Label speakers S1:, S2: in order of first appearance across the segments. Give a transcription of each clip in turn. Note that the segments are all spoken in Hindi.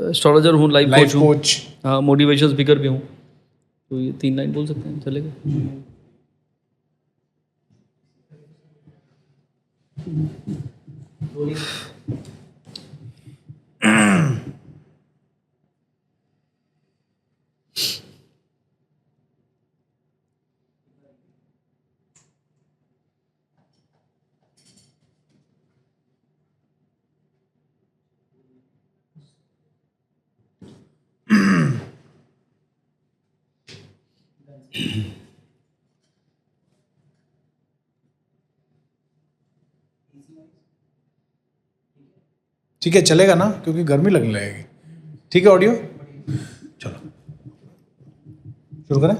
S1: एस्ट्रोलॉजर हूँ, लाइफ
S2: लाइफ
S1: कोच हूँ,
S2: कोच।
S1: हाँ, मोटिवेशन स्पीकर भी हूँ। तो ये 3 लाइन बोल सकते हैं, चलेगा?
S2: ठीक है, चलेगा ना, क्योंकि गर्मी लगने लगेगी। ठीक है, ऑडियो चलो शुरू करें।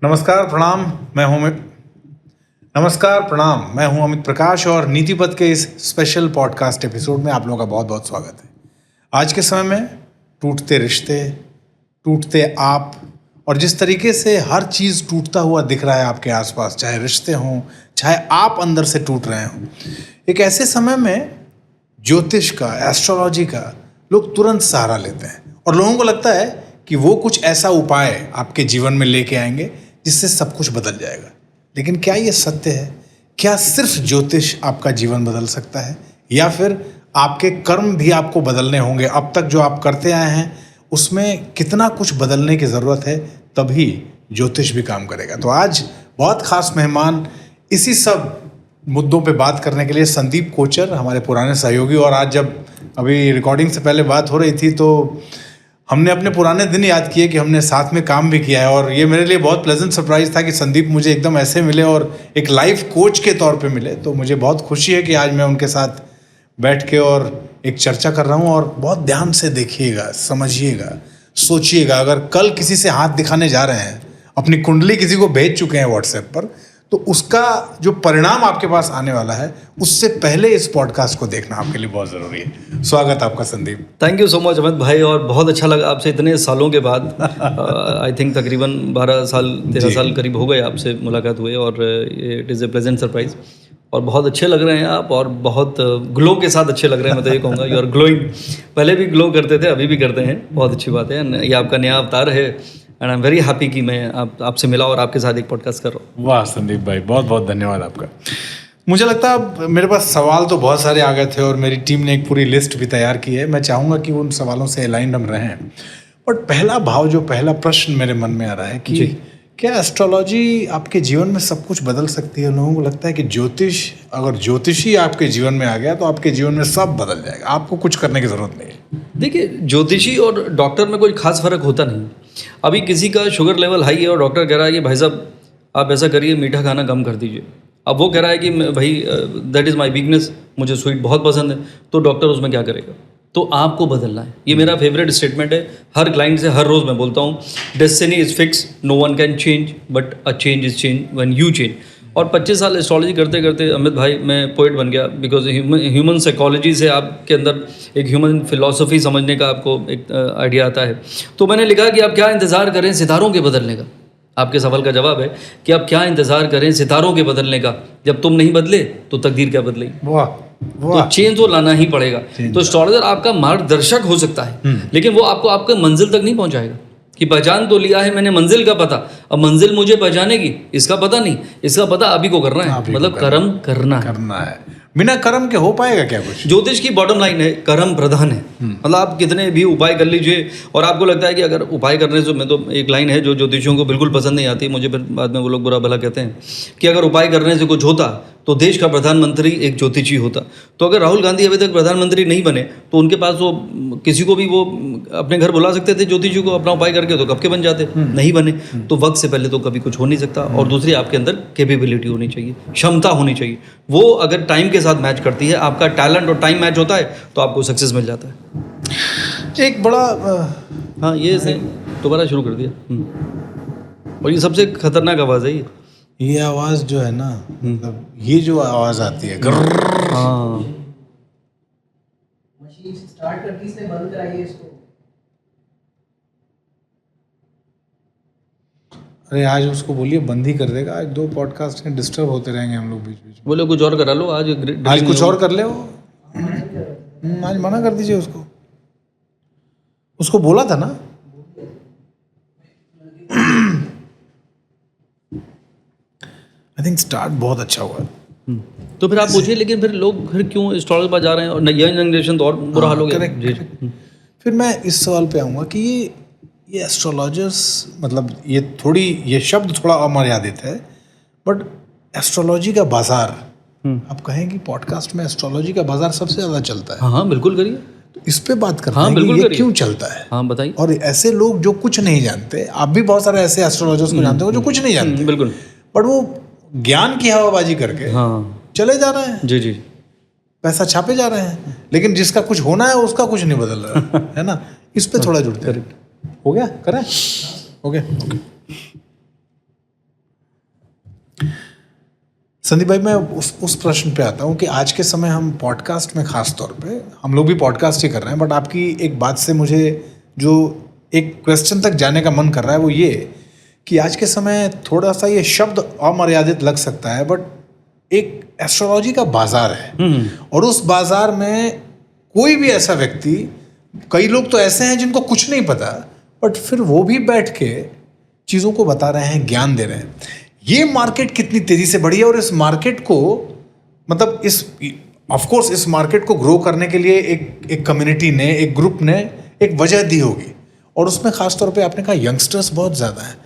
S2: नमस्कार प्रणाम, मैं हूं अमित प्रकाश और नीतिपथ के इस स्पेशल पॉडकास्ट एपिसोड में आप लोगों का बहुत बहुत स्वागत है। आज के समय में टूटते रिश्ते, टूटते आप, और जिस तरीके से हर चीज़ टूटता हुआ दिख रहा है आपके आसपास, चाहे रिश्ते हों, चाहे आप अंदर से टूट रहे हों, एक ऐसे समय में ज्योतिष का, एस्ट्रोलॉजी का लोग तुरंत सहारा लेते हैं और लोगों को लगता है कि वो कुछ ऐसा उपाय आपके जीवन में लेके आएंगे जिससे सब कुछ बदल जाएगा। लेकिन क्या ये सत्य है? क्या सिर्फ ज्योतिष आपका जीवन बदल सकता है, या फिर आपके कर्म भी आपको बदलने होंगे? अब तक जो आप करते आए हैं उसमें कितना कुछ बदलने की ज़रूरत है, तभी ज्योतिष भी काम करेगा। तो आज बहुत खास मेहमान, इसी सब मुद्दों पे बात करने के लिए संदीप कोचर, हमारे पुराने सहयोगी। और आज जब अभी रिकॉर्डिंग से पहले बात हो रही थी तो हमने अपने पुराने दिन याद किए कि हमने साथ में काम भी किया है, और ये मेरे लिए बहुत प्लेजेंट सरप्राइज था कि संदीप मुझे एकदम ऐसे मिले और एक लाइफ कोच के तौर पे मिले। तो मुझे बहुत खुशी है कि आज मैं उनके साथ बैठ के और एक चर्चा कर रहा हूँ। और बहुत ध्यान से देखिएगा, समझिएगा, सोचिएगा। अगर कल किसी से हाथ दिखाने जा रहे हैं, अपनी कुंडली किसी को भेज चुके हैं व्हाट्सएप पर, तो उसका जो परिणाम आपके पास आने वाला है, उससे पहले इस पॉडकास्ट को देखना आपके लिए बहुत ज़रूरी है। स्वागत आपका Sandeep.
S1: Thank you so much Amit भाई, और बहुत अच्छा लगा आपसे इतने सालों के बाद। आई थिंक तकरीबन 12 साल 13 साल करीब हो गए आपसे मुलाकात हुए, और it is a pleasant surprise. और बहुत अच्छे लग रहे हैं आप, और बहुत ग्लो के साथ अच्छे लग रहे हैं। मैं तो ये कहूँगा यू आर ग्लोइंग। पहले भी ग्लो करते थे, अभी भी करते हैं, बहुत अच्छी बात है। ये आपका नया अवतार है, and I am very happy कि मैं आपसे मिला और आपके साथ एक पॉडकास्ट कर रहा हूँ।
S2: वाह संदीप भाई, बहुत बहुत धन्यवाद आपका। मुझे लगता है अब मेरे पास सवाल तो बहुत सारे आ गए थे और मेरी टीम ने एक पूरी लिस्ट भी तैयार की है। मैं चाहूँगा कि उन सवालों से अलाइंड हम रहें। बट पहला प्रश्न मेरे मन में आ रहा है कि क्या एस्ट्रोलॉजी आपके जीवन में सब कुछ बदल सकती है? लोगों को लगता है कि अगर ज्योतिषी आपके जीवन में आ गया तो आपके जीवन में सब बदल जाएगा, आपको कुछ करने की ज़रूरत नहीं है।
S1: देखिए, ज्योतिषी और डॉक्टर में कोई खास फर्क होता नहीं। अभी किसी का शुगर लेवल हाई है और डॉक्टर कह रहा है कि भाई साहब आप ऐसा करिए, मीठा खाना कम कर दीजिए। अब वो कह रहा है कि भाई दैट इज़ माय वीकनेस, मुझे स्वीट बहुत पसंद है, तो डॉक्टर उसमें क्या करेगा? तो आपको बदलना है। ये मेरा फेवरेट स्टेटमेंट है, हर क्लाइंट से हर रोज़ मैं बोलता हूँ, destiny is fix, no one can change, but a change is change when you change. और 25 साल एस्ट्रोलॉजी करते करते अमित भाई मैं पोइट बन गया, बिकॉज ह्यूमन साइकोलॉजी से आपके अंदर एक ह्यूमन फिलॉसफी समझने का आपको एक आइडिया आता है। तो मैंने लिखा कि आप क्या इंतज़ार करें सितारों के बदलने का। आपके सवाल का जवाब है कि आप क्या इंतज़ार करें सितारों के बदलने का। जब तुम नहीं बदले तो तकदीर क्या बदलेगी?
S2: वाह
S1: तो चेंज तो लाना ही पड़ेगा। तो एस्ट्रोलॉजर आपका मार्गदर्शक हो सकता है, लेकिन वो आपको आपके मंजिल तक नहीं पहुंचाएगा। कि पहचान तो लिया है मैंने मंजिल का पता, अब मंजिल मुझे पहचानेगी इसका पता नहीं, इसका पता अभी को करना है, मतलब कर्म करना है।
S2: बिना कर्म के हो पाएगा क्या कुछ?
S1: ज्योतिष की बॉटम लाइन है कर्म प्रधान है। मतलब आप कितने भी उपाय कर लीजिए, और आपको लगता है कि अगर उपाय करने से, मैं तो एक लाइन है जो ज्योतिषियों को बिल्कुल पसंद नहीं आती, मुझे फिर बाद में वो लोग बुरा भला कहते हैं, कि अगर उपाय करने से कुछ होता तो देश का प्रधानमंत्री एक ज्योतिषी होता। तो अगर राहुल गांधी अभी तक प्रधानमंत्री नहीं बने तो उनके पास वो किसी को भी वो अपने घर बुला सकते थे ज्योतिषी को अपना उपाय करके, तो कब के बन जाते, नहीं बने। तो वक्त से पहले तो कभी कुछ हो नहीं सकता। और दूसरी, आपके अंदर कैपेबिलिटी होनी चाहिए, क्षमता होनी चाहिए। वो अगर टाइम के साथ मैच करती है, आपका टैलेंट और टाइम मैच होता है, तो आपको सक्सेस मिल जाता है।
S2: एक बड़ा
S1: हाँ, ये से दोबारा शुरू कर दिया। और ये सबसे खतरनाक आवाज़ है
S2: ये आवाज़ जो है ना, मतलब ये जो आवाज़ आती है,
S1: हाँ,
S3: मशीन स्टार्ट करती है, इसने बंद कराई है इसको।
S2: अरे आज उसको बोलिए बंद ही कर देगा, आज 2 पॉडकास्ट हैं, डिस्टर्ब होते रहेंगे हम लोग बीच बीच में।
S1: बोले कुछ और करा लो आज
S2: आज कुछ और कर ले वो। आज मना कर दीजिए उसको, उसको बोला था ना। आई थिंक स्टार्ट बहुत अच्छा हुआ है।
S1: तो फिर आप पूछिए, लेकिन फिर लोग फिर क्यों एस्ट्रोलॉजी पर जा रहे हैं और यंग जनरेशन तो और बुरा हाल हो गया।
S2: correct, correct। फिर मैं इस सवाल पे आऊँगा कि ये एस्ट्रोलॉजर्स, मतलब ये शब्द थोड़ा अमर्यादित है, बट एस्ट्रोलॉजी का बाजार, आप कहें कि पॉडकास्ट में एस्ट्रोलॉजी का बाजार सबसे ज़्यादा चलता है।
S1: हाँ हाँ बिल्कुल करिए।
S2: तो इस पे बात करते
S1: हाँ,
S2: हैं
S1: बिल्कुल
S2: कि ये
S1: करिए।
S2: क्यों चलता है।
S1: हाँ बताइए।
S2: और ऐसे लोग जो कुछ नहीं जानते, आप भी बहुत सारे ऐसे एस्ट्रोलॉजर्स को जानते हो जो कुछ नहीं जानते,
S1: बिल्कुल।
S2: बट वो ज्ञान की हवाबाजी करके
S1: हाँ
S2: चले जा रहे हैं,
S1: जी जी।
S2: पैसा छापे जा रहे हैं, लेकिन जिसका कुछ होना है उसका कुछ नहीं बदल रहा है ना। इस पे थोड़ा जुड़ते हैं। हो गया, करें? ओके। संदीप भाई, मैं उस प्रश्न पे आता हूँ कि आज के समय हम पॉडकास्ट में, खास तौर पे हम लोग भी पॉडकास्ट ही कर रहे हैं, बट आपकी एक बात से मुझे जो एक क्वेश्चन तक जाने का मन कर रहा है वो ये कि आज के समय थोड़ा सा ये शब्द अमर्यादित लग सकता है, बट एक एस्ट्रोलॉजी का बाजार है और उस बाजार में कोई भी ऐसा व्यक्ति, कई लोग तो ऐसे हैं जिनको कुछ नहीं पता, बट फिर वो भी बैठ के चीज़ों को बता रहे हैं, ज्ञान दे रहे हैं। ये मार्केट कितनी तेज़ी से बढ़ी है और इस मार्केट को, मतलब ऑफ कोर्स इस मार्केट को ग्रो करने के लिए एक कम्युनिटी ने, एक ग्रुप ने एक वजह दी होगी, और उसमें खास तौर पे आपने कहा यंगस्टर्स बहुत ज़्यादा हैं।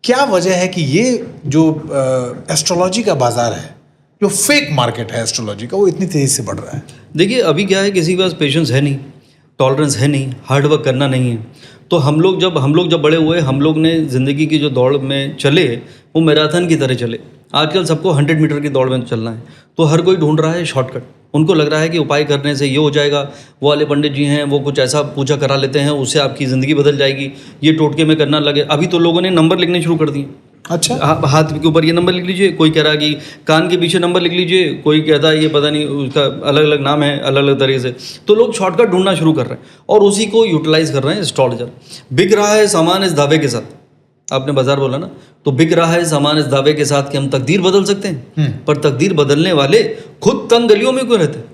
S2: क्या वजह है कि ये जो एस्ट्रोलॉजी का बाजार है, जो फेक मार्केट है एस्ट्रोलॉजी का, वो इतनी तेज़ी से बढ़ रहा है?
S1: देखिए अभी क्या है, किसी के पास पेशेंस है नहीं, टॉलरेंस है नहीं, हार्ड वर्क करना नहीं है। तो हम लोग जब बड़े हुए, हम लोग ने ज़िंदगी की जो दौड़ में चले वो मैराथन की तरह चले। आजकल सबको 100 मीटर की दौड़ में चलना है, तो हर कोई ढूंढ रहा है शॉर्टकट। उनको लग रहा है कि उपाय करने से ये हो जाएगा, वो वाले पंडित जी हैं वो कुछ ऐसा पूजा करा लेते हैं, उससे आपकी ज़िंदगी बदल जाएगी, ये टोटके में करना लगे। अभी तो लोगों ने नंबर लिखने शुरू कर दिए।
S2: अच्छा,
S1: हाथ के ऊपर ये नंबर लिख लीजिए, कोई कह रहा है कि कान के पीछे नंबर लिख लीजिए, कोई कहता है ये पता नहीं उसका अलग अलग नाम है, अलग अलग तरीके से। तो लोग शॉर्टकट ढूंढना शुरू कर रहे हैं और उसी को यूटिलाइज कर रहे हैं एस्ट्रोलॉजर। बिक रहा है सामान इस दावे के साथ, आपने बाजार बोला ना, तो बिक रहा है सामान इस दावे के साथ कि हम तकदीर बदल सकते हैं, पर तकदीर बदलने वाले खुद तंग गलियों में क्यों रहते हैं?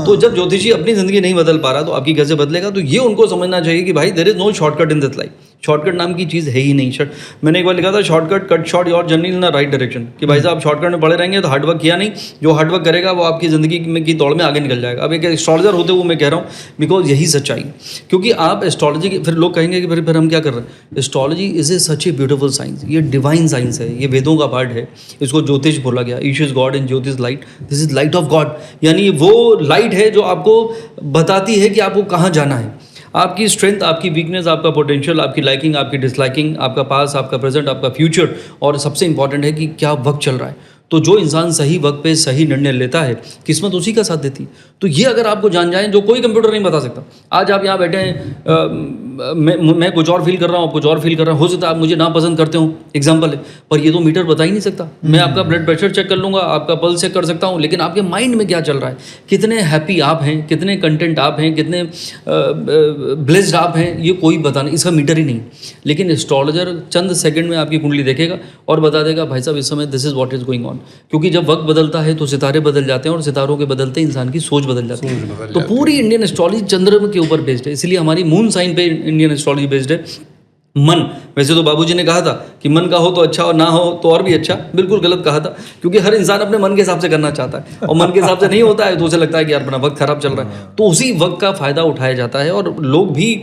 S1: तो जब ज्योतिषी अपनी जिंदगी नहीं बदल पा रहा तो आपकी कैसे बदलेगा? तो ये उनको समझना चाहिए कि भाई there is no shortcut in this life. Shortcut नाम की चीज़ है ही नहीं। मैंने एक बार लिखा था, shortcut cut short your journey in the right direction, कि भाई साहब शॉर्टकट में पड़े रहेंगे तो हार्डवर्क किया नहीं, जो हार्डवर्क करेगा वो आपकी ज़िंदगी में की दौड़ में आगे निकल जाएगा। अब एक एस्ट्रोलॉजर होते हुए मैं कह रहा हूँ, बिकॉज यही सच्चाई, क्योंकि आप एस्ट्रोलॉजी की, फिर लोग कहेंगे कि फिर हम क्या कर रहे हैं। Astrology is A such a beautiful science, ये डिवाइन साइंस है, ये वेदों का पार्ट है। इसको ज्योतिष बोला गया, ईश इज गॉड एंड ज्योतिष light, this is light of God, यानी वो लाइट है जो आपको बताती है कि आपको कहाँ जाना है। आपकी स्ट्रेंथ, आपकी वीकनेस, आपका पोटेंशियल, आपकी लाइकिंग, आपकी डिसलाइकिंग, आपका पास, आपका प्रेजेंट, आपका फ्यूचर, और सबसे इंपॉर्टेंट है कि क्या वक्त चल रहा है। तो जो इंसान सही वक्त पे सही निर्णय लेता है, किस्मत उसी का साथ देती है। तो ये अगर आपको जान जाए, जो कोई कंप्यूटर नहीं बता सकता। आज आप यहाँ बैठे हैं, मैं कुछ और फील कर रहा हूँ, आप कुछ और फील कर रहा हूँ, हो सकता है आप मुझे ना पसंद करते हो, एग्जाम्पल है, पर ये तो मीटर बता ही नहीं सकता। मैं आपका ब्लड प्रेशर चेक कर लूँगा, आपका पल्स चेक कर सकता हूँ, लेकिन आपके माइंड में क्या चल रहा है, कितने हैप्पी आप हैं, कितने कंटेंट आप हैं, कितने ब्लेस्ड आप हैं, ये कोई बता नहीं, इसका मीटर ही नहीं। लेकिन एस्ट्रोलॉजर चंद सेकंड में आपकी कुंडली देखेगा और बता देगा, भाई साहब इस समय this is what is going on. क्योंकि जब वक्त बदलता है तो सितारे बदल जाते हैं, और सितारों के बदलते इंसान की सोच बदल जाती है। तो पूरी इंडियन एस्ट्रोलॉजी चंद्रमा के ऊपर बेस्ड है, इसलिए हमारी मून साइन पे इंडियन एस्ट्रोलॉजी बेस्ड है। मन, वैसे तो बाबूजी ने कहा था कि मन का हो तो अच्छा और ना हो तो और भी अच्छा, बिल्कुल गलत कहा था, क्योंकि हर इंसान अपने मन के हिसाब से करना चाहता है, और मन के हिसाब से नहीं होता है तो उसे लगता है कि यार अपना वक्त खराब चल रहा है। तो उसी वक्त का फ़ायदा उठाया जाता है, और लोग भी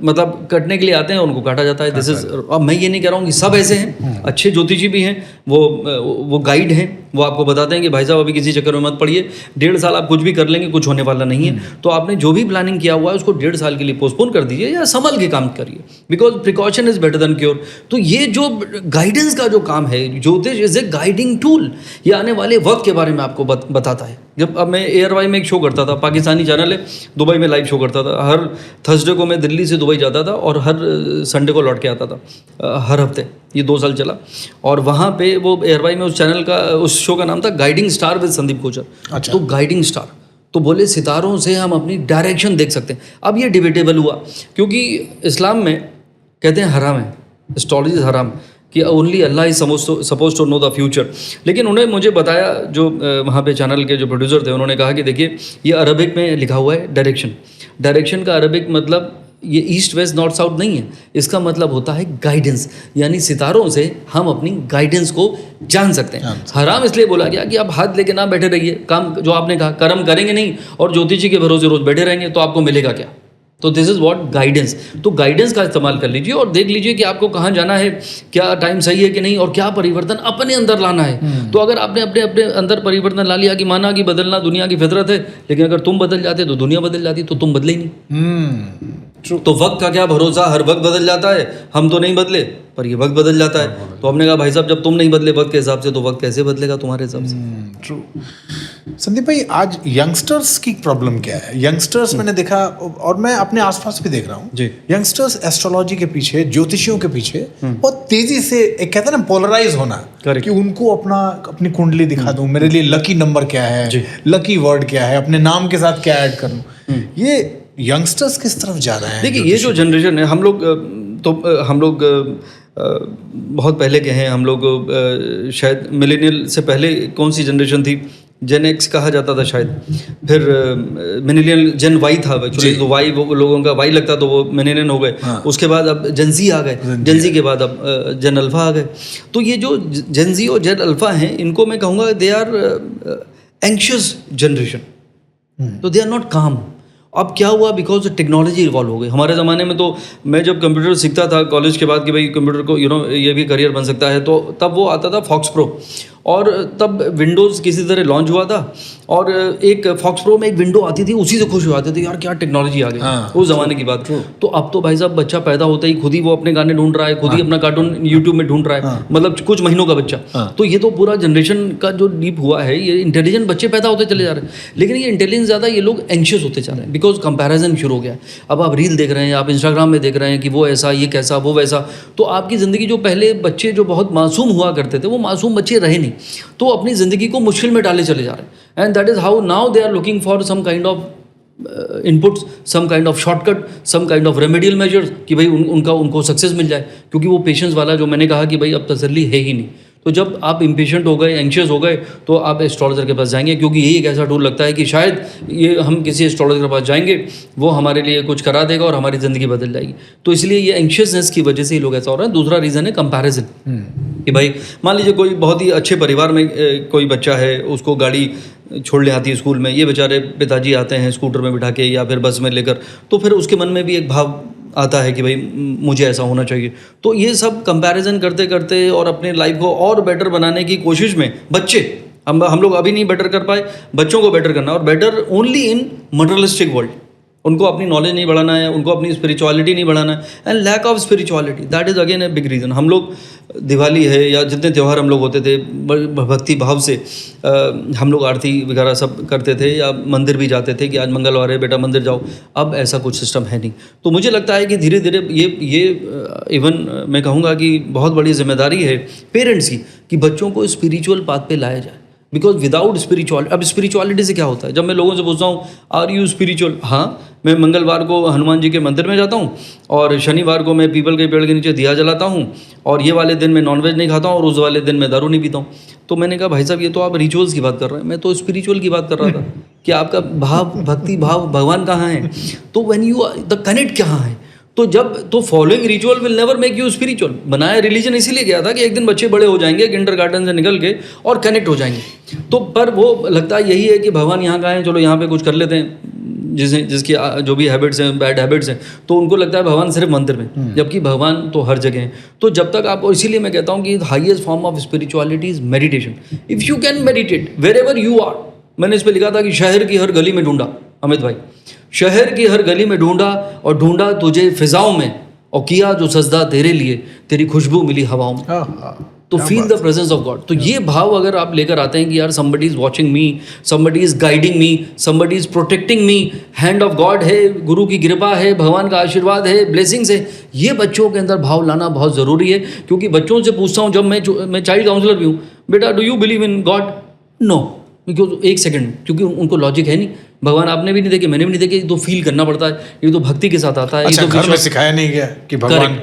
S1: मतलब कटने के लिए आते हैं, उनको काटा जाता है। दिस इज, अब मैं ये नहीं कह रहा हूँ कि सब ऐसे हैं, अच्छे ज्योतिषी भी हैं, वो गाइड हैं, वो आपको बताते हैं कि भाई साहब अभी किसी चक्कर में मत पड़िए, 1.5 साल आप कुछ भी कर लेंगे, कुछ होने वाला नहीं है। तो आपने जो भी प्लानिंग किया हुआ है उसको 1.5 साल के लिए पोस्टपोन कर दीजिए, या संभल के काम करिए, because precaution is better than cure. तो ये जो गाइडेंस का जो काम है, ज्योतिष इज ए गाइडिंग टूल, ये आने वाले वक्त के बारे में आपको बताता है। जब अब मैं एयरवाई में एक शो करता था, पाकिस्तानी चैनल है, दुबई में लाइव शो करता था, हर थर्सडे को मैं दिल्ली से दुबई जाता था और हर संडे को लौट के आता था, हर हफ्ते, ये 2 साल चला। और वहाँ पे वो एयरवाई में उस चैनल का, उस शो का नाम था guiding star with Sandeep Kochar. अच्छा। तो गाइडिंग स्टार, तो बोले सितारों से हम अपनी डायरेक्शन देख सकते हैं। अब ये डिबेटेबल हुआ, क्योंकि इस्लाम में कहते हैं हराम है, एस्ट्रोलॉजी हराम, कि only Allah is suppose to know the future. लेकिन उन्हें मुझे बताया जो वहाँ पे चैनल के जो प्रोड्यूसर थे, उन्होंने कहा कि देखिए ये अरबिक में लिखा हुआ है डायरेक्शन का अरबिक मतलब ये ईस्ट वेस्ट नॉर्थ साउथ नहीं है, इसका मतलब होता है गाइडेंस, यानी सितारों से हम अपनी गाइडेंस को जान सकते हैं। हराम इसलिए बोला गया कि आप हाथ लेके ना बैठे रहिए, काम जो आपने कहा कर्म करेंगे नहीं और ज्योतिषी के भरोसे रोज बैठे रहेंगे तो आपको मिलेगा क्या। तो दिस इज़ व्हाट गाइडेंस। तो गाइडेंस का इस्तेमाल कर लीजिए और देख लीजिए कि आपको कहाँ जाना है, क्या टाइम सही है कि नहीं, और क्या परिवर्तन अपने अंदर लाना है। तो अगर आपने अपने अपने अंदर परिवर्तन ला लिया कि माना कि बदलना दुनिया की फितरत है, लेकिन अगर तुम बदल जाते तो दुनिया बदल जाती, तो तुम बदले ही नहीं। तो वक्त का क्या भरोसा, हर वक्त बदल जाता है, हम तो नहीं बदले पर ये वक्त बदल जाता है। तो हमने कहा भाई साहब जब तुम नहीं बदले वक्त के हिसाब से, तो वक्त कैसे बदलेगा तुम्हारे हिसाब से।
S2: ट्रू। संदीप भाई, आज यंगस्टर्स की प्रॉब्लम क्या है? यंगस्टर्स मैंने देखा और मैं अपने आसपास भी देख रहा हूँ
S1: जी।
S2: यंगस्टर्स एस्ट्रोलॉजी के पीछे, ज्योतिषियों के पीछे बहुत तेजी से, एक कहते हैं ना पोलराइज होना, कि उनको अपनी कुंडली दिखा दूं, मेरे लिए लकी नंबर क्या है, लकी वर्ड क्या है, अपने नाम के साथ क्या ऐड करूं। ये यंगस्टर्स किस तरफ जा रहे हैं?
S1: देखिए ये जो जनरेशन है, हम लोग बहुत पहले के हैं, हम लोग शायद मिलेनियल से पहले कौन सी जनरेशन थी, जेन एक्स कहा जाता था शायद, फिर मिलेनियल जेन वाई था एक्चुअली, तो वाई वो लोगों का वाई लगता तो वो मिलेनियल हो गए। उसके बाद अब जेनजी आ गए, जेनजी के बाद अब जेन अल्फा आ गए। तो ये जो जेनजी और जेन अल्फा हैं, इनको मैं कहूँगा दे आर एंग्शियस जनरेशन, तो दे आर नॉट काम। अब क्या हुआ, बिकॉज टेक्नोलॉजी इवॉल्व हो गई। हमारे ज़माने में तो मैं जब कंप्यूटर सीखता था कॉलेज के बाद कि भाई कंप्यूटर को ये भी करियर बन सकता है, तो तब वो आता था फॉक्स प्रो, और तब विंडोज़ किसी तरह लॉन्च हुआ था, और एक फॉक्स प्रो में एक विंडो आती थी, उसी से खुश हो जाते थे, यार क्या टेक्नोलॉजी आ गई। उस ज़माने की बात। तो अब तो भाई साहब बच्चा पैदा होता ही खुद ही वो अपने गाने ढूंढ रहा है, खुद ही अपना कार्टून यूट्यूब में ढूंढ रहा है, मतलब कुछ महीनों का बच्चा। तो ये तो पूरा जनरेशन का जो डीप हुआ है, ये इंटेलिजेंट बच्चे पैदा होते चले जा रहे हैं। लेकिन ये इंटेलिजेंस ज़्यादा, ये लोग एंशियस होते जा रहे हैं, बिकॉज कंपैरिजन शुरू हो गया। अब आप रील देख रहे हैं, आप इंस्टाग्राम में देख रहे हैं कि वो ऐसा, ये कैसा, वो वैसा। तो आपकी ज़िंदगी, जो पहले बच्चे जो बहुत मासूम हुआ करते थे, वो मासूम बच्चे रहे नहीं, तो अपनी ज़िंदगी को मुश्किल में डाले चले जा रहे हैं। And that is how now they are looking for some kind of inputs, some kind of shortcut, some kind of remedial measures, कि भाई उनको सक्सेस मिल जाए। क्योंकि वो पेशेंस वाला जो मैंने कहा कि भाई अब तसल्ली है ही नहीं। तो जब आप इम्पेशेंट हो गए, एंशियस हो गए, तो आप एस्ट्रोलॉजर के पास जाएंगे, क्योंकि यही एक ऐसा टूल लगता है कि शायद ये हम किसी एस्ट्रोलॉजर के पास जाएंगे, वो हमारे लिए कुछ करा देगा और हमारी ज़िंदगी बदल जाएगी। तो इसलिए ये एंशियसनेस की वजह से ही लोग ऐसा हो रहा है। दूसरा रीज़न है कंपैरिजन, कि भाई मान लीजिए कोई बहुत ही अच्छे परिवार में कोई बच्चा है, उसको गाड़ी छोड़ने आती है स्कूल में, ये बेचारे पिताजी आते हैं स्कूटर में बिठा के या फिर बस में लेकर, तो फिर उसके मन में भी एक भाव आता है कि भाई मुझे ऐसा होना चाहिए। तो ये सब कंपैरिजन करते करते और अपने लाइफ को और बेटर बनाने की कोशिश में बच्चे, हम लोग अभी नहीं बेटर कर पाए, बच्चों को बेटर करना, और better only in materialistic world. उनको अपनी नॉलेज नहीं बढ़ाना है, उनको अपनी स्पिरिचुअलिटी नहीं बढ़ाना है, and lack of spirituality, that is again a big reason. हम लोग दिवाली है या जितने त्यौहार हम लोग होते थे, भक्ति भाव से हम लोग आरती वगैरह सब करते थे, या मंदिर भी जाते थे कि आज मंगलवार है बेटा मंदिर जाओ। अब ऐसा कुछ सिस्टम है नहीं। तो मुझे लगता है कि धीरे धीरे ये इवन मैं कहूँगा कि बहुत बड़ी जिम्मेदारी है पेरेंट्स की, कि बच्चों को स्पिरिचुअल पाथ पे लाया जाए। बिकॉज विदाउट स्पिरिचुअल, अब स्पिरिचुअलिटी से क्या होता है, जब मैं लोगों से पूछता हूँ आर यू स्पिरिचुअल, हाँ मैं मंगलवार को हनुमान जी के मंदिर में जाता हूँ, और शनिवार को मैं पीपल के पेड़ के नीचे दिया जलाता हूँ, और ये वाले दिन मैं नॉनवेज नहीं खाता हूँ, और उस वाले दिन मैं दारू नहीं पीता हूँ। तो मैंने कहा भाई साहब ये तो आप रिचुअल्स की बात कर रहे हैं, मैं तो स्पिरिचुअल की बात कर रहा था कि आपका भाव, भक्ति भाव भगवान कहाँ है, तो व्हेन यू द कनेक्ट कहाँ है। तो following ritual will never make you spiritual. बनाया रिलीजन इसीलिए गया था कि एक दिन बच्चे बड़े हो जाएंगे किंडरगार्टन से निकल के और कनेक्ट हो जाएंगे। तो पर वो लगता है यही है कि भगवान यहाँ का है, चलो यहाँ पे कुछ कर लेते हैं, जिसकी जो भी हैबिट्स हैं, बैड हैबिट्स हैं, तो उनको लगता है भगवान सिर्फ मंदिर में, जबकि भगवान तो हर जगह है। तो जब तक आप, इसीलिए मैं कहता हूँ कि highest form of spirituality is meditation. If you can meditate wherever you are, मैंने इस पर लिखा था कि शहर की हर गली में ढूंढा, अमित भाई, शहर की हर गली में ढूंढा, और ढूंढा तुझे फिजाओं में, और किया जो सजदा तेरे लिए, तेरी खुशबू मिली हवाओं में। तो feel the presence of God. तो ये भाव अगर आप लेकर आते हैं कि यार somebody is watching me, somebody is guiding me, somebody is protecting me, hand of God है, गुरु की कृपा है, भगवान का आशीर्वाद है, ब्लेसिंग्स है, ये बच्चों के अंदर भाव लाना बहुत ज़रूरी है। क्योंकि बच्चों से पूछता हूँ, जब मैं चाइल्ड काउंसलर भी हूँ, बेटा do you believe in God? No, क्योंकि एक सेकंड, क्योंकि उनको लॉजिक है नहीं, भगवान आपने भी नहीं देखे, मैंने भी नहीं देखे, तो फील करना पड़ता है, ये तो भक्ति के साथ आता है।
S2: अच्छा,
S1: ये तो
S2: घर में सिखाया नहीं गया कि भगवान,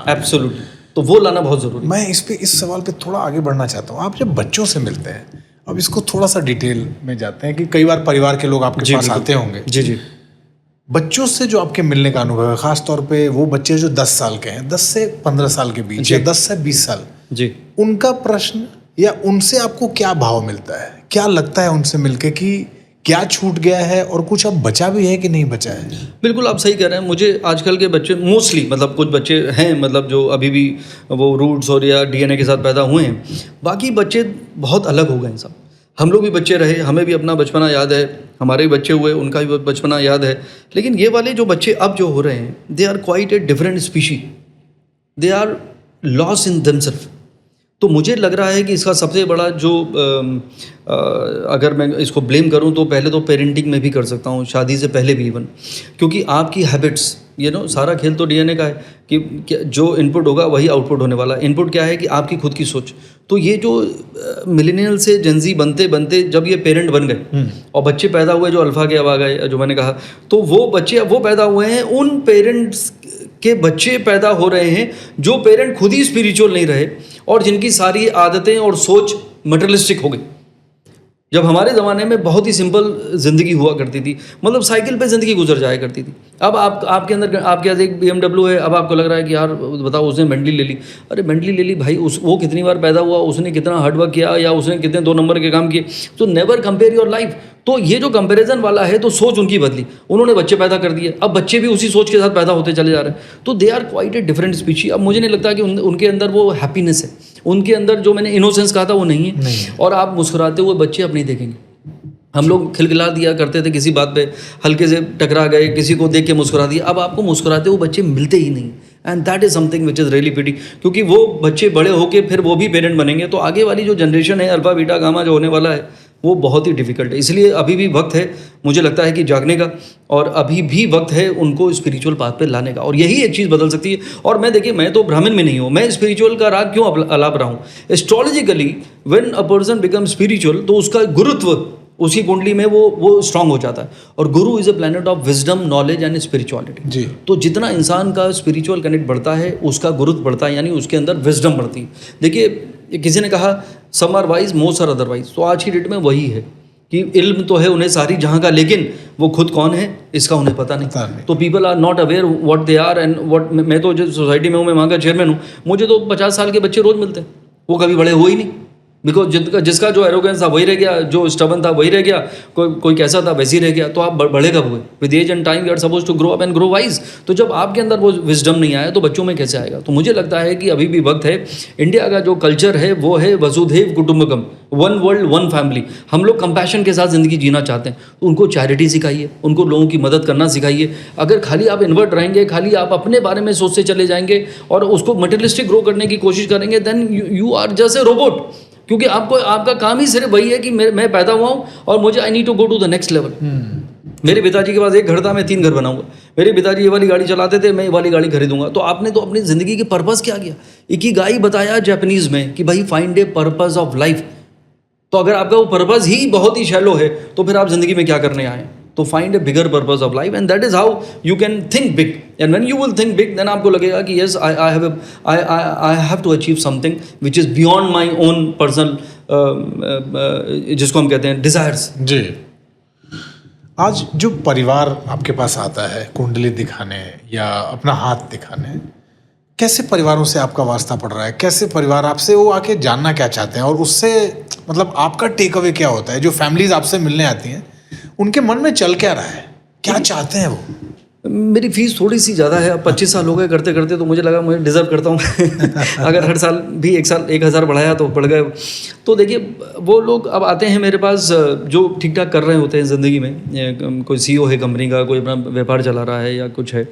S1: एब्सोल्युटली। तो वो लाना बहुत ज़रूरी है।
S2: मैं इस सवाल पे थोड़ा आगे बढ़ना चाहता हूँ। आप जब बच्चों से मिलते हैं, अब इसको थोड़ा सा डिटेल में जाते हैं कि कई बार परिवार के लोग आपके पास आते होंगे।
S1: जी जी।
S2: बच्चों से जो आपके मिलने का अनुभव है, खास तौर पे वो बच्चे जो 10 साल के हैं, 10 से 15 साल के बीच या 10 से 20 साल,
S1: जी,
S2: उनका प्रश्न या उनसे आपको क्या भाव मिलता है, क्या लगता है उनसे मिलके कि क्या छूट गया है और कुछ अब बचा भी है कि नहीं बचा है?
S1: बिल्कुल आप सही कह रहे हैं। मुझे आजकल के बच्चे मोस्टली, मतलब कुछ बच्चे हैं मतलब जो अभी भी वो रूट्स और या डीएनए के साथ पैदा हुए हैं, बाकी बच्चे बहुत अलग हो गए हैं सब। हम लोग भी बच्चे रहे, हमें भी अपना बचपना याद है, हमारे भी बच्चे हुए, उनका भी बचपना याद है। लेकिन ये वाले जो बच्चे अब जो हो रहे हैं, they are quite a different species, they are lost in themselves. तो मुझे लग रहा है कि इसका सबसे बड़ा जो अगर मैं इसको ब्लेम करूं तो पहले तो पेरेंटिंग में भी कर सकता हूं, शादी से पहले भी इवन, क्योंकि आपकी हैबिट्स, सारा खेल तो डीएनए का है कि जो इनपुट होगा वही आउटपुट होने वाला है। इनपुट क्या है कि आपकी खुद की सोच। तो ये जो मिलेनियल से जेनजी बनते बनते जब ये पेरेंट बन गए और बच्चे पैदा हुए जो अल्फ़ा के अब आ गए, जो मैंने कहा, तो वो बच्चे अब वो पैदा हुए हैं, उन पेरेंट्स के बच्चे पैदा हो रहे हैं जो पेरेंट खुद ही स्पिरिचुअल नहीं रहे और जिनकी सारी आदतें और सोच मटेरियलिस्टिक हो गई। जब हमारे ज़माने में बहुत ही सिंपल ज़िंदगी हुआ करती थी, मतलब साइकिल पे ज़िंदगी गुजर जाया करती थी। अब आपके अंदर आपके पास एक BMW है, अब आपको लग रहा है कि यार बताओ उसने बेंटली ले ली। अरे बेंटली ले ली भाई, वो कितनी बार पैदा हुआ, उसने कितना हार्डवर्क किया या उसने कितने 2 नंबर के काम किए। तो नेवर कंपेयर योर लाइफ। तो ये जो कंपैरिजन वाला है, तो सोच उनकी बदली, उन्होंने बच्चे पैदा कर दिए, अब बच्चे भी उसी सोच के साथ पैदा होते चले जा रहे हैं। तो they are quite a different species. अब मुझे नहीं लगता कि उनके अंदर वो हैप्पीनेस है, उनके अंदर जो मैंने इनोसेंस कहा था वो नहीं है। और आप मुस्कुराते हुए बच्चे अब नहीं देखेंगे। हम लोग खिलखिला दिया करते थे किसी बात पे, हल्के से टकरा गए, किसी को देख के मुस्कुरा दिया। अब आपको मुस्कुराते हुए बच्चे मिलते ही नहीं, and that is something which is really pity, क्योंकि वो बच्चे बड़े होके फिर वो भी पेरेंट बनेंगे। तो आगे वाली जो जनरेशन है, अल्फा बीटा गामा जो होने वाला है, वो बहुत ही डिफिकल्ट है। इसलिए अभी भी वक्त है, मुझे लगता है कि जागने का, और अभी भी वक्त है उनको स्पिरिचुअल पाथ पे लाने का, और यही एक चीज़ बदल सकती है। और मैं देखिए, मैं तो ब्राह्मण में नहीं हूँ, मैं स्पिरिचुअल का राग क्यों अलाप रहा हूँ। Astrologically when a person become spiritual, तो उसका गुरुत्व उसी कुंडली में वो स्ट्रांग हो जाता है। और Guru is a planet of wisdom, knowledge and spirituality.
S2: जी।
S1: तो जितना इंसान का स्पिरिचुअल कनेक्ट बढ़ता है, उसका गुरुत्व बढ़ता है, यानी उसके अंदर विजडम बढ़ती है। देखिए, किसी ने कहा some are wise, most are otherwise. तो आज की डेट में वही है कि इल्म तो है उन्हें सारी जहाँ का, लेकिन वो खुद कौन है इसका उन्हें पता नहीं। तो people are not aware what they are and what. मैं तो जिस सोसाइटी में हूँ, मैं वहाँ का चेयरमैन हूँ, मुझे तो 50 साल के बच्चे रोज़ मिलते हैं, वो कभी बड़े हुए ही नहीं। बिकॉज जिसका जो एरोगेंस था वही रह गया, जो स्टबन था वही रह गया, कोई कैसा था वैसे ही रह गया। तो आप बड़े कब हुए? With age and time you are suppose to grow up and grow wise. तो जब आपके अंदर वो विजडम नहीं आया तो बच्चों में कैसे आएगा? तो मुझे लगता है कि अभी भी वक्त है। इंडिया का जो कल्चर है वो है वसुधैव कुटुंबकम, वन वर्ल्ड वन फैमिली। हम लोग कंपैशन के साथ ज़िंदगी जीना चाहते हैं, तो उनको चैरिटी सिखाइए, उनको लोगों की मदद करना सिखाइए। अगर खाली आप इन्वर्ट रहेंगे, खाली आप अपने बारे में सोचते चले जाएंगे और उसको मटेरियलिस्टिक ग्रो करने की कोशिश करेंगे, then you are just a robot. क्योंकि आपका काम ही सिर्फ वही है कि मैं पैदा हुआ हूँ और मुझे I need to go to the next level. मेरे पिताजी के पास एक घर था, मैं 3 घर बनाऊंगा। मेरे पिताजी ये वाली गाड़ी चलाते थे, मैं ये वाली गाड़ी खरीदूंगा। तो आपने तो अपनी ज़िंदगी के पर्पस क्या किया? इकिगाई बताया जापानीज़ में कि भाई find a purpose of life. तो अगर आपका वो पर्पस ही बहुत ही शैलो है तो फिर आप ज़िंदगी में क्या करने आए? तो find a bigger purpose of life, and that is how you can think big. And when you will think big, then आपको लगेगा कि yes, I have to achieve something which is beyond my own personal, जिसको हम कहते हैं डिज़ायर्स।
S2: जी। आज जो परिवार आपके पास आता है कुंडली दिखाने या अपना हाथ दिखाने, कैसे परिवारों से आपका वास्ता पड़ रहा है? कैसे परिवार आपसे वो आके जानना क्या चाहते हैं और उससे मतलब आपका टेक अवे क्या होता है? जो फैमिलीज आपसे मिलने आती हैं, उनके मन में चल क्या रहा है, क्या चाहते हैं वो?
S1: मेरी फीस थोड़ी सी ज़्यादा है, अब 25 साल हो गए करते करते, तो मुझे लगा मुझे डिज़र्व करता हूँ। अगर हर साल भी 1,000 बढ़ाया तो बढ़ गए। तो देखिए, वो लोग अब आते हैं मेरे पास जो ठीक ठाक कर रहे होते हैं ज़िंदगी में। कोई CEO है कंपनी का, कोई अपना व्यापार चला रहा है या कुछ है।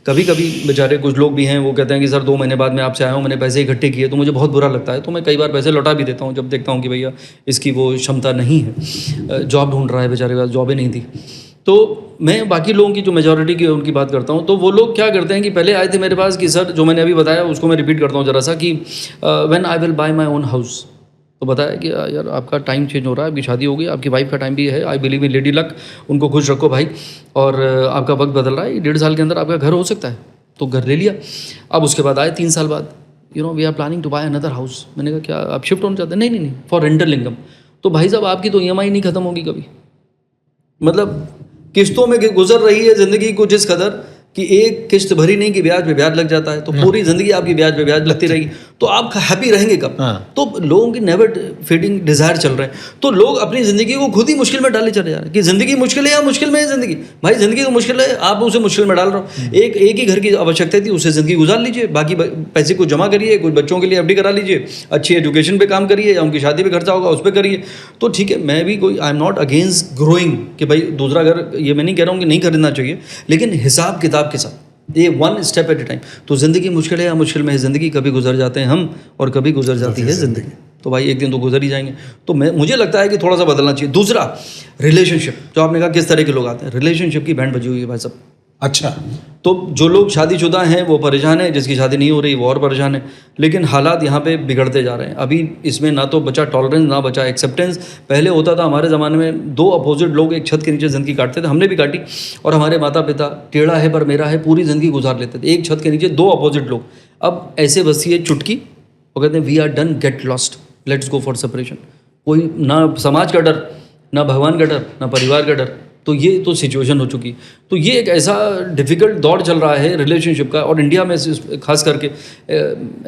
S1: कभी कभी बेचारे कुछ लोग भी हैं, वो कहते हैं कि सर 2 महीने बाद मैं आपसे आया हूँ, मैंने पैसे इकट्ठे किए। तो मुझे बहुत बुरा लगता है, तो मैं कई बार पैसे लौटा भी देता हूँ जब देखता हूँ कि भैया इसकी वो क्षमता नहीं है, जॉब ढूंढ रहा है, बेचारे के पास जॉब ही नहीं थी। तो मैं बाकी लोगों की जो मेजॉरिटी की उनकी बात करता हूँ। तो वो लोग क्या करते हैं कि पहले आए थे मेरे पास कि सर, जो मैंने अभी बताया उसको मैं रिपीट करता हूँ ज़रा सा, कि when I will buy my own house. तो बताया कि यार आपका टाइम चेंज हो रहा है, आपकी शादी हो गई, आपकी वाइफ का टाइम भी है, आई बिलीव इन लेडी लक, उनको खुश रखो भाई, और आपका वक्त बदल रहा है, 1.5 साल के अंदर आपका घर हो सकता है। तो घर ले लिया। अब उसके बाद आए 3 साल बाद, you know we are planning to buy another house. मैंने कहा क्या आप शिफ्ट होना चाहते हैं? नहीं नहीं नहीं, फॉर रेंटल इनकम। तो भाई साहब आपकी तो EMI नहीं खत्म होगी कभी, मतलब किस्तों में गुजर रही है ज़िंदगी कुछ इस कदर कि एक किस्त भरी नहीं कि ब्याज पे ब्याज लग जाता है, तो पूरी ज़िंदगी आपकी ब्याज पे ब्याज लगती रहेगी, तो आप हैप्पी रहेंगे कब? तो लोगों की नेवर फीडिंग डिज़ायर चल रहे हैं, तो लोग अपनी ज़िंदगी को खुद ही मुश्किल में डाले चले जा रहे हैं कि ज़िंदगी मुश्किल है या मुश्किल में है ज़िंदगी। भाई ज़िंदगी तो मुश्किल है, आप उसे मुश्किल में डाल रहे हो। एक ही घर की आवश्यकता थी, उसे ज़िंदगी गुजार लीजिए, बाकी पैसे को जमा करिए, कुछ बच्चों के लिए FD करा लीजिए, अच्छी एजुकेशन पे काम करिए, या उनकी शादी पे खर्चा होगा उस पर करिए। तो ठीक है, मैं भी कोई I am not against growing कि भाई दूसरा घर, ये मैं नहीं कह रहा हूँ कि नहीं खरीदना चाहिए, लेकिन हिसाब किताब के साथ, ये one step at A time. तो ज़िंदगी मुश्किल है या मुश्किल में है ज़िंदगी, कभी गुजर जाते हैं हम और कभी गुजर जाती है ज़िंदगी। तो भाई एक दिन तो गुजर ही जाएंगे। तो मुझे लगता है कि थोड़ा सा बदलना चाहिए। दूसरा, रिलेशनशिप, जो आपने कहा किस तरह के लोग आते हैं, रिलेशनशिप की बैंड बजी हुई है भाई साहब।
S2: अच्छा,
S1: तो जो लोग शादीशुदा हैं वो परेशान है, जिसकी शादी नहीं हो रही वो और परेशान है। लेकिन हालात यहाँ पे बिगड़ते जा रहे हैं। अभी इसमें ना तो बचा टॉलरेंस, ना बचा एक्सेप्टेंस। पहले होता था हमारे ज़माने में, दो अपोजिट लोग एक छत के नीचे ज़िंदगी काटते थे, हमने भी काटी, और हमारे माता पिता टेढ़ा है पर मेरा है पूरी ज़िंदगी गुजार लेते थे, एक छत के नीचे दो अपोजिट लोग। अब ऐसे बसी है चुटकी, वो कहते हैं we are done, get lost, let's go for separation. कोई ना समाज का डर, ना भगवान का डर, ना परिवार का डर। तो ये तो सिचुएशन हो चुकी। तो ये एक ऐसा डिफ़िकल्ट दौर चल रहा है रिलेशनशिप का, और इंडिया में खास करके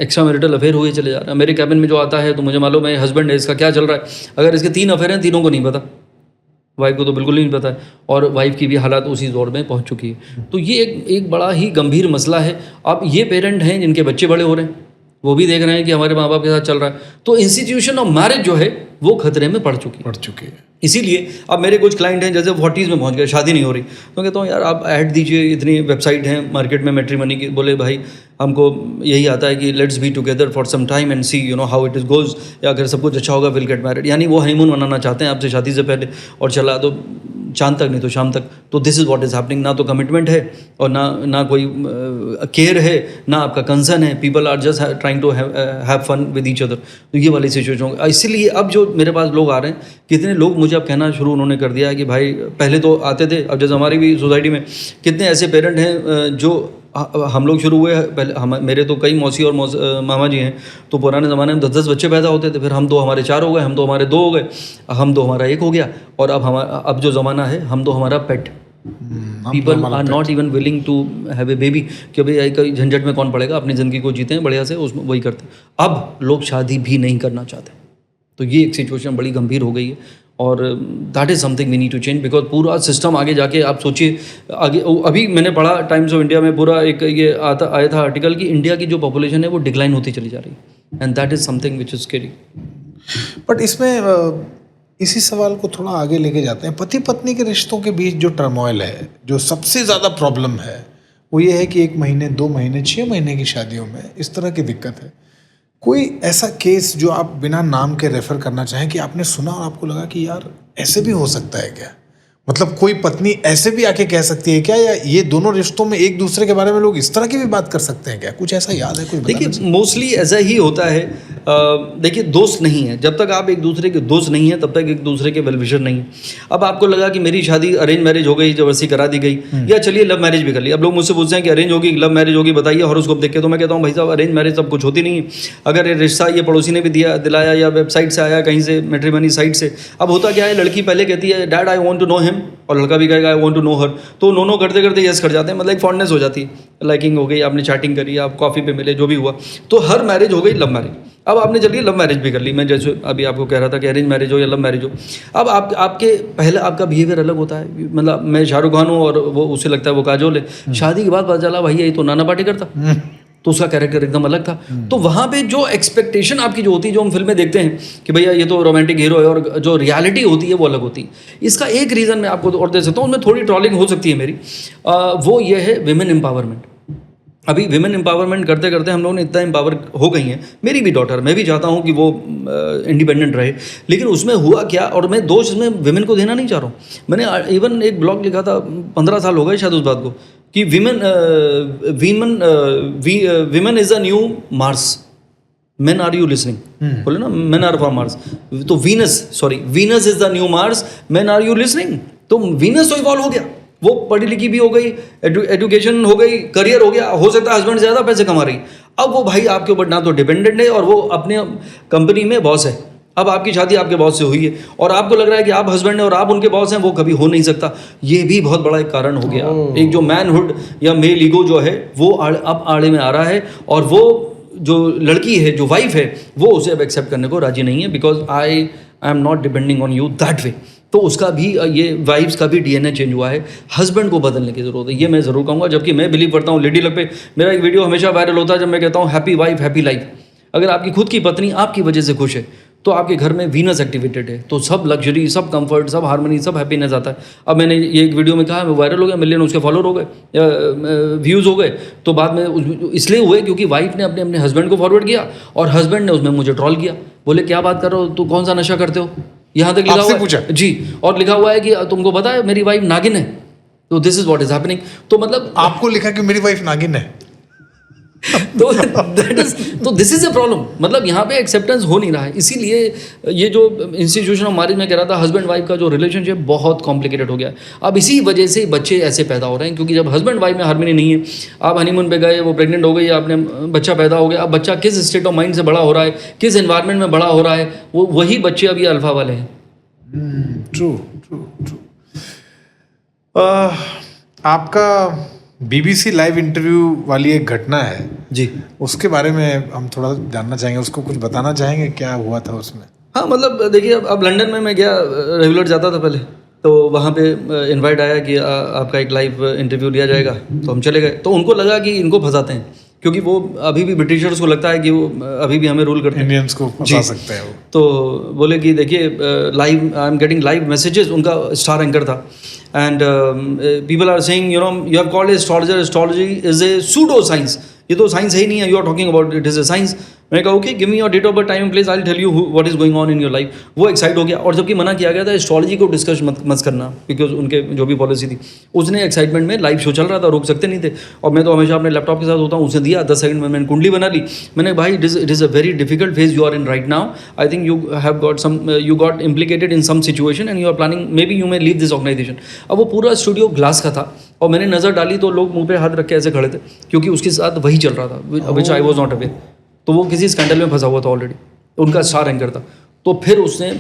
S1: एक्स्ट्रा मैरिटल अफेयर हुए चले जा रहे हैं। मेरे कैबिन में जो आता है तो मुझे मालूम है हस्बैंड है, इसका क्या चल रहा है। अगर इसके 3 अफेयर हैं, तीनों को नहीं पता, वाइफ को तो बिल्कुल नहीं पता है, और वाइफ की भी हालात उसी दौर में पहुंच चुकी है। तो ये एक बड़ा ही गंभीर मसला है। अब ये पेरेंट हैं जिनके बच्चे बड़े हो रहे हैं, वो भी देख रहे हैं कि हमारे माँ बाप के साथ चल रहा है, तो इंस्टीट्यूशन ऑफ मैरिज जो है वो खतरे में पड़ चुकी है। इसीलिए अब मेरे कुछ क्लाइंट हैं जैसे 40s में पहुंच गए, शादी नहीं हो रही, तो कहता हूँ यार आप ऐड दीजिए, इतनी वेबसाइट हैं मार्केट में मैट्रिमनी की। बोले भाई हमको यही आता है कि let's be together for some time and see you know how it is goes, या अगर सब कुछ अच्छा होगा विल गेट मैरिड। यानी वो हनीमून मनाना चाहते हैं आपसे शादी से पहले, और चला तो चांद तक नहीं तो शाम तक। तो this is what is happening. ना तो कमिटमेंट है और ना कोई केयर है, ना आपका कंसर्न है। People are just trying to have fun with each other. तो ये वाली सिचुएशन होगी। इसीलिए अब जो मेरे पास लोग आ रहे हैं, कितने लोग मुझे अब कहना शुरू उन्होंने कर दिया है कि भाई पहले तो आते थे, अब जैसे हमारी भी सोसाइटी में कितने ऐसे पेरेंट हैं जो हम लोग शुरू हुए पहले, मेरे तो कई मौसी और मामा जी हैं, तो पुराने ज़माने में 10-10 बच्चे पैदा होते थे, फिर हम तो हमारे 4 हो गए, हम तो हमारे 2 हो गए, हम तो हमारा 1 हो गया, और अब जो ज़माना है हम तो हमारा पेट। People are not even willing to have a baby, कि भाई कई झंझट में कौन पड़ेगा, अपनी ज़िंदगी को जीते हैं बढ़िया से, उसमें वही करते हैं। अब लोग शादी भी नहीं करना चाहते। तो ये एक सिचुएशन बड़ी गंभीर हो गई है, और that is something we need to change, because पूरा सिस्टम आगे जाके आप सोचिए आगे। अभी मैंने पढ़ा टाइम्स ऑफ इंडिया में पूरा एक ये आया था आर्टिकल कि इंडिया की जो पॉपुलेशन है वो डिक्लाइन होती चली जा रही है, and that is something which is scary.
S2: But इसमें इसी सवाल को थोड़ा आगे लेके जाते हैं। पति पत्नी के रिश्तों के बीच जो टर्मोइल है, जो सबसे ज़्यादा प्रॉब्लम है, वो ये है कि 1 महीने 2 महीने 6 महीने की शादियों में इस तरह की दिक्कत है। कोई ऐसा केस जो आप बिना नाम के रेफर करना चाहें कि आपने सुना और आपको लगा कि यार ऐसे भी हो सकता है क्या? मतलब कोई पत्नी ऐसे भी आके कह सकती है क्या, या ये दोनों रिश्तों में एक दूसरे के बारे में लोग इस तरह की भी बात कर सकते हैं क्या? कुछ ऐसा याद है? कोई
S1: देखिए मोस्टली ऐसा ही होता है। देखिए दोस्त नहीं है, जब तक आप एक दूसरे के दोस्त नहीं हैं तब तक एक दूसरे के वेलविशर नहीं है। अब आपको लगा कि मेरी शादी अरेंज मैरिज हो गई, जबरदस्ती करा दी गई, या चलिए लव मैरिज भी कर ली। अब लोग मुझसे पूछते हैं कि अरेंज होगी लव मैरिज होगी, बताइए हॉरोस्कोप देख के। तो मैं कहता हूँ भाई साहब अरेंज मैरिज सब कुछ होती नहीं है। अगर ये रिश्ता ये पड़ोसी ने भी दिलाया, या वेबसाइट से आया, कहीं से मैट्रिमनी साइट से। अब होता क्या है, लड़की पहले कहती है dad I want to know him, और लड़का भी कहेगा I want to know her. तो नो करते करते यस कर जाते हैं, मतलब एक फॉन्डनेस हो जाती है, लाइकिंग हो गई, आपने चैटिंग करी, आप कॉफ़ी पे मिले, जो भी हुआ, तो हर मैरिज हो गई लव मैरिज। अब आपने चलिए लव मैरिज भी कर ली, मैं जैसे अभी आपको कह रहा था कि अरेंज मैरिज हो या लव मैरिज हो, अब आपके पहले आपका बिहेवियर अलग होता है। मतलब मैं शाहरुख खान हूँ और वो उसे लगता है वो काजोल है, शादी के बाद पता चला भाई ये तो नाना पार्टी करता, तो उसका कैरेक्टर एकदम अलग था। तो वहाँ पे जो एक्सपेक्टेशन आपकी जो होती है, जो हम फिल्में देखते हैं कि भैया ये तो रोमांटिक हीरो है, और जो रियलिटी होती है वो अलग होती है। इसका एक रीज़न मैं आपको और दे सकता हूँ, उसमें थोड़ी ट्रॉलिंग हो सकती है मेरी, वो ये है विमेन एम्पावरमेंट। अभी विमेन एम्पावरमेंट करते करते हम लोगों ने इतना एम्पावर हो गई हैं, मेरी भी डॉटर, मैं भी चाहता हूँ कि वो इंडिपेंडेंट रहे, लेकिन उसमें हुआ क्या, और मैं दोष इसमें विमेन को देना नहीं चाह रहा हूँ। मैंने इवन एक ब्लॉग लिखा था, 15 साल हो गए शायद उस बात को, कि women is a new Mars, men are you listening, बोले ना मेन आर फ्रॉम मार्स, तो Venus is the new Mars, men are you listening. तो वीनस तो इवॉल्व हो गया, वो पढ़ी लिखी भी हो गई, एजुकेशन हो गई, करियर हो गया, हो सकता है हस्बैंड ज़्यादा पैसे कमा रही। अब वो भाई आपके ऊपर ना तो डिपेंडेंट है और वो अपने कंपनी में बॉस है। अब आपकी शादी आपके बॉस से हुई है और आपको लग रहा है कि आप हस्बैंड हैं और आप उनके बॉस हैं, वो कभी हो नहीं सकता। ये भी बहुत बड़ा एक कारण हो गया। एक जो मैनहुड या मेल ईगो जो है वो अब आड़े में आ रहा है और वो जो लड़की है, जो वाइफ है, वो उसे अब एक्सेप्ट करने को राजी नहीं है, because I am not depending on you that way. तो उसका भी ये वाइफ्स का भी डीएनए चेंज हुआ है। हस्बैंड को बदलने की ज़रूरत है, ये मैं ज़रूर कहूँगा। जबकि मैं बिलीव करता हूँ, लेडी लक पे मेरा एक वीडियो हमेशा वायरल होता है जब मैं कहता हूँ हैप्पी वाइफ हैप्पी लाइफ। अगर आपकी खुद की पत्नी आपकी वजह से खुश है तो आपके घर में वीनस एक्टिवेटेड है, तो सब लग्जरी, सब कंफर्ट, सब हार्मनी, सब हैप्पीनेस आता है। अब मैंने ये एक वीडियो में कहा, वायरल हो गया, मिलियन उसके फॉलोअर हो गए, व्यूज़ हो गए, तो बाद में इसलिए हुए क्योंकि वाइफ ने अपने हस्बैंड को फॉरवर्ड किया और हस्बैंड ने उसमें मुझे ट्रोल किया। बोले क्या बात कर रहे हो, तू कौन सा नशा करते हो, यहाँ तक लिखा हुआ है।
S2: पूछा
S1: जी, और लिखा हुआ है कि तुमको पता है मेरी वाइफ नागिन है। तो this is what is happening. तो मतलब
S2: आपको लिखा कि मेरी वाइफ नागिन है।
S1: तो दैट इज, तो दिस इज अ प्रॉब्लम। मतलब यहाँ पे एक्सेप्टेंस हो नहीं रहा है। इसीलिए ये जो इंस्टीट्यूशन ऑफ मैरिज में कह रहा था, हस्बैंड वाइफ का जो रिलेशनशिप बहुत कॉम्प्लिकेटेड हो गया है। अब इसी वजह से बच्चे ऐसे पैदा हो रहे हैं, क्योंकि जब हस्बैंड वाइफ में हार्मनी नहीं है, आप हनीमून पे गए, वो प्रेग्नेंट हो गई, आपने बच्चा पैदा हो गया, अब बच्चा किस स्टेट ऑफ माइंड से बड़ा हो रहा है, किस एनवायरनमेंट में बड़ा हो रहा है, वो वही बच्चे अभी अल्फा वाले हैं।
S2: True true true. आपका बीबीसी लाइव इंटरव्यू वाली एक घटना है
S1: जी,
S2: उसके बारे में हम थोड़ा जानना चाहेंगे, उसको कुछ बताना चाहेंगे, क्या हुआ था उसमें?
S1: हाँ, मतलब देखिए, अब लंदन में मैं गया, रेगुलर जाता था पहले, तो वहाँ पे इनवाइट आया कि आपका एक लाइव इंटरव्यू लिया जाएगा। तो हम चले गए। तो उनको लगा कि इनको फंसाते हैं, क्योंकि वो अभी भी ब्रिटिशर्स को लगता है कि वो अभी भी हमें रूल करते हैं,
S2: इंडियंस को फंसा सकते हैं वो।
S1: तो बोले कि देखिए, live I am getting live messages, उनका स्टार एंकर था, and people are saying, you know, you have called astrologer, astrology is a pseudo science, ये तो साइंस है ही नहीं है, you are talking about it is a science. मैंने कहा okay, give me your date of birth, time and place, I will tell you what is going on in your life. वो एक्साइट हो गया, और जबकि मना किया गया था एस्ट्रोलॉजी को डिस्कस मत करना, बिकॉज उनके जो भी पॉलिसी थी, उसने एक्साइटमेंट में, लाइव शो चल रहा था, रोक सकते नहीं थे, और मैं तो हमेशा अपने लैपटॉप के साथ होता हूँ, उसने दिया 10 सेकंड में मैंने कुंडली बना ली। मैंने भाई, it is a very difficult phase you are in right now, I think you have got some, you got implicated in some situation and you are planning, maybe you may leave this organisation. अब वो पूरा स्टूडियो ग्लास का था, और मैंने नज़र डाली तो लोग मुंह पे हाथ रख के ऐसे खड़े थे, क्योंकि उसके साथ वही चल रहा था, विच आई वॉज नॉट अवेयर। तो वो किसी स्कैंडल में फंसा हुआ था ऑलरेडी, उनका स्टार एंकर था। तो फिर उसने,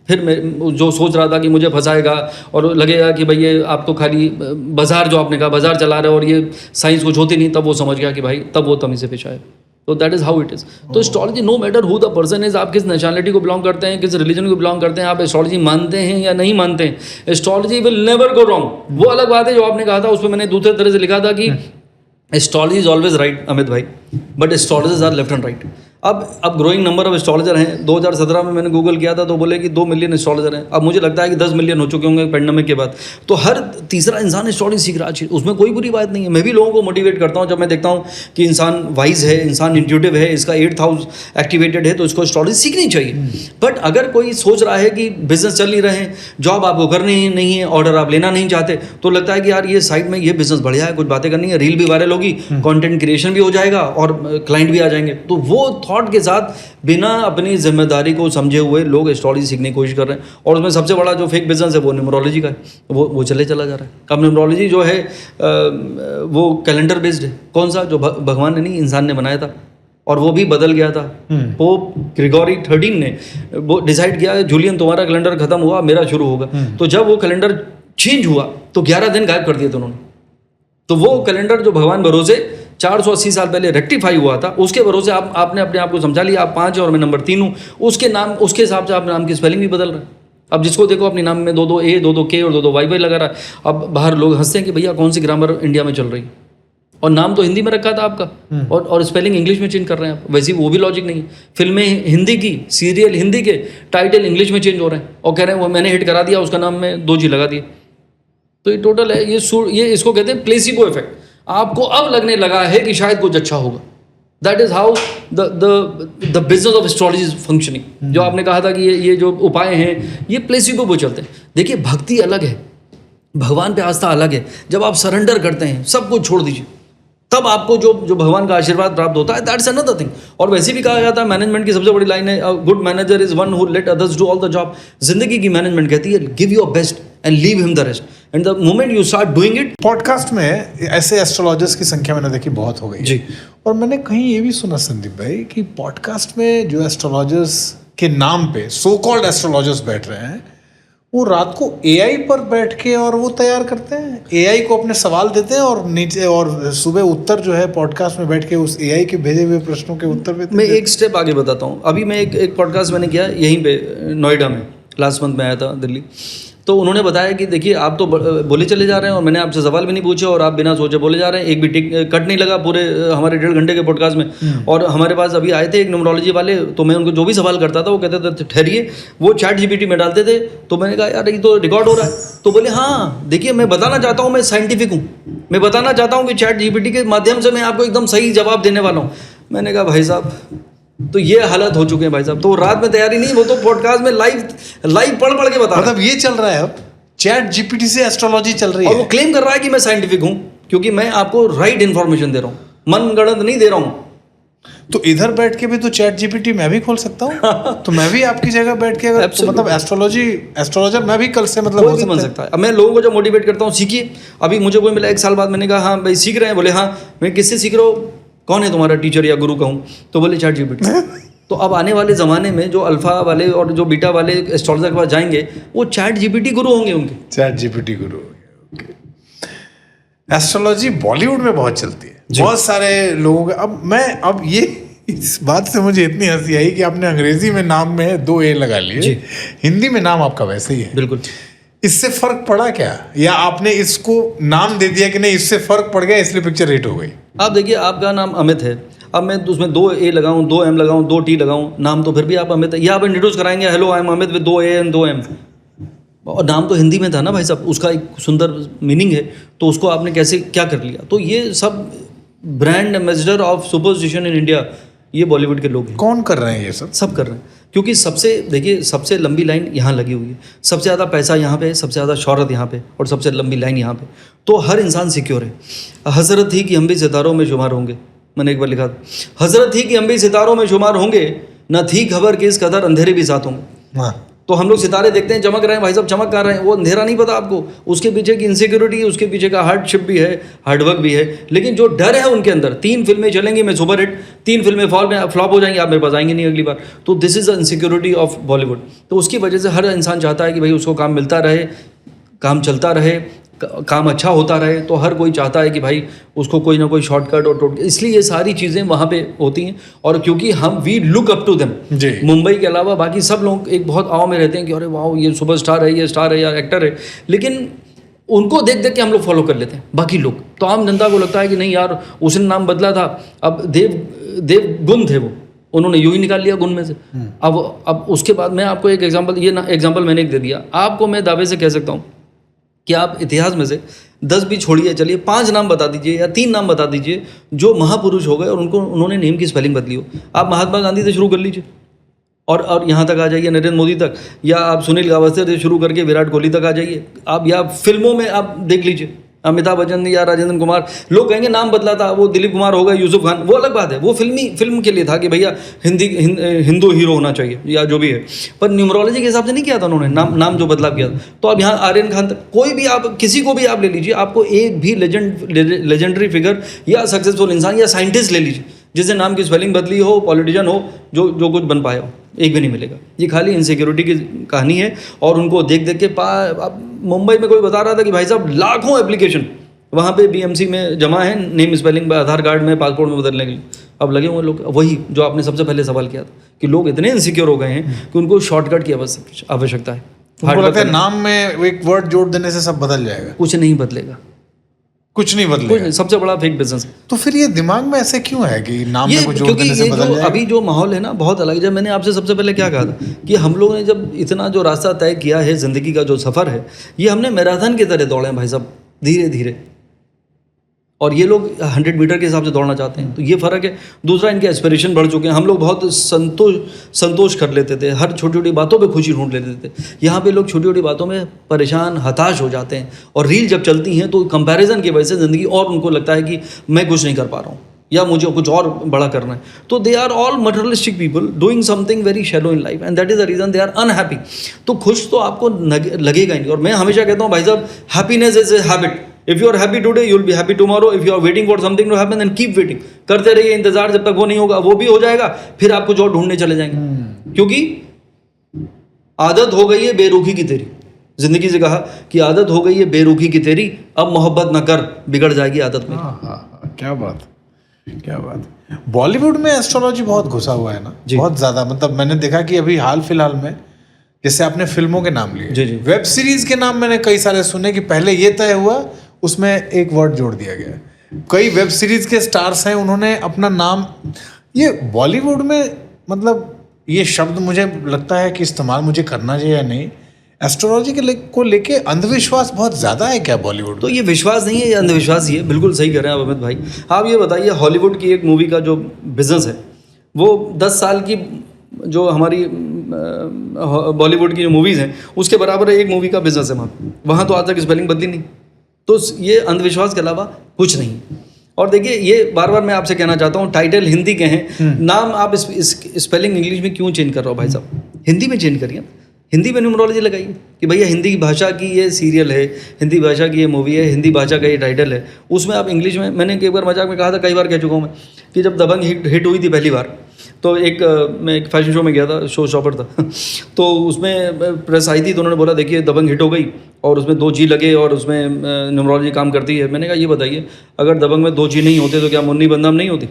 S1: फिर मैं जो सोच रहा था कि मुझे फंसाएगा और लगेगा कि भाई ये आप तो खाली बाजार, जो आपने कहा बाजार चला रहे हो और ये साइंस कुछ होती नहीं, तब वो समझ गया कि भाई, तब वो तमीज़ से पेश आया। तो that is how it is. तो astrology, no matter who the person is, आप किस नेशनलिटी को बिलोंग करते हैं, किस रिलीजन को बिलोंग करते हैं, आप एस्ट्रोलॉजी मानते हैं या नहीं मानते हैं, astrology will never go wrong. वो अलग बात है जो आपने कहा था, उस पर मैंने दूसरे तरह से लिखा था कि astrology is always right Amit भाई, but astrologers are left and right. अब ग्रोइंग नंबर ऑफ एस्ट्रोलॉजर हैं। 2017 में मैंने गूगल किया था तो बोले कि 2 मिलियन एस्ट्रोलॉजर हैं। अब मुझे लगता है कि 10 मिलियन हो चुके होंगे पेंडेमिक के बाद। तो हर तीसरा इंसान एस्ट्रोलॉजी सीख रहा है, उसमें कोई बुरी बात नहीं है। मैं भी लोगों को मोटिवेट करता हूँ जब मैं देखता हूँ कि इंसान वाइज है, इंसान इंट्यूटिव है, इसका 8th हाउस एक्टिवेटेड है, तो इसको एस्ट्रोलॉजी सीखनी चाहिए। बट अगर कोई सोच रहा है कि बिजनेस चल नहीं रहे हैं, जॉब आपको करनी नहीं है, ऑर्डर आप लेना नहीं चाहते, तो लगता है कि यार ये साइड में ये बिजनेस बढ़िया है, कुछ बातें करनी है, रील भी वायरल होगी, कंटेंट क्रिएशन भी हो जाएगा और क्लाइंट भी आ जाएंगे। तो वो थॉट के साथ बिना अपनी जिम्मेदारी को समझे हुए लोग एस्ट्रोलॉजी सीखने की कोशिश कर रहे हैं। और उसमें सबसे बड़ा जो फेक बिजनेस है वो न्यूमरोलॉजी का है, वो चला जा रहा है। अब न्यूमरोलॉजी जो है वो कैलेंडर बेस्ड है। कौन सा, जो भगवान ने नहीं, इंसान ने बनाया था, और वो भी बदल गया था। पोप ग्रिगोरी 13 ने वो डिसाइड किया, जूलियन तुम्हारा कैलेंडर खत्म हुआ, मेरा शुरू होगा। तो जब वो कैलेंडर चेंज हुआ तो 11 दिन गायब कर दिए थे उन्होंने। तो वो कैलेंडर जो भगवान भरोसे 480 साल पहले रेक्टिफाई हुआ था, उसके भरोसे आपने अपने आप को समझा लिया, आप 5 और मैं नंबर 3 हूँ, उसके हिसाब से आप नाम की स्पेलिंग भी बदल रहे हैं। अब जिसको देखो अपने नाम में 2-2 ए, 2-2 के और 2-2 वाई लगा रहा है। अब बाहर लोग हंसते हैं कि भैया कौन सी ग्रामर इंडिया में चल रही है, और नाम तो हिंदी में रखा था आपका, और स्पेलिंग इंग्लिश में चेंज कर रहे हैं आप। वैसे वो भी लॉजिक नहीं है। फिल्में हिंदी की, सीरियल हिंदी के, टाइटल इंग्लिश में चेंज हो रहे हैं, और कह रहे हैं वो मैंने हिट करा दिया, उसका नाम में 2 जी लगा दिए। तो ये टोटल है, ये इसको कहते हैं प्लेसिबो इफेक्ट। आपको अब लगने लगा है कि शायद कुछ अच्छा होगा। That is how the business of astrology is functioning. जो आपने कहा था कि ये जो उपाय हैं ये प्लेसिबो पे चलते हैं। देखिए, भक्ति अलग है, भगवान पे आस्था अलग है। जब आप सरेंडर करते हैं, सब कुछ छोड़ दीजिए, तब आपको जो भगवान का आशीर्वाद प्राप्त होता है, दैट्स अनदर थिंग। और वैसे भी कहा जाता है, मैनेजमेंट की सबसे बड़ी लाइन है, good manager is one who let others do all the job. जिंदगी की मैनेजमेंट कहती है give your best and leave him the rest. And the moment you start doing it,
S2: podcast में ऐसे एस्ट्रोलॉजर्स की संख्या मैंने देखी बहुत हो गई है।
S1: जी।
S2: और मैंने कहीं ये भी सुना संदीप भाई कि पॉडकास्ट में जो एस्ट्रोलॉजर्स के नाम पे सो कॉल्ड एस्ट्रोलॉजर्स बैठ रहे हैं, वो रात को एआई पर बैठ के और वो तैयार करते हैं, एआई को अपने सवाल देते हैं और नीचे और सुबह उत्तर जो है पॉडकास्ट में बैठ के उस एआई के भेजे हुए प्रश्नों के उत्तर देते
S1: मैं एक स्टेप आगे बताता हूँ। अभी मैं एक पॉडकास्ट मैंने किया यहीं पे नोएडा में, लास्ट मंथ में आया था दिल्ली। तो उन्होंने बताया कि देखिए आप तो बोले चले जा रहे हैं और मैंने आपसे सवाल भी नहीं पूछे और आप बिना सोचे बोले जा रहे हैं, एक भी कट नहीं लगा पूरे हमारे 1.5 घंटे के पॉडकास्ट में। और हमारे पास अभी आए थे एक न्यूमरोलॉजी वाले, तो मैं उनको जो भी सवाल करता था वो कहते थे ठहरिए, वो चैट जीपीटी में डालते थे। तो मैंने कहा यार ये तो रिकॉर्ड हो रहा है। तो बोले हाँ देखिए मैं बताना चाहता हूँ, मैं साइंटिफिक हूँ, मैं बताना चाहता हूँ कि चैट जीपीटी के माध्यम से मैं आपको एकदम सही जवाब देने वाला हूँ। मैंने कहा भाई साहब तो ये हालत हो चुके हैं भाई साहब। तो रात में तैयारी नहीं, वो तो पॉडकास्ट में लाइव पढ़ के बता,
S2: मतलब ये चल रहा है अब चैट जीपीटी से एस्ट्रोलॉजी चल रही है।
S1: और वो क्लेम कर रहा है कि मैं साइंटिफिक हूं क्योंकि मैं आपको राइट इन्फॉर्मेशन दे रहा हूं, मनगढ़ंत नहीं दे रहा हूं।
S2: तो इधर बैठ के भी तो चैट जीपीटी मैं भी खोल सकता हूँ। तो मैं भी आपकी जगह बैठ के अगर तो मतलब एस्ट्रोलॉजर मैं भी कल से मतलब
S1: कोई भी बन सकता है। अब मैं लोगों को जब मोटिवेट करता हूँ सीखिए, अभी मुझे कोई मिला 1 साल बाद, मैंने कहा हाँ भाई सीख रहे हैं, बोले हाँ। मैं किससे सीख रहा हूँ, कौन है तुम्हारा टीचर या गुरु कहूँ, तो बोले चैट जीपीटी। तो अब आने वाले ज़माने में जो अल्फा वाले और जो बीटा वाले एस्ट्रोलॉजर के पास जाएंगे वो चैट जीपीटी गुरु होंगे उनके।
S2: चैट जीपीटी गुरु होंगे। एस्ट्रोलॉजी बॉलीवुड में बहुत चलती है, बहुत सारे लोगों के। अब ये इस बात से मुझे इतनी हंसी आई कि आपने अंग्रेजी में नाम में 2 ए लगा लिए, हिंदी में नाम आपका वैसे ही है।
S1: बिल्कुल।
S2: इससे फर्क पड़ा क्या, या आपने इसको नाम दे दिया कि नहीं इससे फर्क पड़ गया इसलिए पिक्चर हिट हो गई?
S1: आप देखिए आपका नाम अमित है, अब मैं उसमें 2 ए लगाऊं, 2 एम लगाऊं, 2 टी लगाऊं, नाम तो फिर भी आप अमित है। या आप इंट्रोड्यूस कराएंगे hello I am Amit with 2 A and 2 M, और नाम तो हिंदी में था ना भाई साहब, उसका एक सुंदर मीनिंग है, तो उसको आपने कैसे क्या कर लिया? तो ये सब brand ambassador of superstition in India ये बॉलीवुड के लोग हैं।
S2: कौन कर रहे हैं ये सब
S1: कर रहे हैं क्योंकि सबसे लंबी लाइन यहाँ लगी हुई है, सबसे ज़्यादा पैसा यहाँ पे, सबसे ज़्यादा शोहरत यहाँ पे और सबसे लंबी लाइन यहाँ पे, तो हर इंसान सिक्योर है। हसरत थी कि हम भी सितारों में शुमार होंगे, मैंने एक बार लिखा था, हजरत थी कि हम भी सितारों में शुमार होंगे, न थी खबर कि इस कदर अंधेरे भी साथ होंगे। तो हम लोग सितारे देखते हैं चमक रहे हैं भाई साहब, चमक कर रहे हैं, वो अंधेरा नहीं पता आपको, उसके पीछे की इनसिक्योरिटी, उसके पीछे का हार्डशिप भी है, हार्डवर्क भी है, लेकिन जो डर है उनके अंदर। 3 फिल्में चलेंगी मैं सुपर हिट, 3 फिल्में फ्लॉप हो जाएंगी, आप मेरे पास आएंगे नहीं अगली बार। तो this is the insecurity of Bollywood. तो उसकी वजह से हर इंसान चाहता है कि भाई उसको काम मिलता रहे, काम चलता रहे, काम अच्छा होता रहे। तो हर कोई चाहता है कि भाई उसको कोई ना कोई शॉर्टकट और टोटके, इसलिए ये सारी चीज़ें वहाँ पे होती हैं। और क्योंकि हम we look up to them, Mumbai के अलावा बाकी सब लोग एक बहुत आव में रहते हैं कि अरे वाह ये सुपरस्टार है, ये स्टार है या एक्टर है, लेकिन उनको देख देख के हम लोग फॉलो कर लेते हैं बाकी लोग। तो आम जनता को लगता है कि नहीं यार उसने नाम बदला था, अब देव गुण थे वो, उन्होंने यूँ ही निकाल लिया गुण में से। अब उसके बाद मैं आपको एक एग्जाम्पल मैंने एक दे दिया आपको। मैं दावे से कह सकता हूँ कि आप इतिहास में से 10 भी छोड़िए, चलिए 5 नाम बता दीजिए या 3 नाम बता दीजिए जो महापुरुष हो गए और उन्होंने नेम की स्पेलिंग बदली हो। आप महात्मा गांधी से शुरू कर लीजिए और यहाँ तक आ जाइए नरेंद्र मोदी तक, या आप सुनील गावस्कर से शुरू करके विराट कोहली तक आ जाइए आप, या फिल्मों में आप देख लीजिए अमिताभ बच्चन या राजेंद्र कुमार। लोग कहेंगे नाम बदला था, वो दिलीप कुमार हो गए, यूसुफ खान, वो अलग बात है, वो फिल्म के लिए था कि भैया हिंदू हीरो होना चाहिए या जो भी है, पर न्यूमरोलॉजी के हिसाब से नहीं किया था उन्होंने, नाम जो बदलाव किया था। तो अब यहाँ आर्यन खान तक कोई भी आप किसी को भी आप ले लीजिए, आपको एक भी लेजेंडरी फिगर या सक्सेसफुल इंसान या साइंटिस्ट ले लीजिए जिससे नाम की स्पेलिंग बदली हो, पॉलिटिशियन हो, जो कुछ बन पाया हो, एक भी नहीं मिलेगा। ये खाली इनसिक्योरिटी की कहानी है। और उनको देख देख के अब मुंबई में कोई बता रहा था कि भाई साहब लाखों एप्लीकेशन वहाँ पे बीएमसी में जमा है नेम स्पेलिंग आधार कार्ड में, पासपोर्ट में बदलने के लिए। अब लगे हुए लोग, वही जो आपने सबसे पहले सवाल किया था कि लोग इतने इनसिक्योर हो गए हैं कि उनको शॉर्टकट की आवश्यकता है।
S2: नाम में एक वर्ड जोड़ देने से सब बदल जाएगा?
S1: कुछ नहीं बदलेगा,
S2: कुछ नहीं बदलेगा।
S1: सबसे बड़ा फेक बिजनेस।
S2: तो फिर ये दिमाग में ऐसे क्यों है कि नाम में कुछ जोड़ देने से बदल जाएगा?
S1: अभी जो माहौल है ना बहुत अलग है। जब मैंने आपसे सबसे पहले क्या कहा था कि हम लोगों ने जब इतना जो रास्ता तय किया है, ज़िंदगी का जो सफ़र है, ये हमने मैराथन की तरह दौड़े हैं भाई साहब, धीरे धीरे। और ये लोग 100 मीटर के हिसाब से दौड़ना चाहते हैं, तो ये फ़र्क है। दूसरा, इनके एस्पिरेशन बढ़ चुके हैं। हम लोग बहुत संतोष कर लेते थे, हर छोटी छोटी बातों पे खुशी ढूंढ लेते थे। यहाँ पे लोग छोटी छोटी बातों में परेशान, हताश हो जाते हैं। और रील जब चलती हैं तो कंपैरिजन की वजह से ज़िंदगी और उनको लगता है कि मैं कुछ नहीं कर पा रहा हूँ। या मुझे कुछ और बड़ा करना है, तो they are all materialistic people doing something very shallow in life, and that is the reason they are unhappy. तो खुश तो आपको लगेगा ही नहीं। और मैं हमेशा कहता हूँ भाई साहब, happiness is a habit. If you are happy today you will be happy tomorrow. If you are waiting for something to happen then keep waiting, करते रहिए इंतजार, जब तक वो नहीं होगा वो भी हो जाएगा, फिर आप कुछ और ढूंढने चले जाएंगे। क्योंकि आदत हो गई है बेरुखी की तेरी, जिंदगी से कहा कि आदत हो गई है बेरुखी की तेरी, अब मोहब्बत न कर, बिगड़ जाएगी आदत में।
S2: क्या बात, क्या बात। बॉलीवुड में एस्ट्रोलॉजी बहुत घुसा हुआ है ना, बहुत ज्यादा। मतलब मैंने देखा कि अभी हाल फिलहाल में, जैसे आपने फिल्मों के नाम लिए,
S1: जी।
S2: वेब सीरीज के नाम मैंने कई सारे सुने कि पहले ये तय हुआ, उसमें एक वर्ड जोड़ दिया गया। कई वेब सीरीज के स्टार्स हैं, उन्होंने अपना नाम, ये बॉलीवुड में, मतलब ये शब्द मुझे लगता है कि इस्तेमाल मुझे करना चाहिए या नहीं, एस्ट्रोलॉजी को लेके अंधविश्वास बहुत ज़्यादा है क्या बॉलीवुड में?
S1: तो ये विश्वास नहीं है, ये अंधविश्वास ही है। बिल्कुल सही कह रहे हैं आप अमित भाई। आप ये बताइए, हॉलीवुड की एक मूवी का जो बिजनेस है, वो 10 साल की जो हमारी बॉलीवुड की जो मूवीज़ हैं उसके बराबर एक मूवी का बिजनेस है वहाँ तो आज तक स्पेलिंग बदली नहीं। तो ये अंधविश्वास के अलावा कुछ नहीं। और देखिए, ये बार बार मैं आपसे कहना चाहता हूँ, टाइटल हिंदी के हैं, नाम आप स्पेलिंग इंग्लिश में क्यों चेंज कर रहे हो भाई साहब? हिंदी में चेंज करिए, हिंदी में न्यूमरोलॉजी लगाइए कि भैया हिंदी भाषा की ये सीरियल है, हिंदी भाषा की ये मूवी है, हिंदी भाषा का ये टाइटल है, उसमें आप इंग्लिश में, मैंने एक बार मजाक में कहा था, कई बार कह चुका हूँ मैं, कि जब दबंग हिट हुई थी पहली बार, तो मैं एक फैशन शो में गया था, शो शॉपर था तो उसमें प्रेस आई थी, तो उन्होंने बोला देखिए दबंग हिट हो गई और उसमें 2 जी लगे और उसमें न्यूमरोलॉजी काम करती है। मैंने कहा ये बताइए, अगर दबंग में 2 जी नहीं होते तो क्या मुन्नी बदनाम नहीं होती?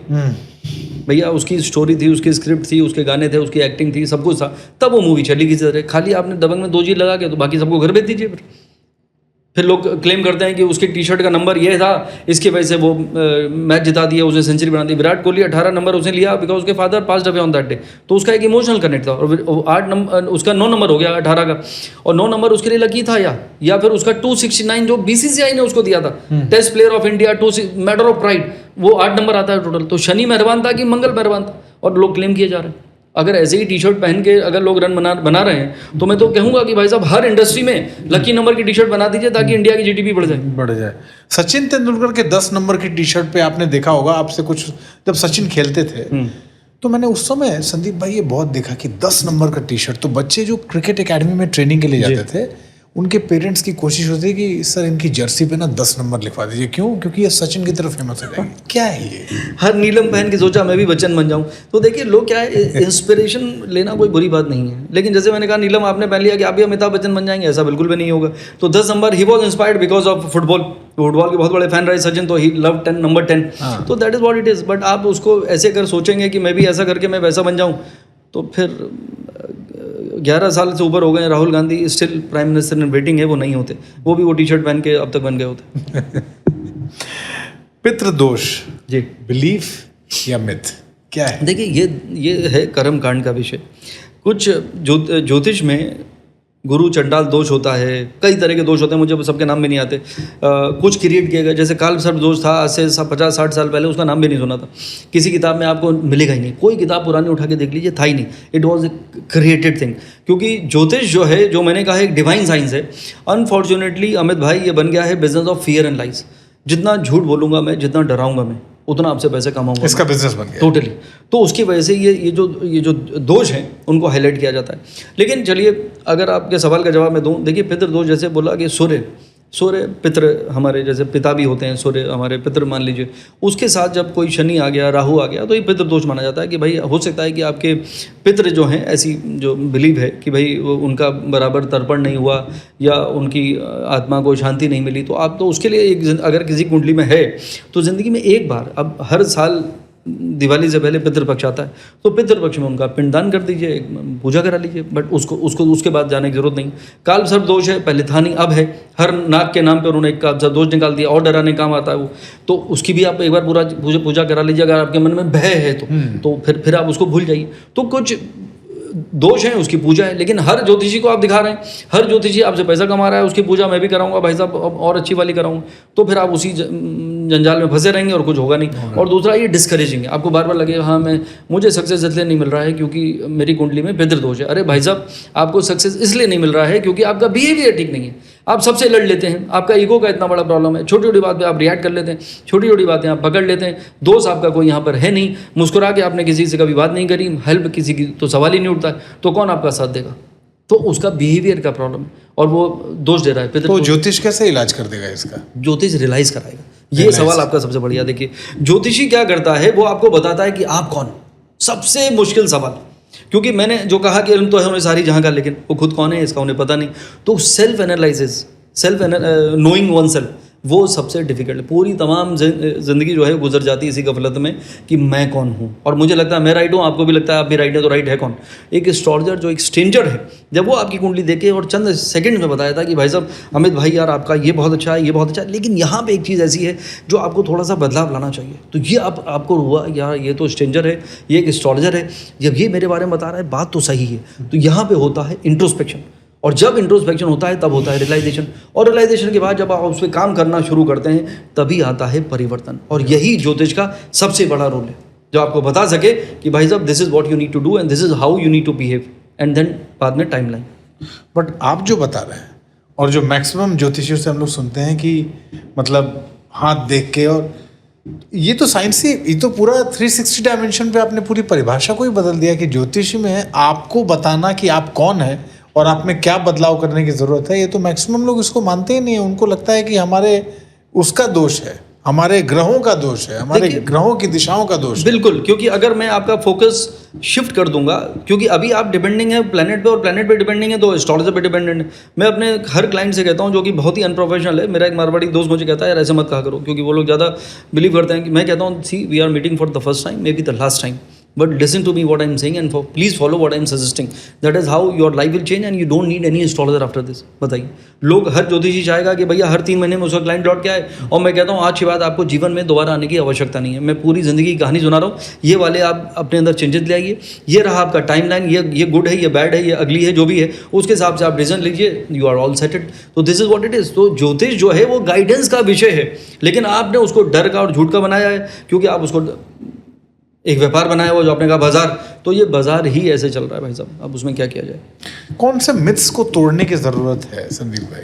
S1: भैया उसकी स्टोरी थी, उसकी स्क्रिप्ट थी, उसके गाने थे, उसकी एक्टिंग थी, सब कुछ था, तब वो मूवी चली किसी तरह। खाली आपने दबंग में 2 जी लगा के तो बाकी सबको घर भेज दीजिए। फिर लोग क्लेम करते हैं कि उसकी टी शर्ट का नंबर ये था, इसकी वजह से वो मैच जिता दिया, उसने सेंचुरी बना दी। विराट कोहली 18 नंबर उसने लिया बिकॉज उसके father passed away on that day, तो उसका एक इमोशनल कनेक्ट था। और 8 नंबर उसका 9 नंबर हो गया 18 का, और 9 नंबर उसके लिए लकी था, या फिर उसका 269 जो बीसीसीआई ने उसको दिया था, test player of India, matter of pride, वो 8 नंबर आता है टोटल। तो शनि मेहरबान था कि मंगल मेहरबान था, और लोग क्लेम किए जा रहे हैं। अगर ऐसे ही टी शर्ट पहन के अगर लोग रन बना रहे हैं, तो मैं तो कहूंगा कि भाई साहब हर इंडस्ट्री में लकी नंबर की टी शर्ट बना दीजिए ताकि इंडिया की जीडीपी बढ़ जाए।
S2: सचिन तेंदुलकर के 10 नंबर की टी शर्ट पे आपने देखा होगा, आपसे कुछ जब सचिन खेलते थे तो मैंने उस समय संदीप भाई ये बहुत देखा कि 10 नंबर का टी शर्ट, तो बच्चे जो क्रिकेट एकेडमी में ट्रेनिंग के लिए जाते थे, उनके पेरेंट्स की कोशिश होती है कि सर इनकी जर्सी पे ना 10 नंबर लिखवा दीजिए। क्यों? क्योंकि ये सचिन की तरफ फेमस हो जाएंगे। क्या है ये?
S1: हर नीलम पहन के सोचा मैं भी बच्चन बन जाऊं। तो देखिए लोग क्या है, इंस्पिरेशन लेना कोई बुरी बात नहीं है, लेकिन जैसे मैंने कहा नीलम आपने पहन लिया कि आप भी अमिताभ बच्चन बन जाएंगे, ऐसा बिल्कुल भी नहीं होगा। तो 10 number he was inspired because of football के बहुत बड़े फैन रहे सचिन, तो ही लव नंबर 10। तो that is what it is. But आप उसको ऐसे कर सोचेंगे कि मैं भी ऐसा करके मैं वैसा बन जाऊँ, तो फिर 11 साल से ऊपर हो गए, Rahul Gandhi still prime minister in waiting है, वो नहीं होते, वो भी वो टी शर्ट पहन के अब तक बन गए होते।
S2: पितृदोष
S1: जी,
S2: बिलीफ या मिथ क्या है?
S1: देखिए ये है कर्म कांड का विषय। कुछ ज्योतिष में गुरु चंडाल दोष होता है, कई तरह के दोष होते हैं, मुझे सबके नाम भी नहीं आते। कुछ क्रिएट किए गए, जैसे काल सर्प दोष था, आज से 50-60 साल पहले, उसका नाम भी नहीं सुना था, किसी किताब में आपको मिलेगा ही नहीं, कोई किताब पुरानी उठा के देख लीजिए, था ही नहीं। It was a created thing, क्योंकि ज्योतिष जो है, जो मैंने कहा है, एक डिवाइन साइंस है। अनफॉर्चुनेटली अमित भाई ये बन गया है business of fear and lies. जितना झूठ बोलूँगा मैं, जितना डराऊंगा मैं, उतना आपसे पैसे कमाऊंगा,
S2: इसका बिजनेस बन गया
S1: टोटली। तो उसकी वजह से ये जो दोष हैं उनको हाईलाइट किया जाता है। लेकिन चलिए, अगर आपके सवाल का जवाब मैं दूं, देखिए पितृदोष, जैसे बोला कि सूर्य पितृ हमारे जैसे पिता भी होते हैं, सूर्य हमारे पितृ मान लीजिए, उसके साथ जब कोई शनि आ गया, राहु आ गया, तो ये पितृदोष माना जाता है कि भाई हो सकता है कि आपके पितृ जो हैं, ऐसी जो बिलीव है कि भाई उनका बराबर तर्पण नहीं हुआ या उनकी आत्मा को शांति नहीं मिली, तो आप तो उसके लिए अगर किसी कुंडली में है तो ज़िंदगी में एक बार, अब हर साल दिवाली से पहले पितृपक्ष आता है, तो पितृपक्ष में उनका पिंडदान कर दीजिए, पूजा करा लीजिए, बट उसको उसके बाद जाने की जरूरत नहीं। काल सर्प दोष है, पहले था नहीं, अब है। हर नाग के नाम पर उन्होंने एक काल सर्प दोष निकाल दिया, और डराने काम आता है वो, तो उसकी भी आप एक बार पूरा पूजा करा लीजिए। अगर आपके मन में भय है तो फिर आप उसको भूल जाइए। तो कुछ दोष हैं, उसकी पूजा है। लेकिन हर ज्योतिषी को आप दिखा रहे हैं, हर ज्योतिषी आपसे पैसा कमा रहा है, उसकी पूजा मैं भी कराऊंगा भाई साहब, और अच्छी वाली कराऊंगा, तो फिर आप उसी जंजाल में फंसे रहेंगे और कुछ होगा नहीं। और दूसरा, ये डिस्करेजिंग है, आपको बार बार लगेगा हाँ मुझे सक्सेस इसलिए नहीं मिल रहा है क्योंकि मेरी कुंडली में पितृदोष है। अरे भाई साहब, आपको सक्सेस इसलिए नहीं मिल रहा है क्योंकि आपका बिहेवियर ठीक नहीं है। आप सबसे लड़ लेते हैं, आपका ईगो का इतना बड़ा प्रॉब्लम है, छोटी छोटी बात पे आप रिएक्ट कर लेते हैं, छोटी छोटी बातें आप पकड़ लेते हैं, दोस्त आपका कोई यहाँ पर है नहीं, मुस्कुरा के आपने किसी से कभी बात नहीं करी, हेल्प किसी की तो सवाल ही नहीं उठता है, तो कौन आपका साथ देगा? तो उसका बिहेवियर का प्रॉब्लम है और वो दोष दे रहा है।
S2: तो ज्योतिष कैसे इलाज कर देगा इसका?
S1: ज्योतिष रियलाइज कराएगा, ये सवाल आपका सबसे बढ़िया। देखिए ज्योतिषी क्या करता है, वो आपको बताता है कि आप कौन, सबसे मुश्किल सवाल, क्योंकि मैंने जो कहा कि इल्म तो है उन्हें सारी जहाँ का, लेकिन वो खुद कौन है इसका उन्हें पता नहीं। तो self analysis, self knowing one self, वो सबसे डिफिकल्ट है। पूरी तमाम ज़िंदगी जो है गुजर जाती है इसी गफलत में कि मैं कौन हूँ, और मुझे लगता है मैं राइट हूँ, आपको भी लगता है आप भी राइट है, तो राइट है कौन? एक एस्ट्रोलॉजर जो एक स्ट्रेंजर है, जब वो आपकी कुंडली देखे और चंद सेकंड में बताया था कि भाई साहब अमित भाई यार आपका ये बहुत अच्छा है, ये बहुत अच्छा है, लेकिन यहाँ पे एक चीज़ ऐसी है जो आपको थोड़ा सा बदलाव लाना चाहिए। तो ये आपको हुआ यार, ये तो स्ट्रेंजर है, ये एक एस्ट्रोलॉजर है, जब ये मेरे बारे में बता रहा है बात तो सही है। तो यहाँ पे होता है इंट्रोस्पेक्शन, और जब इंट्रोस्पेक्शन होता है तब होता है रियलाइजेशन, और रियलाइजेशन के बाद जब आप उस पर काम करना शुरू करते हैं तभी आता है परिवर्तन। और यही ज्योतिष का सबसे बड़ा रोल है, जो आपको बता सके कि भाई साहब this is what you need to do and this is how you need to behave, and then बाद में टाइमलाइन।
S2: बट आप जो बता रहे हैं और जो मैक्सिमम ज्योतिषियों से हम लोग सुनते हैं कि मतलब हाथ देख के, और ये तो साइंस ही, ये तो पूरा 360 डायमेंशन पे आपने पूरी परिभाषा को ही बदल दिया कि ज्योतिषी में आपको बताना कि आप कौन है और आप में क्या बदलाव करने की ज़रूरत है। ये तो मैक्सिमम लोग इसको मानते ही नहीं है, उनको लगता है कि हमारे उसका दोष है, हमारे ग्रहों का दोष है, हमारे ग्रहों की दिशाओं का दोष है।
S1: बिल्कुल, क्योंकि अगर मैं आपका फोकस शिफ्ट कर दूंगा, क्योंकि अभी आप डिपेंडिंग है प्लेनेट पे और प्लेनेट पे डिपेंडिंग है तो एस्ट्रोलॉजर पे डिपेंडेंट है। मैं अपने हर क्लाइंट से कहता हूँ जो कि बहुत ही अनप्रोफेशनल है, मेरा एक मारवाड़ी दोस्त मुझे कहता है यार ऐसे मत कहा करो, क्योंकि वो लोग ज़्यादा बिलीव करते हैं कि मैं कहता हूँ see we are meeting for the first time, maybe the last time, but listen to me what I'm saying and please follow what I'm suggesting. That is how your life will change and you don't need any astrologer after this. बताइए, लोग हर ज्योतिषी चाहेगा कि भैया हर 3 महीने में उसका क्लाइंट लौट के आए, और मैं कहता हूँ आज के बाद आपको जीवन में दोबारा आने की आवश्यकता नहीं है। मैं पूरी ज़िंदगी की कहानी सुना रहा हूँ, ये वाले आप अपने अंदर चेंजेस ले आइए, ये रहा आपका टाइमलाइन, ये गुड है, ये बैड है, ये अगली है, जो भी है उसके हिसाब से आप डिसीजन लीजिए, यू आर ऑल सेटेड। तो this is what it is. तो ज्योतिष जो है वो गाइडेंस का विषय है, लेकिन आपने उसको डर का और झूठ का बनाया है, क्योंकि आप उसको एक व्यापार बनाया हुआ जो आपने कहा बाजार, तो ये बाजार ही ऐसे चल रहा है भाई साहब। अब उसमें क्या किया जाए?
S2: कौन से मिथ्स को तोड़ने की ज़रूरत है संदीप भाई?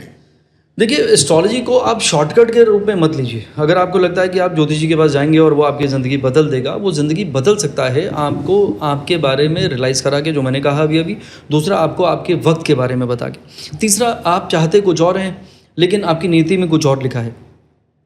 S1: देखिए एस्ट्रोलॉजी को आप शॉर्टकट के रूप में मत लीजिए। अगर आपको लगता है कि आप ज्योतिषी के पास जाएंगे और वो आपकी ज़िंदगी बदल देगा, वो ज़िंदगी बदल सकता है आपको आपके बारे में रियलाइज़ करा के, जो मैंने कहा अभी। दूसरा, आपको आपके वक्त के बारे में बता के। तीसरा, आप चाहते कुछ और हैं लेकिन आपकी नीति में कुछ और लिखा है।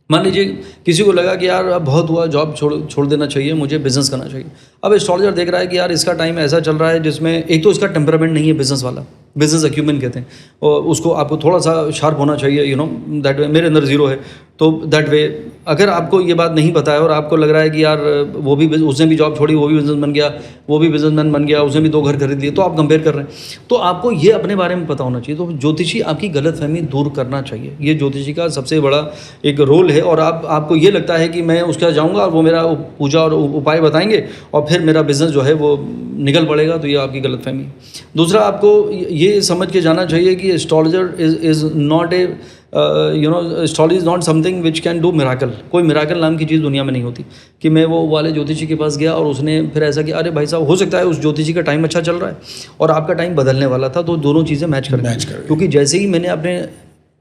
S1: मान लीजिए किसी को लगा कि यार अब बहुत हुआ, जॉब छोड़ देना चाहिए, मुझे बिज़नेस करना चाहिए। अब एस्ट्रोलॉजर देख रहा है कि यार इसका टाइम ऐसा चल रहा है जिसमें एक तो इसका टेम्परामेंट नहीं है बिज़नेस वाला, बिज़नेस अक्यूमेंट कहते हैं, और उसको आपको थोड़ा सा शार्प होना चाहिए, यू नो दैट वे। मेरे अंदर ज़ीरो है, तो दैट वे अगर आपको ये बात नहीं पता है और आपको लग रहा है कि यार वो भी, उसने भी जॉब छोड़ी, वो भी बिजनेस बन गया, वो भी बिजनेसमैन बन गया, उसने भी 2 घर खरीद लिए, तो आप कंपेयर कर रहे हैं, तो आपको ये अपने बारे में पता होना चाहिए। तो ज्योतिषी आपकी गलतफहमी दूर करना चाहिए, ये ज्योतिषी का सबसे बड़ा एक रोल है। और आपको ये लगता है कि मैं उसके जाऊँगा और वो मेरा पूजा और उपाय बताएंगे और फिर मेरा बिज़नेस जो है वो निकल पड़ेगा, तो ये आपकी गलतफहमी है। दूसरा, आपको ये समझ के जाना चाहिए कि astrologer is not a astrology is not something which can do miracle. कोई मिराकल नाम की चीज़ दुनिया में नहीं होती कि मैं वो वाले ज्योतिषी के पास गया और उसने फिर ऐसा किया। अरे भाई साहब, हो सकता है उस ज्योतिषी का टाइम अच्छा चल रहा है और आपका टाइम बदलने वाला था, तो दोनों चीज़ें मैच कर क्योंकि जैसे ही मैंने अपने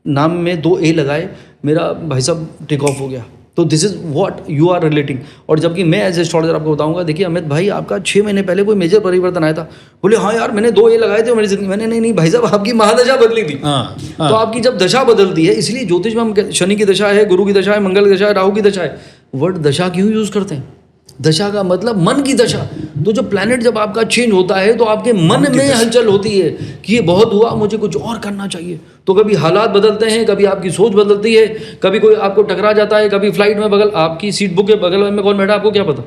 S1: नाम में 2 ए लगाए, मेरा भाई साहब टेक ऑफ हो गया। तो this is what you are relating. और जबकि मैं एज एस्ट्रोलॉजर आपको बताऊंगा, देखिए अमित भाई, आपका 6 महीने पहले कोई मेजर परिवर्तन आया था। बोले हाँ यार मैंने 2 ए लगाए थे मेरी जिंदगी। मैंने नहीं भाई साहब, आपकी महादशा बदली थी। तो आपकी जब दशा बदलती है, इसलिए ज्योतिष में हम शनि की दशा है, गुरु की दशा है, मंगल की दशा है, राहु की दशा है। वर्ड दशा क्यों यूज़ करते हैं? दशा का मतलब मन की दशा। तो जो प्लैनेट जब आपका चेंज होता है तो आपके मन में हलचल होती है कि ये बहुत हुआ, मुझे कुछ और करना चाहिए। तो कभी हालात बदलते हैं, कभी आपकी सोच बदलती है, कभी कोई आपको टकरा जाता है, कभी फ्लाइट में बगल आपकी सीट बुक के बगल में कौन बैठा आपको क्या पता,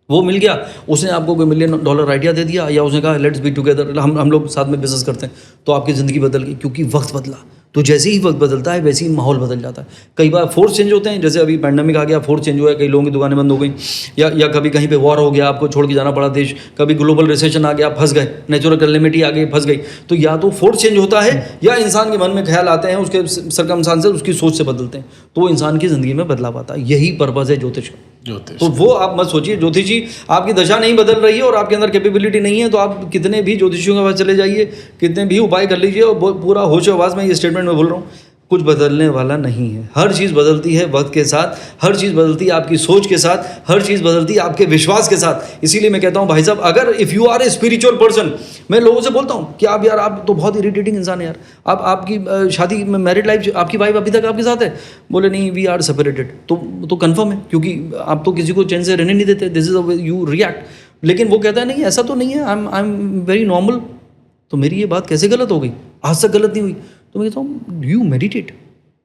S1: वो मिल गया, उसने आपको कोई $1 मिलियन आइडिया दे दिया, या उसने कहा लेट्स बी टुगेदर, हम लोग साथ में बिजनेस करते हैं, तो आपकी ज़िंदगी बदल गई क्योंकि वक्त बदला। तो जैसे ही वक्त बदलता है वैसे ही माहौल बदल जाता है। कई बार फोर्स चेंज होते हैं, जैसे अभी पैंडेमिक आ गया, फोर्स चेंज हुआ है, कई लोगों की दुकानें बंद हो गई, या कभी कहीं पे वॉर हो गया, आपको छोड़ के जाना पड़ा देश, कभी ग्लोबल रिसेशन आ गया, फंस गए, नेचुरल कैलेमिटी आ गई, फंस गई। तो या तो फोर्स चेंज होता है या इंसान के मन में ख्याल आते हैं, उसके सरकमस्टांसेस उसकी सोच से बदलते हैं, तो इंसान की ज़िंदगी में बदलाव आता है। यही पर्पज़ है ज्योतिष का।
S2: ज्योतिष
S1: तो वो आप मत सोचिए। ज्योतिष जी आपकी दशा नहीं बदल रही है और आपके अंदर कैपेबिलिटी नहीं है तो आप कितने भी ज्योतिषियों के पास चले जाइए, कितने भी उपाय कर लीजिए और पूरा होश आवाज़ में ये स्टेटमेंट मैं बोल रहा हूँ, कुछ बदलने वाला नहीं है। हर चीज़ बदलती है वक्त के साथ, हर चीज़ बदलती है आपकी सोच के साथ, हर चीज़ बदलती है आपके विश्वास के साथ। इसीलिए मैं कहता हूँ भाई साहब, अगर if you are a spiritual person, मैं लोगों से बोलता हूँ कि आप यार, आप तो बहुत इरिटेटिंग इंसान है यार, आप आपकी शादी में मैरिड लाइफ, आपकी वाइफ अभी तक आपके साथ है? बोले नहीं, वी आर सेपरेटेड। तो कन्फर्म है, क्योंकि आप तो किसी को चैन से रहने नहीं देते। This is you react. लेकिन वो कहता है नहीं, ऐसा तो नहीं है, आई एम वेरी नॉर्मल। तो मेरी ये बात कैसे गलत हो गई? आज तक गलत नहीं हुई। तो मैं कहता हूँ डू यू मेडिटेट?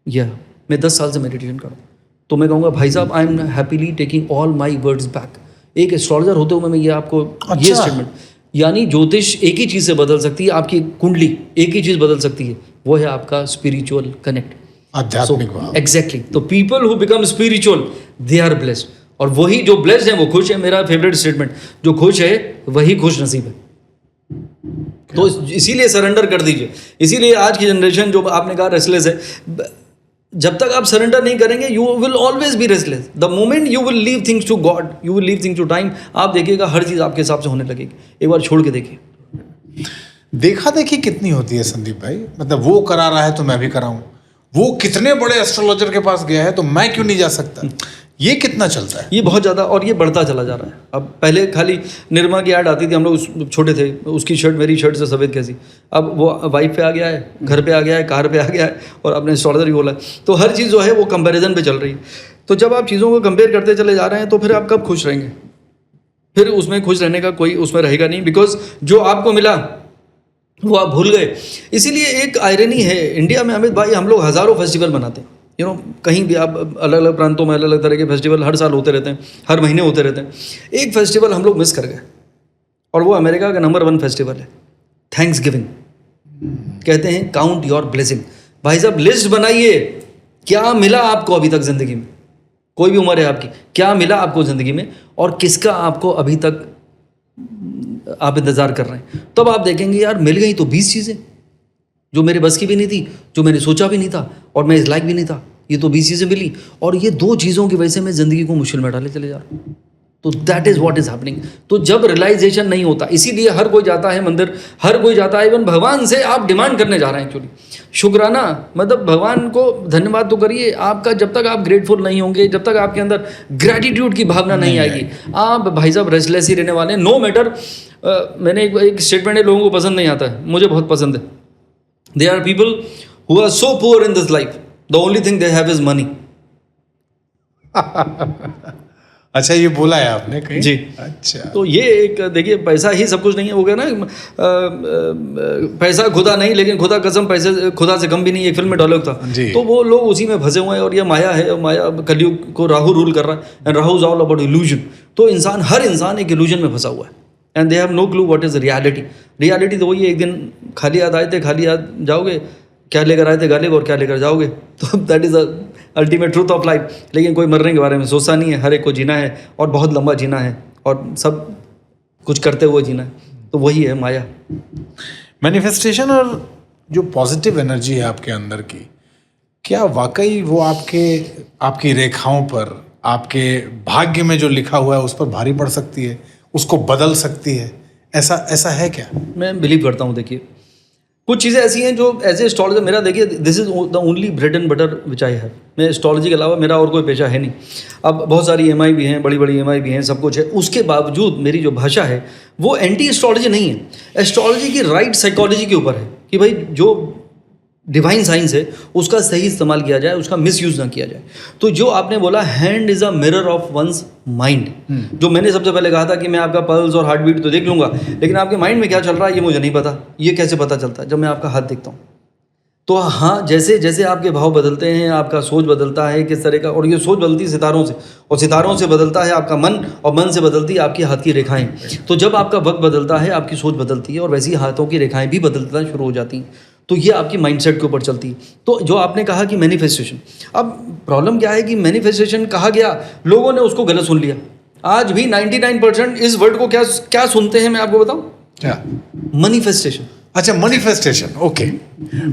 S1: या मैं 10 साल से मेडिटेशन कर रहा हूँ। तो मैं कहूँगा भाई साहब, I am happily taking all my words back. एक एस्ट्रोलॉजर होते हुए मैं ये आपको ये स्टेटमेंट, यानी ज्योतिष एक ही चीज़ से बदल सकती है, आपकी कुंडली एक ही चीज़ बदल सकती है, वो है आपका स्पिरिचुअल कनेक्ट,
S2: आध्यात्मिक भाव।
S1: एग्जैक्टली। तो people who become spiritual they are blessed, और वही जो ब्लेस्ड है वो खुश है। मेरा फेवरेट स्टेटमेंट, जो खुश है वही खुश नसीब है। तो इसीलिए सरेंडर कर दीजिए। इसीलिए आज की जनरेशन जो आपने कहा रेस्टलेस है, जब तक आप सरेंडर नहीं करेंगे you will always be restless. The moment you will leave things to God, you will leave things to time, आप देखिएगा हर चीज़ आपके हिसाब से होने लगेगी। एक बार छोड़ के देखिए।
S2: देखा देखी कितनी होती है संदीप भाई, मतलब वो करा रहा है तो मैं भी कराऊं, वो कितने बड़े एस्ट्रोलॉजर के पास गया है तो मैं क्यों नहीं जा सकता, ये कितना चलता है?
S1: ये बहुत ज़्यादा, और ये बढ़ता चला जा रहा है। अब पहले खाली निरमा की ऐड आती थी, हम लोग छोटे थे, उसकी शर्ट मेरी शर्ट से सफ़ेद कैसी। अब वो वाइफ पे आ गया है, घर पे आ गया है, कार पे आ गया है, और अपने एस्ट्रोलॉजर भी बोला है। तो हर चीज़ जो है वो कंपैरिजन पे चल रही है। तो जब आप चीज़ों को कंपेयर करते चले जा रहे हैं तो फिर आप कब खुश रहेंगे? फिर उसमें खुश रहने का कोई उसमें रहेगा नहीं, बिकॉज जो आपको मिला वो आप भूल गए। इसीलिए एक आयरनी है इंडिया में, अमित भाई, हम लोग हज़ारों फेस्टिवल मनाते हैं। कहीं भी आप अलग अलग प्रांतों में अलग अलग तरह के फेस्टिवल हर साल होते रहते हैं, हर महीने होते रहते हैं। एक फेस्टिवल हम लोग मिस कर गए, और वो अमेरिका का नंबर 1 फेस्टिवल है, थैंक्स गिविंग। कहते हैं काउंट योर ब्लेसिंग। भाई साहब लिस्ट बनाइए, क्या मिला आपको अभी तक ज़िंदगी में, कोई भी उम्र है आपकी, क्या मिला आपको ज़िंदगी में और किसका आपको अभी तक आप इंतज़ार कर रहे हैं। तब आप देखेंगे यार मिल गई तो 20 चीज़ें जो मेरे बस की भी नहीं थी, जो मैंने सोचा भी नहीं था और मैं इस लायक भी नहीं था, ये तो 20 चीज़ें मिली, और ये 2 चीज़ों की वजह से मैं ज़िंदगी को मुश्किल में डाले चले जा रहा हूँ। तो that is what is happening. तो जब रियलाइजेशन नहीं होता, इसीलिए हर कोई जाता है मंदिर, हर कोई जाता है, इवन भगवान से आप डिमांड करने जा रहे हैं एक्चुअली शुक्राना, मतलब भगवान को धन्यवाद तो करिए। आपका जब तक आप ग्रेटफुल नहीं होंगे, जब तक आपके अंदर ग्रैटिट्यूड की भावना नहीं आएगी, आप भाई साहब रेस्टलेस ही रहने वाले हैं। नो मैटर, मैंने एक स्टेटमेंट है, लोगों को पसंद नहीं आता है, मुझे बहुत पसंद है। There are people who are so poor in this life, the only thing they have is money.
S2: अच्छा, ये बोला है आपने कहीं?
S1: जी।
S2: अच्छा,
S1: तो ये एक देखिए, पैसा ही सब कुछ नहीं है, वो कहना पैसा खुदा नहीं, लेकिन खुदा कसम पैसे खुदा से कम भी नहीं, एक फिल्म में डायलॉग था।
S2: जी।
S1: तो वो लोग उसी में फंसे हुए हैं, और ये माया है, माया कलयुग को राहु रूल कर रहा है, and Rahu is all about illusion. तो इंसान, हर इंसान एक इल्यूजन में फंसा हुआ है, and they have no clue what is reality. Reality तो वही है, एक दिन खाली हाथ आए थे, खाली हाथ जाओगे, क्या लेकर आए थे गालिब और क्या लेकर जाओगे। तो that is the ultimate truth of life. लेकिन कोई मरने के बारे में सोचता नहीं है, हर एक को जीना है, और बहुत लंबा जीना है, और सब कुछ करते हुए जीना है। तो वही है माया।
S2: मैनिफेस्टेशन और जो पॉजिटिव एनर्जी है आपके अंदर की, क्या वाकई वो आपकी रेखाओं पर, आपके भाग्य में जो लिखा हुआ है उस पर भारी पड़ सकती है, उसको बदल सकती है? ऐसा है क्या?
S1: मैं बिलीव करता हूँ। देखिए, कुछ चीज़ें ऐसी हैं जो एज ए एस्ट्रोलॉजर, मेरा देखिए, this is the only bread and butter which I have. मैं एस्ट्रोलॉजी के अलावा मेरा और कोई पेशा है नहीं। अब बहुत सारी EMI भी हैं, बड़ी बड़ी EMI भी हैं, सब कुछ है, उसके बावजूद मेरी जो भाषा है वो एंटी एस्ट्रोलॉजी नहीं है। एस्ट्रोलॉजी की राइट साइकोलॉजी के ऊपर है कि भाई जो डिवाइन साइंस है उसका सही इस्तेमाल किया जाए, उसका मिसयूज ना किया जाए। तो जो आपने बोला, hand is a mirror of once mind, जो मैंने सबसे पहले कहा था कि मैं आपका पल्स और हार्ट बीट तो देख लूँगा, लेकिन आपके माइंड में क्या चल रहा है ये मुझे नहीं पता। ये कैसे पता चलता है? जब मैं आपका हाथ देखता हूँ। तो हाँ, जैसे जैसे आपके भाव बदलते हैं, आपका सोच बदलता है किस तरह का, और ये सोच बदलती है सितारों से, और सितारों से बदलता है आपका मन, और मन से बदलती है आपकी हाथ की रेखाएं। तो जब आपका वक्त बदलता है, आपकी सोच बदलती है, और वैसी हाथों की रेखाएं भी बदलना शुरू हो जाती हैं। तो ये आपकी माइंडसेट के ऊपर चलती है। तो जो आपने कहा कि मैनिफेस्टेशन, अब प्रॉब्लम क्या है कि मैनिफेस्टेशन कहा गया, लोगों ने उसको गलत सुन लिया। आज भी 99% इस वर्ड को क्या सुनते हैं, मैं आपको बताऊं?
S2: क्या?
S1: मैनिफेस्टेशन।
S2: अच्छा, मैनिफेस्टेशन, ओके,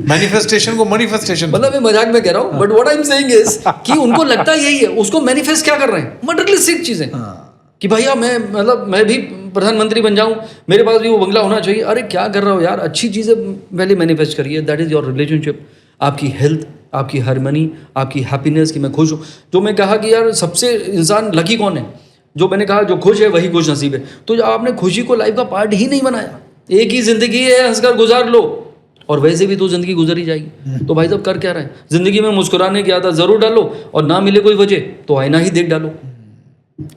S2: मैनिफेस्टेशन को मैनिफेस्टेशन,
S1: मतलब मैं मजाक में कह रहा हूँ, but what I am saying is कि उनको लगता यही है, उसको मैनिफेस्ट क्या कर रहे हैं, मटेरियलिस्टिक चीजें, कि भैया मैं भी प्रधानमंत्री बन जाऊं, मेरे पास भी वो बंगला होना चाहिए। अरे क्या कर रहे हो यार, अच्छी चीजें पहले मैनिफेस्ट करिए। दैट इज योर रिलेशनशिप, आपकी हेल्थ, आपकी हार्मनी, आपकी हैप्पीनेस, कि मैं खुश हूँ। जो मैं कहा कि यार सबसे इंसान लकी कौन है, जो मैंने कहा जो खुश है वही खुश नसीब है। तो जब आपने खुशी को लाइफ का पार्ट ही नहीं बनाया, एक ही जिंदगी है, हंसकर गुजार लो, और वैसे भी तो जिंदगी गुजर ही जाएगी। तो भाई साहब कर क्या रहे हैं, जिंदगी में मुस्कुराने की आदत जरूर डालो, और ना मिले कोई वजह तो आईना ही देख डालो।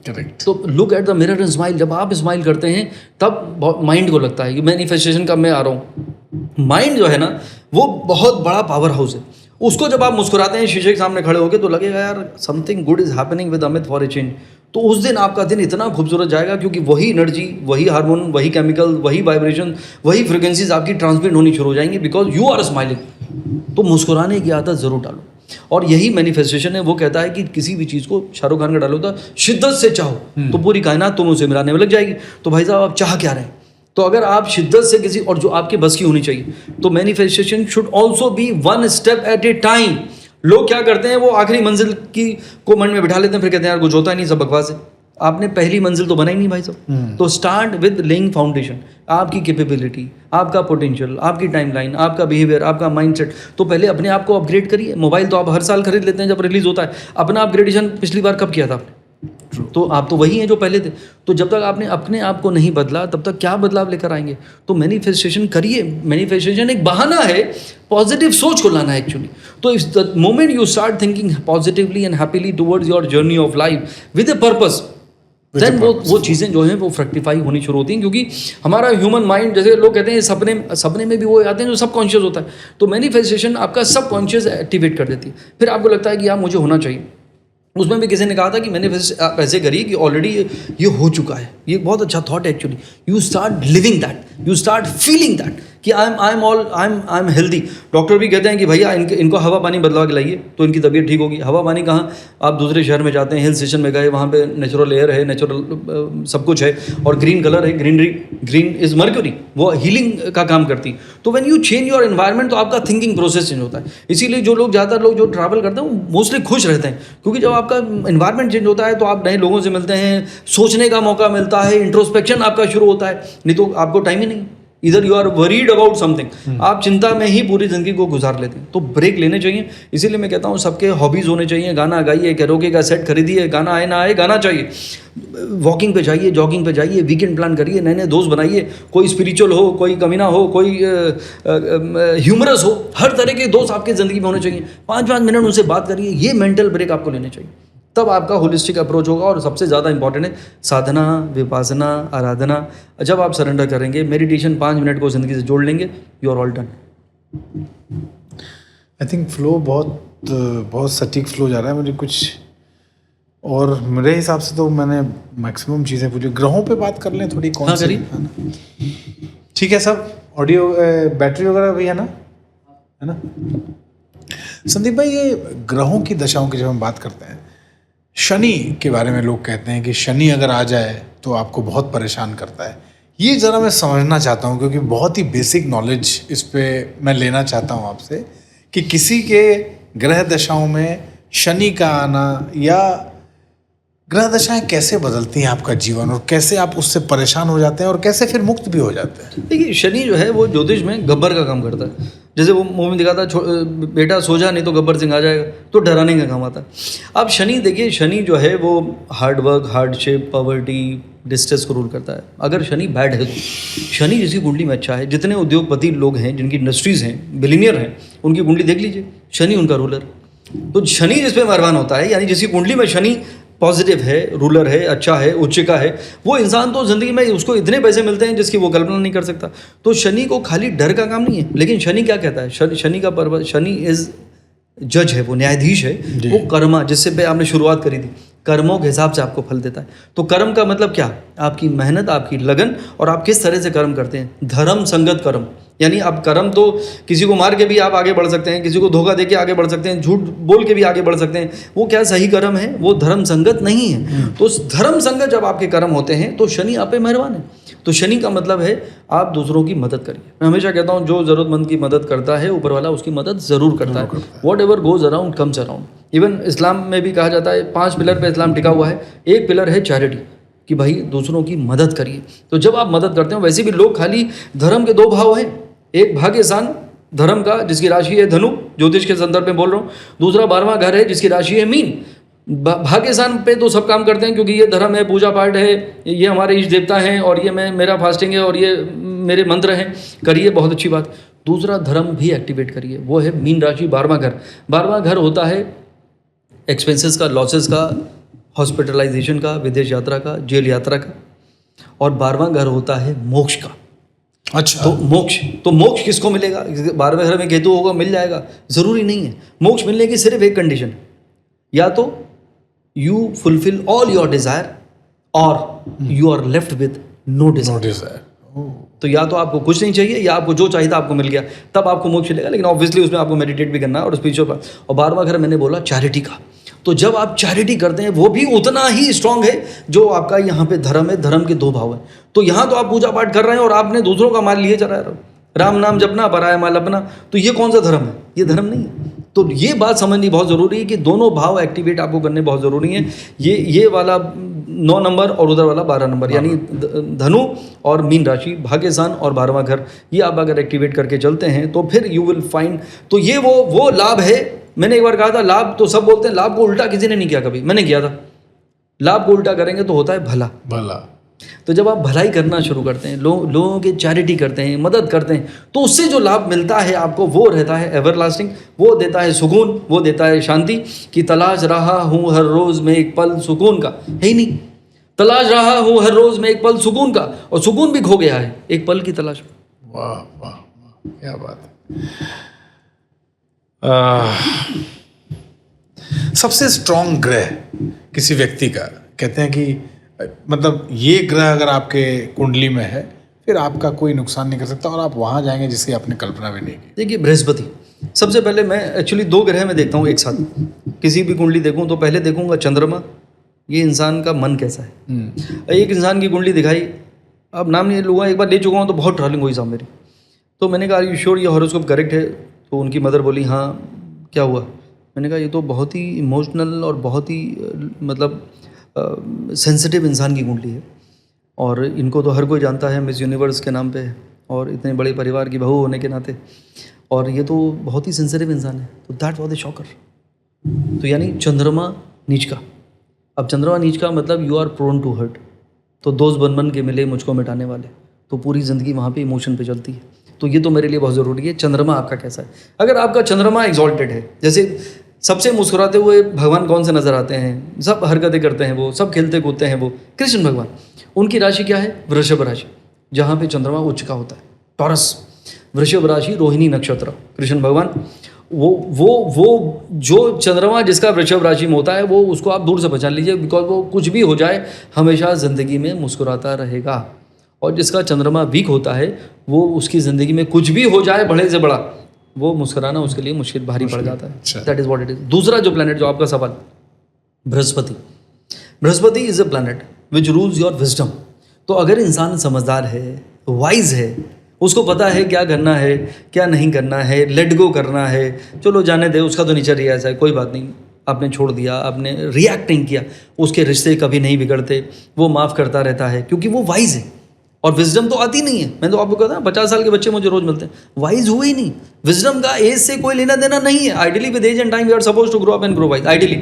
S2: करेक्ट।
S1: तो look at the mirror and smile. जब आप स्माइल करते हैं तब माइंड को लगता है कि मैनिफेस्टेशन का मैं आ रहा हूँ। माइंड जो है ना वो बहुत बड़ा पावर हाउस है। उसको जब आप मुस्कुराते हैं शीशे के सामने खड़े होकर, तो लगेगा यार something good is happening with Amit for a change. तो उस दिन आपका दिन इतना खूबसूरत जाएगा, क्योंकि वही एनर्जी, वही हार्मोन, वही केमिकल, वही वाइब्रेशन, वही फ्रिक्वेंसीज आपकी ट्रांसमिट होनी शुरू हो जाएंगी, बिकॉज यू आर स्माइलिंग। तो मुस्कुराने की आदत जरूर डालो, और यही मैनिफेस्टेशन है। वो कहता है कि किसी भी चीज़ को, शाहरुख खान का डालो था, शिद्दत से चाहो तो पूरी कायनात तुम उसे मिलाने में लग जाएगी। तो भाई साहब आप चाह क्या रहे हैं, तो अगर आप शिद्दत से किसी, और जो आपके बस की होनी चाहिए, तो manifestation should also be one step at A time. लोग क्या करते हैं, वो आखिरी मंजिल की को मन में बिठा लेते हैं, फिर कहते हैं यार कुछ होता ही नहीं, सब बकवास है। आपने पहली मंजिल तो बनाई नहीं भाई साहब। तो स्टार्ट विद लेइंग फाउंडेशन, आपकी कैपेबिलिटी, आपका पोटेंशियल, आपकी टाइमलाइन, आपका बिहेवियर, आपका माइंडसेट। तो पहले अपने आप को अपग्रेड करिए। मोबाइल तो आप हर साल खरीद लेते हैं जब रिलीज होता है, अपना अपग्रेडेशन पिछली बार कब किया था आपने? तो आप तो वही हैं जो पहले थे। तो जब तक आपने अपने आप को नहीं बदला, तब तक क्या बदलाव लेकर आएंगे? तो मैनिफेस्टेशन करिए। मैनिफेस्टेशन एक बहाना है पॉजिटिव सोच को लाना एक्चुअली। तो if the moment you start thinking positively and happily towards your journey of life with a purpose, then वो चीज़ें जो हैं वो फ्रैक्टिफाई होनी शुरू होती हैं। क्योंकि हमारा ह्यूमन माइंड, जैसे लोग कहते हैं सपने में भी वो आते हैं जो सबकॉन्शियस होता है। तो मैनिफेस्टेशन आपका सबकॉन्शियस एक्टिवेट कर देती है। फिर आपको लगता है कि यार मुझे होना चाहिए। उसमें भी किसी ने कहा था कि मैनिफेस्ट आप ऐसे करिए कि ऑलरेडी ये हो चुका है। ये बहुत अच्छा थॉट है actually. You start living that, you start feeling that कि आई एम हेल्दी। डॉक्टर भी कहते हैं कि भैया इनको हवा पानी बदलवा के लाइए तो इनकी तबीयत ठीक होगी। हवा पानी कहाँ, आप दूसरे शहर में जाते हैं, हिल स्टेशन में गए, वहाँ पे नेचुरल एयर है, नेचुरल सब कुछ है, और ग्रीन कलर है, ग्रीनरी, ग्रीन इज मर्क्यूरी, वो हीलिंग का काम करती है। तो when you change your environment, तो आपका थिंकिंग प्रोसेस चेंज होता है। इसीलिए जो लोग, ज़्यादातर लोग जो ट्रैवल करते हैं वो मोस्टली खुश रहते हैं, क्योंकि जब आपका एनवायरनमेंट चेंज होता है तो आप नए लोगों से मिलते हैं, सोचने का मौका मिलता है, इंट्रोस्पेक्शन आपका शुरू होता है। नहीं तो आपको टाइम ही नहीं, इधर you are worried about something, आप चिंता में ही पूरी जिंदगी को गुजार लेते हैं। तो ब्रेक लेने चाहिए। इसीलिए मैं कहता हूँ सबके हॉबीज़ होने चाहिए। गाना गाइए, कैरोके का सेट खरीदिए, गाना आए ना आए गाना चाहिए। वॉकिंग पे जाइए, जॉगिंग पे जाइए, वीकेंड प्लान करिए, नए नए दोस्त बनाइए। कोई स्पिरिचुअल हो, कोई कमीना हो, कोई ह्यूमरस हो, हर तरह के दोस्त आपके ज़िंदगी में होने चाहिए। 5-5 मिनट उनसे बात करिए। ये मेंटल ब्रेक आपको लेने चाहिए, तब आपका होलिस्टिक अप्रोच होगा। और सबसे ज़्यादा इंपॉर्टेंट है साधना, विपासना, आराधना। जब आप सरेंडर करेंगे, मेडिटेशन 5 मिनट को ज़िंदगी से जोड़ लेंगे, you are all done.
S2: I think flow बहुत सटीक फ्लो जा रहा है मुझे कुछ, और मेरे हिसाब से तो मैंने मैक्सिमम चीज़ें पूछी। ग्रहों पे बात कर लें थोड़ी, कौन सी? ठीक है सब, ऑडियो बैटरी वगैरह भी है ना? संदीप भाई, ये ग्रहों की दशाओं की जब हम बात करते हैं, शनि के बारे में लोग कहते हैं कि शनि अगर आ जाए तो आपको बहुत परेशान करता है। ये ज़रा मैं समझना चाहता हूँ, क्योंकि बहुत ही बेसिक नॉलेज इस पे मैं लेना चाहता हूँ आपसे, कि किसी के ग्रह दशाओं में शनि का आना, या ग्रह दशाएं कैसे बदलती हैं आपका जीवन, और कैसे आप उससे परेशान हो जाते हैं, और कैसे फिर मुक्त भी हो जाते हैं।
S1: देखिए, शनि जो है वो ज्योतिष में गब्बर का काम करता है। जैसे वो मूवी में दिखाता है, बेटा सो जा नहीं तो गब्बर सिंह आ जाएगा, तो डराने का काम आता है। अब शनि, देखिए शनि जो है वो hard work, hardship, poverty, distress को रूल करता है। अगर शनि बैड है तो शनि जिसकी कुंडली में अच्छा है, जितने उद्योगपति लोग हैं, जिनकी इंडस्ट्रीज़ हैं, बिलीनियर हैं, उनकी कुंडली देख लीजिए, शनि उनका रूलर। तो शनि जिस पे मेहरबान होता है, यानी जिसकी कुंडली में शनि पॉजिटिव है, रूलर है, अच्छा है, उच्चिका है, वो इंसान तो ज़िंदगी में उसको इतने पैसे मिलते हैं जिसकी वो कल्पना नहीं कर सकता। तो शनि को खाली डर का काम नहीं है। लेकिन शनि क्या कहता है, शनि का पर्वत, शनि इज जज है, वो न्यायाधीश है। वो कर्मा, जिससे पे आपने शुरुआत करी थी, कर्मों के हिसाब से आपको फल देता है। तो कर्म का मतलब क्या? आपकी मेहनत, आपकी लगन, और आप किस तरह से कर्म करते हैं। धर्म संगत कर्म, यानी आप कर्म तो किसी को मार के भी आप आगे बढ़ सकते हैं, किसी को धोखा दे के आगे बढ़ सकते हैं, झूठ बोल के भी आगे बढ़ सकते हैं, वो क्या सही कर्म है? वो धर्म संगत नहीं है। तो धर्म संगत जब आपके कर्म होते हैं तो शनि आप पे मेहरबान है। तो शनि का मतलब है आप दूसरों की मदद करिए। मैं हमेशा कहता हूँ जो ज़रूरतमंद की मदद करता है ऊपर वाला उसकी मदद ज़रूर करता है। Whatever goes around comes around. Even Islam में भी कहा जाता है 5 पिलर पे इस्लाम टिका हुआ है। एक पिलर है चैरिटी, कि भाई दूसरों की मदद करिए। तो जब आप मदद करते हो, वैसे भी लोग खाली धर्म के 2 भाव हैं, एक भाग्यसान धर्म का जिसकी राशि है धनु, ज्योतिष के संदर्भ में बोल रहा हूँ, दूसरा 12वां घर है जिसकी राशि है मीन। भाग्यसान पे तो सब काम करते हैं क्योंकि ये धर्म है, पूजा पाठ है, ये हमारे इष्ट देवता हैं और ये मेरा फास्टिंग है और ये मेरे मंत्र हैं, करिए, बहुत अच्छी बात। दूसरा धर्म भी एक्टिवेट करिए, वो है मीन राशि 12वां घर। 12वां घर होता है एक्सपेंसेस का, लॉसेस का, हॉस्पिटलाइजेशन का, विदेश यात्रा का, जेल यात्रा का। और 12वां घर होता है मोक्ष का।
S2: अच्छा,
S1: तो मोक्ष किसको मिलेगा? 12वें घर में केतु होगा, मिल जाएगा, ज़रूरी नहीं है। मोक्ष मिलने की सिर्फ एक कंडीशन, या तो you fulfil all your desire और you are left with no desire. तो या तो आपको कुछ नहीं चाहिए या आपको जो चाहिए था आपको मिल गया, तब आपको मोक्ष मिलेगा। लेकिन ऑब्वियसली उसमें आपको मेडिटेट भी करना है और स्पिरिचुअल। और 12वां घर मैंने बोला चैरिटी का। तो जब आप चैरिटी करते हैं वो भी उतना ही स्ट्रांग है जो आपका यहाँ पे धर्म है। धर्म के 2 भाव हैं। तो यहाँ तो आप पूजा पाठ कर रहे हैं और आपने दूसरों का माल लिए चला रहे हो, राम नाम जपना, पराया माल अपना। तो ये कौन सा धर्म है? ये धर्म नहीं है। तो ये बात समझनी बहुत ज़रूरी है कि दोनों भाव एक्टिवेट आपको करने बहुत ज़रूरी है। ये वाला 9 नंबर और उधर वाला 12 नंबर, यानी धनु और मीन राशि, भाग्यसान और 12वां घर, ये आप अगर एक्टिवेट करके चलते हैं तो फिर यू विल फाइंड। तो ये वो लाभ है। मैंने एक बार कहा था लाभ तो सब बोलते हैं, लाभ को उल्टा किसी ने नहीं किया कभी, मैंने किया था। लाभ को उल्टा करेंगे तो होता है भला। तो जब आप भलाई करना शुरू करते हैं, लोगों की चैरिटी करते हैं, मदद करते हैं, तो उससे जो लाभ मिलता है आपको वो रहता है एवरलास्टिंग। वो देता है सुकून, वो देता है शांति। कि तलाश रहा हूँ हर रोज़ में एक पल सुकून का, है ही नहीं। तलाश रहा हूँ हर रोज़ में एक पल सुकून का, और सुकून भी खो गया है एक पल की तलाश में।
S2: वाह वाह वाह, क्या बात है। सबसे स्ट्रॉन्ग ग्रह किसी व्यक्ति का, कहते हैं कि मतलब ये ग्रह अगर आपके कुंडली में है फिर आपका कोई नुकसान नहीं कर सकता और आप वहाँ जाएंगे जिसकी आपने कल्पना भी नहीं की।
S1: देखिए बृहस्पति, सबसे पहले मैं एक्चुअली 2 ग्रह में देखता हूँ एक साथ। किसी भी कुंडली देखूँ तो पहले देखूँगा चंद्रमा, ये इंसान का मन कैसा है। एक इंसान की कुंडली दिखाई, अब नाम नहीं लूँगा, एक बार ले चुका हूँ तो बहुत ट्रॉलिंग हुई साहब मेरी। तो मैंने कहा यू श्योर ये हॉरोस्कोप करेक्ट है? तो उनकी मदर बोली हाँ, क्या हुआ? मैंने कहा ये तो बहुत ही इमोशनल और बहुत ही मतलब सेंसिटिव इंसान की कुंडली है, और इनको तो हर कोई जानता है मिस यूनिवर्स के नाम पे, और इतने बड़े परिवार की बहू होने के नाते, और ये तो बहुत ही सेंसिटिव इंसान है। तो दैट वाज द शॉकर। तो यानी चंद्रमा नीच का। अब चंद्रमा नीच का मतलब you are prone to hurt. तो दोस्त बन के मिले मुझको मिटाने वाले, तो पूरी ज़िंदगी वहाँ पे इमोशन पे चलती है। तो ये तो मेरे लिए बहुत ज़रूरी है। चंद्रमा आपका कैसा है? अगर आपका चंद्रमा एग्जॉल्टेड है, जैसे सबसे मुस्कुराते हुए भगवान कौन से नज़र आते हैं, सब हरकतें करते हैं वो, सब खेलते कूदते हैं वो, कृष्ण भगवान। उनकी राशि क्या है? वृषभ राशि, जहाँ पे चंद्रमा उच्च का होता है। टॉरस, वृषभ राशि, रोहिणी नक्षत्र, कृष्ण भगवान। वो जो चंद्रमा जिसका वृषभ राशि में होता है वो, उसको आप दूर से पहचान लीजिए, बिकॉज वो कुछ भी हो जाए हमेशा ज़िंदगी में मुस्कुराता रहेगा। और जिसका चंद्रमा वीक होता है वो, उसकी ज़िंदगी में कुछ भी हो जाए बड़े से बड़ा, वो मुस्कुराना उसके लिए मुश्किल भारी पड़ जाता है। That is what it is. दूसरा जो प्लैनेट, जो आपका सवाल, Brihaspati. Brihaspati is a planet which rules your wisdom. तो अगर इंसान समझदार है, वाइज है, उसको पता है क्या करना है क्या नहीं करना है, लेट गो करना है, चलो जाने दे, उसका तो नेचर ही ऐसा है, कोई बात नहीं, आपने छोड़ दिया, आपने रिएक्ट नहीं किया, उसके रिश्ते कभी नहीं बिगड़ते, वो माफ़ करता रहता है क्योंकि वो वाइज है। और विजडम तो आती नहीं है। मैं तो आपको कहता हूँ 50 साल के बच्चे मुझे रोज मिलते हैं, वाइज हुए ही नहीं। विजडम का एज से कोई लेना देना नहीं है। Ideally with age and time we are suppose to grow up and grow wise, ideally.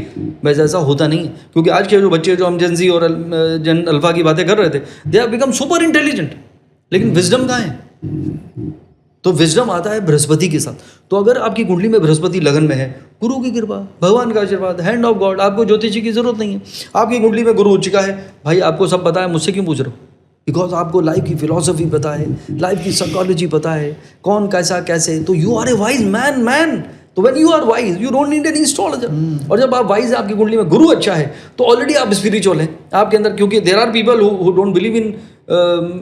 S1: वैसे ऐसा होता नहीं है, क्योंकि आज के जो बच्चे, जो हम जेन ज़ी और जेन अल्फा की बातें कर रहे थे, they have become super intelligent, लेकिन विजडम कहाँ है? तो विजडम आता है बृहस्पति के साथ। तो अगर आपकी कुंडली में बृहस्पति लगन में है, गुरु की कृपा, भगवान का आशीर्वाद, हैंड ऑफ गॉड, आपको ज्योतिषी की जरूरत नहीं है। आपकी कुंडली में गुरु उच्च का है, भाई आपको सब पता है, मुझसे क्यों पूछ रहे हो? बिकॉज आपको लाइफ की फिलॉसफी पता है, लाइफ की साइकोलॉजी पता है, कौन कैसा कैसे। तो you are a wise man. तो when you are wise you don't need any astrologer. और जब आप वाइज है, आपकी कुंडली में गुरु अच्छा है, तो ऑलरेडी आप स्पिरिचुअल हैं आपके अंदर। क्योंकि there are people who don't believe in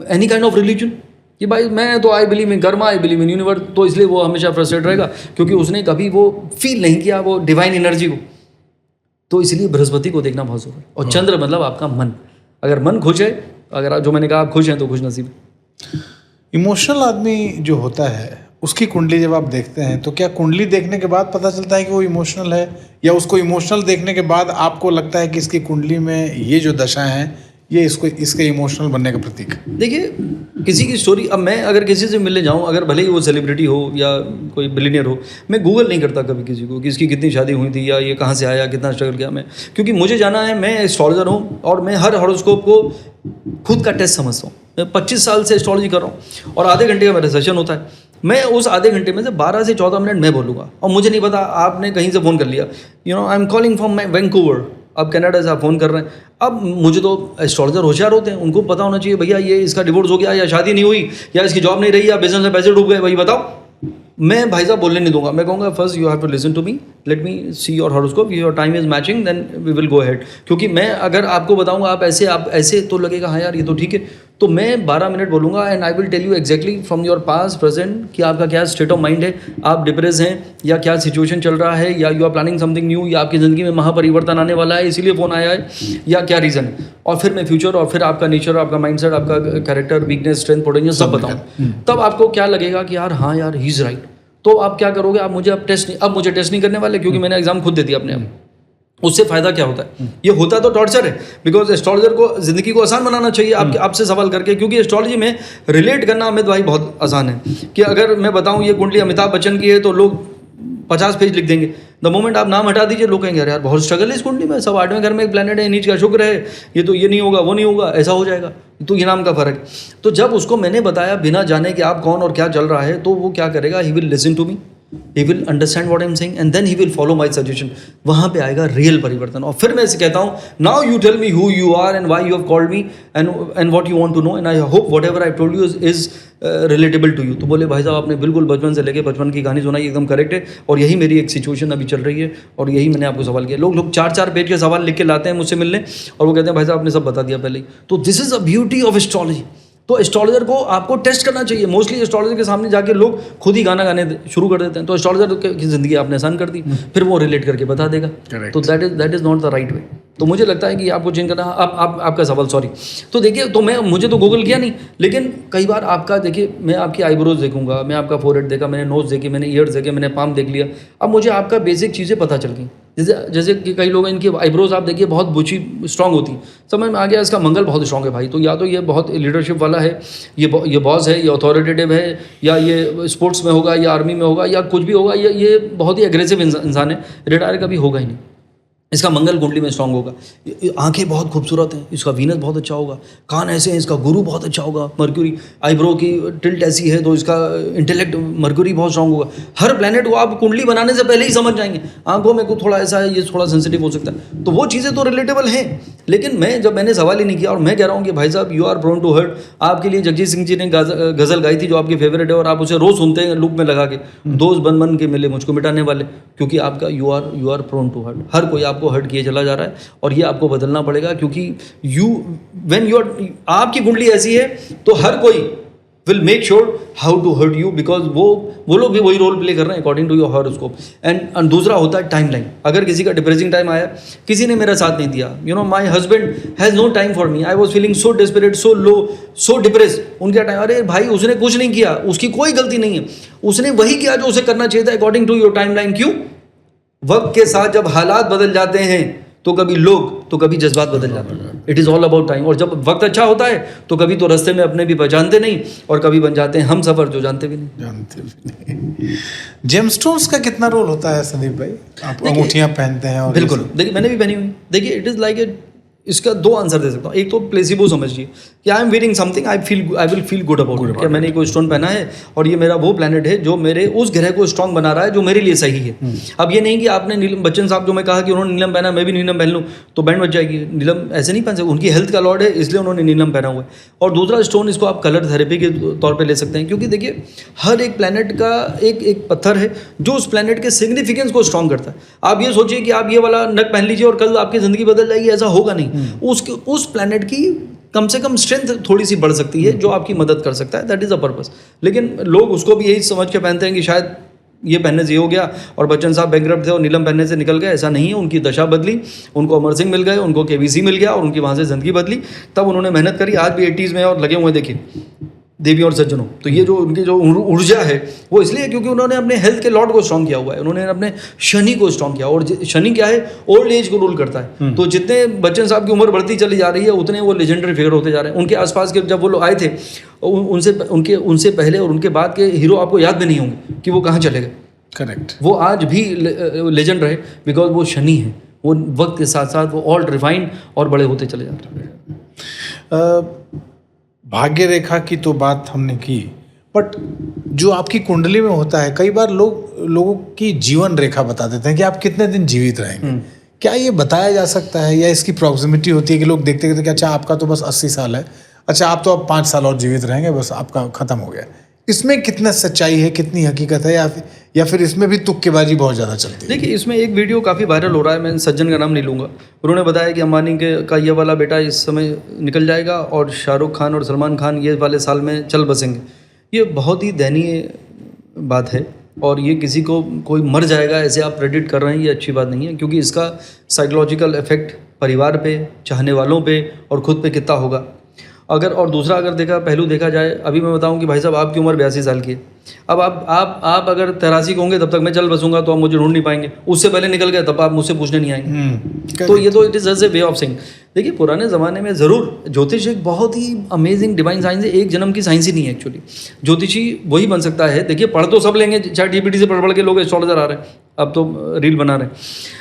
S1: any kind of religion, कि भाई मैं तो I believe in karma, I believe in universe, तो इसलिए वो हमेशा फ्रस्ट्रेट रहेगा क्योंकि उसने कभी वो फील नहीं किया वो डिवाइन एनर्जी को। तो इसलिए बृहस्पति को देखना बहुत जरूरी है। और चंद्र मतलब आपका मन, अगर मन खुश है, अगर जो मैंने कहा आप खुश हैं तो खुश नसीब है।
S2: इमोशनल आदमी जो होता है उसकी कुंडली जब आप देखते हैं तो क्या कुंडली देखने के बाद पता चलता है कि वो इमोशनल है, या उसको इमोशनल देखने के बाद आपको लगता है कि इसकी कुंडली में ये जो दशा है ये इसके इमोशनल बनने का प्रतीक है?
S1: देखिए किसी की स्टोरी, अब मैं अगर किसी से मिलने जाऊं, अगर भले ही वो सेलिब्रिटी हो या कोई बिलियनियर हो, मैं गूगल नहीं करता कभी किसी को कि इसकी कितनी शादी हुई थी या ये कहाँ से आया, कितना स्ट्रगल किया मैं, क्योंकि मुझे जाना है, मैं एस्ट्रोलॉजर हूँ और मैं हर हॉरोस्कोप को खुद का टेस्ट समझता हूँ। मैं 25 साल से एस्ट्रोलॉजी कर रहा हूँ और आधे घंटे का मेरा सेशन होता है। मैं उस आधे घंटे में से 12 से 14 मिनट मैं बोलूँगा और मुझे नहीं पता आपने कहीं से फ़ोन कर लिया, I am calling from my Vancouver, अब कनाडा से आप फ़ोन कर रहे हैं। अब मुझे तो एस्ट्रोलॉजर होशियार होते हैं, उनको पता होना चाहिए भैया ये इसका डिवोर्स हो गया या शादी नहीं हुई या इसकी जॉब नहीं रही या बिजनेस में पैसे डूब गए, वही बताओ। मैं भाई साहब बोलने नहीं दूंगा, मैं कहूँगा first you have to listen to me, let me see your horoscope, your time is matching, then we will go ahead. क्योंकि मैं अगर आपको बताऊंगा आप ऐसे तो लगेगा हाँ यार ये तो ठीक है, तो मैं 12 मिनट बोलूँगा and I will tell you exactly from your past present कि आपका क्या स्टेट ऑफ माइंड है, आप डिप्रेस हैं या क्या सिचुएशन चल रहा है, या you are planning something new, या आपकी ज़िंदगी में महापरिवर्तन आने वाला है इसीलिए फ़ोन आया है, या क्या रीज़न है। और फिर मैं फ्यूचर और फिर आपका नेचर, आपका माइंडसेट, आपका कैरेक्टर, वीकनेस, स्ट्रेंथ, पोटेंशियल सब बताऊँ। तब आपको क्या लगेगा कि यार हाँ यार ही इज़ राइट। तो आप क्या करोगे, आप मुझे अब मुझे टेस्ट नहीं करने वाले क्योंकि मैंने एग्जाम खुद दे दिया अपने आप। उससे फ़ायदा क्या होता है? ये होता तो टॉर्चर है, बिकॉज एस्ट्रोलॉजर को ज़िंदगी को आसान बनाना चाहिए आपसे सवाल करके, क्योंकि एस्ट्रोलॉजी में रिलेट करना अमित भाई बहुत आसान है। कि अगर मैं बताऊं ये कुंडली अमिताभ बच्चन की है तो लोग 50 पेज लिख देंगे। द मोमेंट आप नाम हटा दीजिए लोग कहेंगे यार बहुत स्ट्रगल है इस कुंडली में, सब 8वें घर में एक प्लैनेट है, नीच का शुक्र है, ये तो ये नहीं होगा वो नहीं होगा, ऐसा हो जाएगा, तो ये नाम का फ़र्क। तो जब उसको मैंने बताया बिना जाने कि आप कौन और क्या चल रहा है, तो वो क्या करेगा, he will listen to me, he will understand what I am saying and then he will follow my suggestion। वहाँ पे आएगा रियल परिवर्तन। और फिर मैं इसे कहता हूँ now you tell me who you are and why you have called me and what you want to know and I hope whatever I told you is relatable to you। तो बोले भाई साहब आपने बिल्कुल बचपन से लेके बचपन की कहानी सुनाई, एकदम करेक्ट है और यही मेरी एक सिचुएशन अभी चल रही है और यही मैंने आपको सवाल किया। लोग 4-4 पेज के सवाल लिख के लाते हैं मुझसे मिलने और वो कहते हैं भाई साहब आपने सब बता दिया पहले ही। तो this is a beauty of astrology. तो एस्ट्रोलॉजर को आपको टेस्ट करना चाहिए। मोस्टली एस्ट्रोलॉजर के सामने जाके लोग खुद ही गाना गाने शुरू कर देते हैं, तो एस्ट्रोलॉजर की ज़िंदगी आपने आसान कर दी, फिर वो रिलेट करके बता देगा। तो that is not the right way. तो मुझे लगता है कि आपको चेंज करना। आपका सवाल, सॉरी। तो देखिए, तो मुझे तो गूगल किया नहीं, लेकिन कई बार आपका देखिए, मैं आपकी आईब्रोज देखूंगा, मैं आपका फोरहेड देखा, मैंने नोज देखे, मैंने ईयर्स देखे, मैंने पाम देख लिया। अब मुझे आपका बेसिक चीज़ें पता चल गई। जैसे कि कई लोग इनकी आईब्रोज आप देखिए बहुत बुची स्ट्रांग होती, समझ में आ गया इसका मंगल बहुत स्ट्रांग है भाई। तो या तो ये बहुत लीडरशिप वाला है, ये बॉस है, ये अथॉरिटेटिव है, या ये स्पोर्ट्स में होगा या आर्मी में होगा या कुछ भी होगा, ये बहुत ही एग्रेसिव इंसान है, रिटायर कभी होगा ही नहीं। इसका मंगल कुंडली में स्ट्रांग होगा। आंखें बहुत खूबसूरत हैं, इसका वीनस बहुत अच्छा होगा। कान ऐसे हैं, इसका गुरु बहुत अच्छा होगा। मर्क्यूरी, आईब्रो की टिल्ट ऐसी है तो इसका इंटेलेक्ट मर्क्यूरी बहुत स्ट्रांग होगा। हर प्लैनेट को आप कुंडली बनाने से पहले ही समझ जाएंगे। आंखों में कुछ थोड़ा ऐसा है, ये थोड़ा सेंसिटिव हो सकता है, तो वो चीज़ें तो रिलेटेबल हैं। लेकिन मैंने सवाल ही नहीं किया और मैं कह रहा हूँ कि भाई साहब you are prone to hurt. आपके लिए जगजीत सिंह जी ने गज़ल गाई थी जो आपकी फेवरेट है और आप उसे रोज़ सुनते हैं लूप में लगा के, दोस्त बन बन के मिले मुझको मिटाने वाले, क्योंकि आपका you are prone to hurt. हर कोई आपको हर्ट किए चला जा रहा है और ये आपको बदलना पड़ेगा, क्योंकि आपकी कुंडली ऐसी है तो हर कोई will make sure how to hurt you, because वो लोग भी वही रोल प्ले कर रहे हैं according to your horoscope. And दूसरा होता है टाइम लाइन। अगर किसी का डिप्रेसिंग टाइम आया, किसी ने मेरा साथ नहीं दिया, my husband has no time for me, I was feeling so desperate, so low, so depress, उनका टाइम, अरे भाई उसने कुछ नहीं किया, उसकी कोई गलती नहीं है, उसने वही किया जो उसे करना चाहिए था according to your timeline. क्यों? वक्त के साथ जब हालात बदल जाते हैं तो कभी लोग तो कभी जज्बात बदल जाते हैं। It is all about time. और जब वक्त अच्छा होता है तो कभी तो रास्ते में अपने भी पहचानते नहीं और कभी बन जाते हैं हम सफ़र जो जानते भी नहीं।
S2: जेमस्टोन्स का कितना रोल होता है संदीप भाई? आप अंगूठियां पहनते हैं और
S1: बिल्कुल, देखिए मैंने भी पहनी हुई। देखिए इट इज़ लाइक इसका 2 आंसर दे सकता हूँ। एक तो प्लेसिबो समझिए कि I am wearing something, I will feel good about it. क्या मैंने कोई स्टोन पहना है और ये मेरा वो प्लैनेट है जो मेरे उस ग्रह को स्ट्रांग बना रहा है जो मेरे लिए सही है। अब ये नहीं कि आपने नीलम बच्चन साहब जो मैं कहा कि उन्होंने नीलम पहना, मैं भी नीलम पहन लूँ तो बैंड बच जाएगी। नीलम ऐसे नहीं पहन सकते, उनकी हेल्थ का लॉर्ड है इसलिए उन्होंने नीलम पहना हुआ है। और दूसरा स्टोन, इसको आप कलर थेरेपी के तौर पर ले सकते हैं, क्योंकि देखिए हर एक प्लैनेट का एक पत्थर है जो उस प्लैनेट के सिग्निफिकेंस को स्ट्रांग करता है। आप ये सोचिए कि आप ये वाला नग पहन लीजिए और कल आपकी ज़िंदगी बदल जाएगी, ऐसा होगा नहीं। उस प्लैनेट की कम से कम स्ट्रेंथ थोड़ी सी बढ़ सकती है जो आपकी मदद कर सकता है, दैट इज़ अ पर्पस। लेकिन लोग उसको भी यही समझ के पहनते हैं कि शायद ये पहनने से ये हो गया और बच्चन साहब बैंकरप्ट थे और नीलम पहनने से निकल गए। ऐसा नहीं है, उनकी दशा बदली, उनको अमर सिंह मिल गए, उनको केबीसी मिल गया और उनकी वहाँ से ज़िंदगी बदली, तब उन्होंने मेहनत करी। आज भी 80s में और लगे हुए देखिए देवी और सज्जनों। तो ये जो उनकी जो ऊर्जा है वो इसलिए क्योंकि उन्होंने अपने हेल्थ के लॉर्ड को स्ट्रॉन्ग किया हुआ है, उन्होंने अपने शनि को स्ट्रॉन्ग किया। और शनि क्या है, ओल्ड एज को रूल करता है। तो जितने बच्चन साहब की उम्र बढ़ती चली जा रही है उतने वो लेजेंडरी फिगर होते जा रहे हैं। उनके आसपास के जब वो लोग आए थे उनसे पहले और उनके बाद के हीरो आपको याद भी नहीं होंगे कि वो कहाँ चले गए।
S2: करेक्ट।
S1: वो आज भी लेजेंड रहे बिकॉज वो शनि है, वो वक्त के साथ साथ वो ऑल रिफाइंड और बड़े होते चले जाते हैं।
S2: भाग्य रेखा की तो बात हमने की, बट जो आपकी कुंडली में होता है, कई बार लोगों की जीवन रेखा बता देते हैं कि आप कितने दिन जीवित रहेंगे। क्या ये बताया जा सकता है या इसकी प्रॉक्सिमिटी होती है कि लोग देखते कहते कि अच्छा आपका तो बस 80 साल है, अच्छा आप तो अब 5 साल और जीवित रहेंगे, बस आपका खत्म हो गया। इसमें कितना सच्चाई है, कितनी हकीकत है, या फिर इसमें भी तुक्केबाजी बहुत ज़्यादा चलती है?
S1: देखिए, इसमें एक वीडियो काफ़ी वायरल हो रहा है, मैं सज्जन का नाम नहीं लूँगा। उन्होंने बताया कि अंबानी का ये वाला बेटा इस समय निकल जाएगा और शाहरुख खान और सलमान खान ये वाले साल में चल बसेंगे। ये बहुत ही दयनीय बात है और ये किसी को कोई मर जाएगा ऐसे आप प्रेडिक्ट कर रहे हैं, ये अच्छी बात नहीं है, क्योंकि इसका साइकोलॉजिकल इफेक्ट परिवार पे, चाहने वालों पे और ख़ुद पे कितना होगा। और दूसरा अगर पहलू देखा जाए, अभी मैं बताऊं कि भाई साहब आपकी उम्र 82 साल की है। अब आप अगर 83 के होंगे तब तक मैं चल बसूंगा तो आप मुझे ढूंढ नहीं पाएंगे। उससे पहले निकल गए तब आप मुझसे पूछने नहीं आएंगे। तो ये तो it is just a way of sing. देखिए, पुराने ज़माने में ज़रूर ज्योतिष एक बहुत ही अमेजिंग डिवाइन साइंस है, एक जन्म की साइंस ही नहीं है एक्चुअली। ज्योतिषी वही बन सकता है। देखिए, पढ़ तो सब लेंगे, चैट जीपीटी से पढ़ के लोग एस्ट्रोलॉजर आ रहे हैं, अब तो रील बना रहे हैं।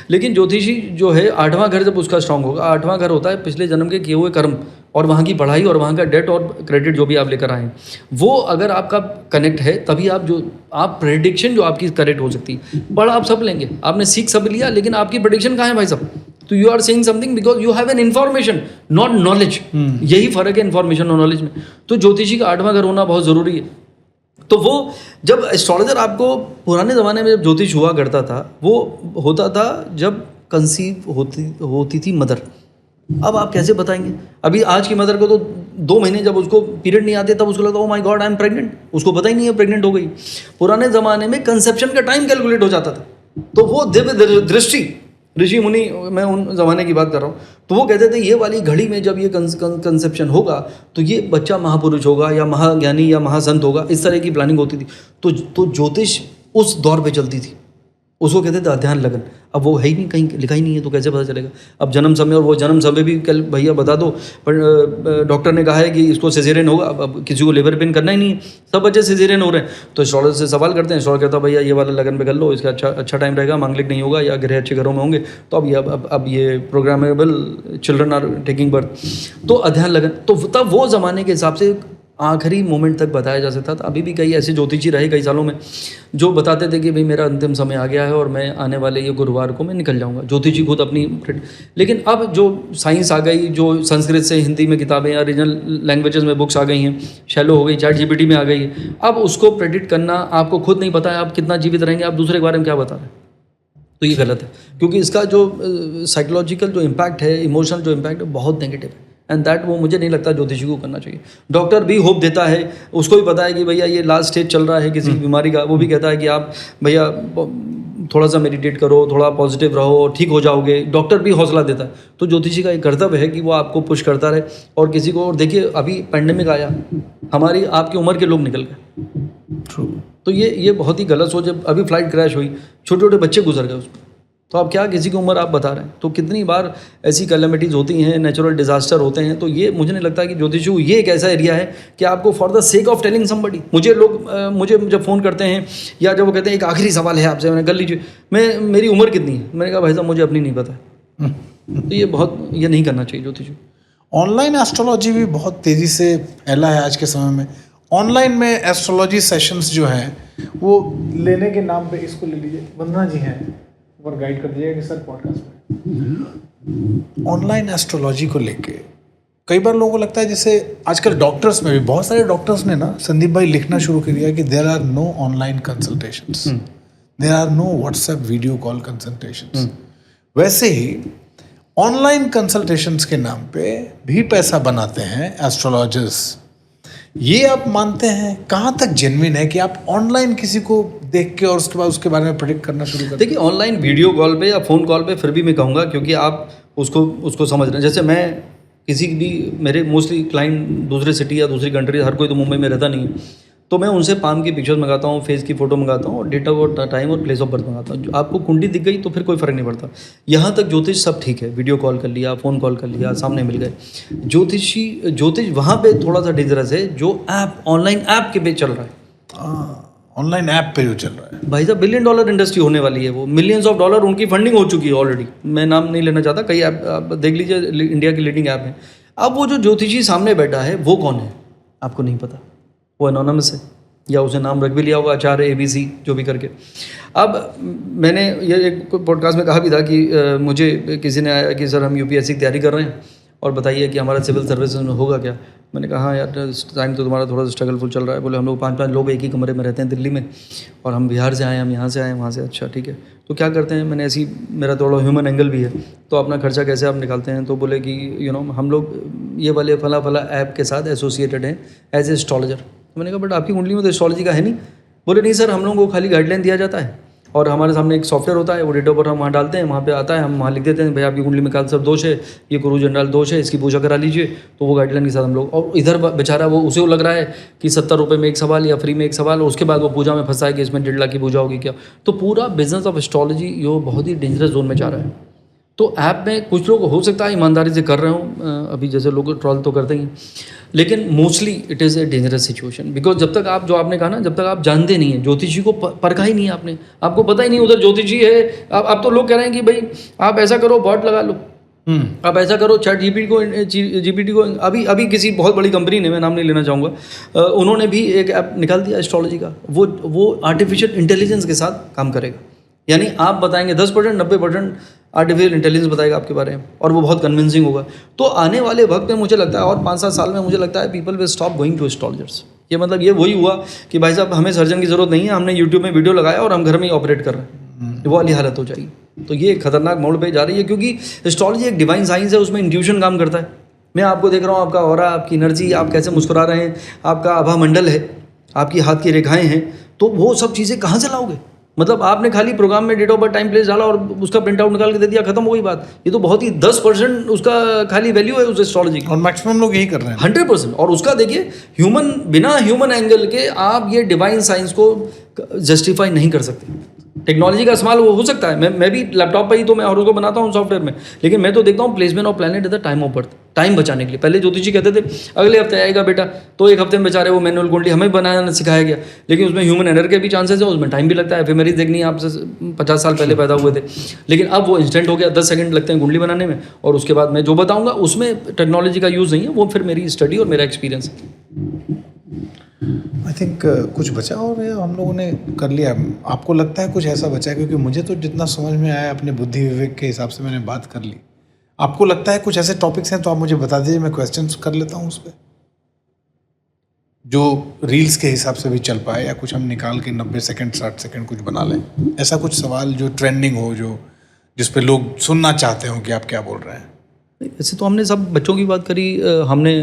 S1: लेकिन ज्योतिषी जो है 8वां घर जब उसका स्ट्रांग होगा, 8वां घर होता है पिछले जन्म के किए हुए कर्म और वहाँ की पढ़ाई और वहाँ का डेट और क्रेडिट जो भी आप लेकर आए, वो अगर आपका कनेक्ट है तभी आप प्रेडिक्शन जो आपकी करेक्ट हो सकती है। पढ़ आप सब लेंगे, आपने सीख सब लिया, लेकिन आपकी प्रेडिक्शन कहाँ है भाई साहब? तो you are saying something because you have an information, not knowledge. यही फर्क है इन्फॉर्मेशन और नॉलेज में। तो ज्योतिषी का 8वां घर होना बहुत ज़रूरी है। तो वो जब एस्ट्रोलॉजर आपको पुराने ज़माने में जब ज्योतिष हुआ करता था, वो होता था जब कंसीव होती थी मदर। अब आप कैसे बताएंगे? अभी आज की मदर को तो 2 महीने जब उसको पीरियड नहीं आते तब उसको लगता है oh my God I am pregnant, उसको पता ही नहीं है प्रेग्नेंट हो गई। पुराने ज़माने में कंसेप्शन का टाइम कैलकुलेट हो जाता था। तो वो दिव्य दृष्टि, ऋषि मुनि, मैं उन ज़माने की बात कर रहा हूँ, तो वो कहते थे ये वाली घड़ी में जब ये कंसेप्शन होगा तो ये बच्चा महापुरुष होगा या महाज्ञानी या महासंत होगा, इस तरह की प्लानिंग होती थी। तो ज्योतिष उस दौर पे चलती थी, उसको कहते थे अध्ययन लगन। अब वो है ही नहीं, कहीं लिखा ही नहीं है, तो कैसे पता चलेगा? अब जन्म समय, और वो जन्म समय भी कल भैया बता दो, पर डॉक्टर ने कहा है कि इसको सिजेरियन होगा। अब किसी को लेबर पेन करना ही नहीं है, सब बच्चे सिजेरियन हो रहे हैं। तो एस्ट्रोलॉजर से सवाल करते हैं, एस्ट्रोलॉजर कहता है भैया ये वाला लगन पे कर लो, इसका अच्छा टाइम रहेगा, मांगलिक नहीं होगा या ग्रह अच्छे घरों में होंगे, तो अब ये programmable children are taking birth, तो अध्ययन लगन। तो तब वो ज़माने के हिसाब से आखिरी मोमेंट तक बताया जा सकता था। अभी भी कई ऐसे ज्योतिषी रहे कई सालों में जो बताते थे कि भाई मेरा अंतिम समय आ गया है और मैं आने वाले ये गुरुवार को मैं निकल जाऊंगा। ज्योतिषी खुद अपनी, लेकिन अब जो साइंस आ गई, जो संस्कृत से हिंदी में किताबें या रीजनल लैंग्वेजेस में बुक्स आ गई हैं, शैलो हो गई, चैट जीपीटी में आ गई है, अब उसको प्रेडिक्ट करना आपको खुद नहीं पता है आप कितना जीवित रहेंगे, आप दूसरे के बारे में क्या बता रहे हैं, तो ये गलत है। क्योंकि इसका जो साइकोलॉजिकल जो इम्पैक्ट है, इमोशनल जो इम्पैक्ट है, बहुत नेगेटिव है। एंड दैट वो मुझे नहीं लगता ज्योतिषी को करना चाहिए। डॉक्टर भी होप देता है, उसको भी पता है कि भैया ये लास्ट स्टेज चल रहा है किसी बीमारी का, वो भी कहता है कि आप भैया थोड़ा सा मेडिटेट करो, थोड़ा पॉजिटिव रहो, ठीक हो जाओगे। डॉक्टर भी हौसला देता है। तो ज्योतिषी का एक कर्तव्य है कि वो आपको पुश करता रहे और किसी को, और देखिए अभी पैंडेमिक आया, हमारी आपकी उम्र के लोग निकल गए। तो ये बहुत ही गलत सोच है। अभी फ्लाइट क्रैश हुई, छोटे छोटे बच्चे गुजर गए उसमें, तो आप क्या किसी की उम्र आप बता रहे हैं? तो कितनी बार ऐसी कैलेमिटीज़ होती हैं, नेचुरल डिजास्टर होते हैं। तो ये मुझे नहीं लगता कि ज्योतिषी ये एक ऐसा एरिया है कि आपको for the sake of telling somebody, मुझे जब फ़ोन करते हैं या जब वो कहते हैं एक आखिरी सवाल है आपसे, मैंने कर लीजिए, मेरी उम्र कितनी है, मैंने कहा भाई साहब मुझे अपनी नहीं पता है। तो ये नहीं करना चाहिए ज्योतिषी।
S2: ऑनलाइन एस्ट्रोलॉजी भी बहुत तेज़ी से फैला है आज के समय में। ऑनलाइन में एस्ट्रोलॉजी सेशंस जो हैं वो लेने के नाम पे, इसको ले लीजिए, वंदना जी हैं, ऊपर गाइड कर दीजिएगा कि सर पॉडकास्ट में ऑनलाइन एस्ट्रोलॉजी को लेके कई बार लोगों को लगता है, जैसे आजकल डॉक्टर्स में भी बहुत सारे डॉक्टर्स ने ना, संदीप भाई, लिखना शुरू कर दिया कि there are no online consultations, there are no WhatsApp video call consultations. वैसे ही ऑनलाइन कंसल्टेशंस के नाम पे भी पैसा बनाते हैं एस्ट्रोलॉजर्स, ये आप मानते हैं कहाँ तक जेन्युइन है कि आप ऑनलाइन किसी को देख के और उसके बाद उसके बारे में प्रेडिक्ट करना शुरू कर
S1: देखिए ऑनलाइन वीडियो कॉल पे या फ़ोन कॉल पे फिर भी मैं कहूँगा, क्योंकि आप उसको समझ रहे हैं। जैसे मैं किसी भी मेरे मोस्टली क्लाइंट दूसरे सिटी या दूसरी कंट्री, हर कोई तो मुंबई में रहता नहीं है, तो मैं उनसे पाम की पिक्चर्स मंगाता हूँ, फेस की फ़ोटो मंगाता हूँ और डेट ऑफ टाइम और प्लेस ऑफ बर्थ मंगाता हूँ। आपको कुंडली दिख गई तो फिर कोई फ़र्क नहीं पड़ता। यहाँ तक ज्योतिष सब ठीक है, वीडियो कॉल कर लिया, फ़ोन कॉल कर लिया, सामने मिल गए। ज्योतिष वहाँ पे थोड़ा सा डेंजरस है, जो ऐप ऑनलाइन ऐप के पे चल रहा है।
S2: ऑनलाइन ऐप पे जो चल रहा है
S1: भाई साहब, $1 बिलियन इंडस्ट्री होने वाली है, वो मिलियंस ऑफ डॉलर उनकी फंडिंग हो चुकी है ऑलरेडी। मैं नाम नहीं लेना चाहता, कई ऐप आप देख लीजिए, इंडिया की लीडिंग ऐप है। अब वो जो ज्योतिषी सामने बैठा है वो कौन है आपको नहीं पता, वो एनोनिमस है या उसे नाम रख भी लिया होगा आचार्य ABC जो भी करके। अब मैंने ये एक पॉडकास्ट में कहा भी था कि मुझे किसी ने आया कि सर हम UPSC की तैयारी कर रहे हैं और बताइए कि हमारा सिविल सर्विस में होगा क्या। मैंने कहा हाँ यार, टाइम तो तुम्हारा थोड़ा सा स्ट्रगलफुल चल रहा है। बोले हम लोग 5-5 लोग एक ही कमरे में रहते हैं दिल्ली में, और हम बिहार से आए, हम यहाँ से आए, वहाँ से। अच्छा ठीक है, तो क्या करते हैं। मैंने ऐसी, मेरा थोड़ा ह्यूमन एंगल भी है, तो अपना खर्चा कैसे आप निकालते हैं। तो बोले कि हम लोग ये वाले फला फला ऐप के साथ एसोसिएटेड हैं एज ए एस्ट्रोलॉजर। तो मैंने कहा बट आपकी कुंडली में तो एस्ट्रोलॉजी का है नहीं। बोले नहीं सर, हम लोगों को खाली गाइडलाइन दिया जाता है और हमारे सामने एक सॉफ्टवेयर होता है, वो डेट ऑफ बर्थ हम वहाँ डालते हैं, वहाँ पे आता है, हम वहाँ लिख देते हैं भाई आपकी कुंडली में काल सब दोष है, ये गुरु जनरल दोष है, इसकी पूजा करा लीजिए। तो वो गाइडलाइन के साथ हम लोग, और इधर बेचारा वो उसे लग रहा है कि 70 रुपये में एक सवाल या फ्री में एक सवाल, और उसके बाद वो पूजा में फंसा है कि इसमें 1.5 लाख की पूजा होगी क्या। तो पूरा बिजनेस ऑफ एस्ट्रोलॉजी ये बहुत ही डेंजरस जोन में जा रहा है। तो ऐप में कुछ लोग हो सकता है ईमानदारी से कर रहे हो, अभी जैसे लोग ट्रॉल तो करते ही, लेकिन mostly it is a dangerous situation. Because जब तक आप, जो आपने कहा ना, जब तक आप जानते नहीं हैं, ज्योतिषी को परखा ही नहीं है आपने, आपको पता ही नहीं उधर ज्योतिषी है। अब तो लोग कह रहे हैं कि भाई आप ऐसा करो, बॉट लगा लो, आप ऐसा करो, चैट जीपीटी को अभी किसी बहुत बड़ी कंपनी ने, मैं नाम नहीं लेना चाहूँगा, उन्होंने भी एक ऐप निकाल दिया एस्ट्रोलॉजी का। वो आर्टिफिशियल इंटेलिजेंस के साथ काम करेगा, यानी आप बताएंगे 10%, 90% आर्टिफिशियल इंटेलिजेंस बताएगा आपके बारे में, और वो बहुत कन्विंसिंग होगा। तो आने वाले वक्त में मुझे लगता है, और 5-7 साल में मुझे लगता है, people will stop going to astrologers. ये मतलब ये वही हुआ कि भाई साहब हमें सर्जन की ज़रूरत नहीं है, हमने यूट्यूब में वीडियो लगाया और हम घर में ही ऑपरेट कर रहे हैं, वो वाली हालत हो जाएगी। तो ये खतरनाक मोड़ पे जा रही है, क्योंकि एस्ट्रोलॉजी एक डिवाइन साइंस है, उसमें इंट्यूशन काम करता है। मैं आपको देख रहा हूँ, आपका ऑरा, आपकी एनर्जी, आप कैसे मुस्कुरा रहे हैं, आपका आभा मंडल है, आपकी हाथ की रेखाएं हैं, तो वो सब चीज़ें कहाँ से लाओगे। मतलब आपने खाली प्रोग्राम में date of birth, time, place डाला और उसका प्रिंट आउट निकाल के दे दिया, खत्म हो गई बात। ये तो बहुत ही 10% उसका खाली वैल्यू है उस एस्ट्रोलॉजी की,
S2: और मैक्सिमम लोग यही कर रहे हैं
S1: 100%। और उसका देखिए, बिना ह्यूमन एंगल के आप ये डिवाइन साइंस को जस्टिफाई नहीं कर सकते। टेक्नोलॉजी का इस्तेमाल वो हो सकता है, मैं भी लैपटॉप पर ही तो मैं और उसको बनाता हूँ सॉफ्टवेयर में, लेकिन मैं तो देखता हूँ placement of planet at the time of birth, time बचाने के लिए। पहले ज्योतिषी कहते थे अगले हफ्ते आएगा बेटा, तो एक हफ्ते में बेचारे वो मैनुअल कुंडली हमें बनाना सिखाया गया, लेकिन उसमें ह्यूमन एरर के भी चांसेस है, उसमें टाइम भी लगता है। एफएमआरआई देखनी है, आपसे 50 साल पहले पैदा हुए थे, लेकिन अब वो इंस्टेंट हो गया, 10 सेकंड लगते हैं कुंडली बनाने में, और उसके बाद मैं जो बताऊंगा उसमें टेक्नोलॉजी का यूज़ नहीं है, वो फिर मेरी स्टडी और मेरा एक्सपीरियंस है।
S2: आई थिंक कुछ बचा और हम लोगों ने कर लिया। आपको लगता है कुछ ऐसा बचा है? क्योंकि मुझे तो जितना समझ में आया, अपने बुद्धि विवेक के हिसाब से मैंने बात कर ली। आपको लगता है कुछ ऐसे टॉपिक्स हैं तो आप मुझे बता दीजिए, मैं क्वेश्चंस कर लेता हूँ उस पर, जो रील्स के हिसाब से भी चल पाए, या कुछ हम निकाल के 90 सेकंड 60 सेकंड कुछ बना लें। ऐसा कुछ सवाल जो ट्रेंडिंग हो, जो जिस पे लोग सुनना चाहते हो कि आप क्या बोल रहे हैं।
S1: वैसे तो हमने सब बच्चों की बात करी, हमने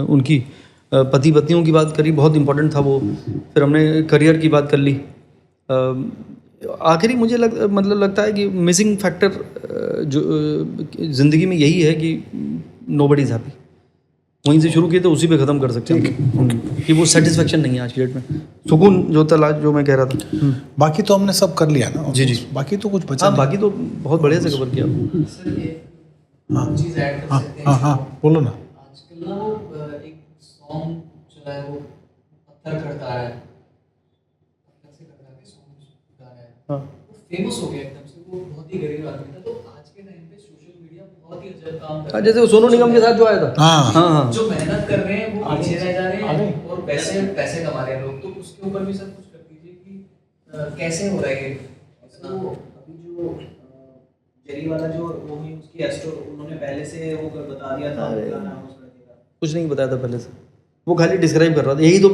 S1: उनकी पति पत्नियों की बात करी, बहुत इंपॉर्टेंट था वो। फिर हमने करियर की बात कर ली। आखिरी मुझे लगता है कि मिसिंग फैक्टर जो ज़िंदगी में यही है कि नोबडी इज़ हैप्पी। वहीं से शुरू किए तो उसी पे ख़त्म कर सकते हैं कि वो सेटिस्फेक्शन नहीं है आज की डेट में, सुकून जो तलाश, जो मैं कह रहा था।
S2: बाकी तो हमने सब कर लिया ना।
S1: जी।
S2: बाकी तो कुछ बचा नहीं।
S1: बाकी तो बहुत बढ़िया से कवर किया।
S2: हाँ, बोलो ना।
S3: आजकल ना वो एक सॉन्ग चला है, वो पत्थर करता है, पत्थर से करता है, सॉन्ग गा रहा है,
S1: हाँ,
S3: वो फेमस हो गया एकदम से। वो बहुत ही गरीब आदमी था, तो आज के टाइम पे सोशल मीडिया बहुत ही अजब काम कर रहा है।
S1: जैसे वो सोनू निगम के साथ जो आया था। हाँ।
S3: जो मेहनत कर रहे हैं वो पीछे रह जा रहे हैं और पैसे कमा रहे हैं लोग। तो उसके ऊपर भी सब कुछ कर दीजिए कि कैसे हो रहा है ये।
S4: तो अभी जो जेरी वाला जो वो हुई उसकी एस्ट्रो, उन्होंने पहले से वो बता दिया था क्या नाम उस लड़के का,
S1: कुछ नहीं बताया था पहले से, वो खाली डिस्क्राइब कर रहा था। यही तो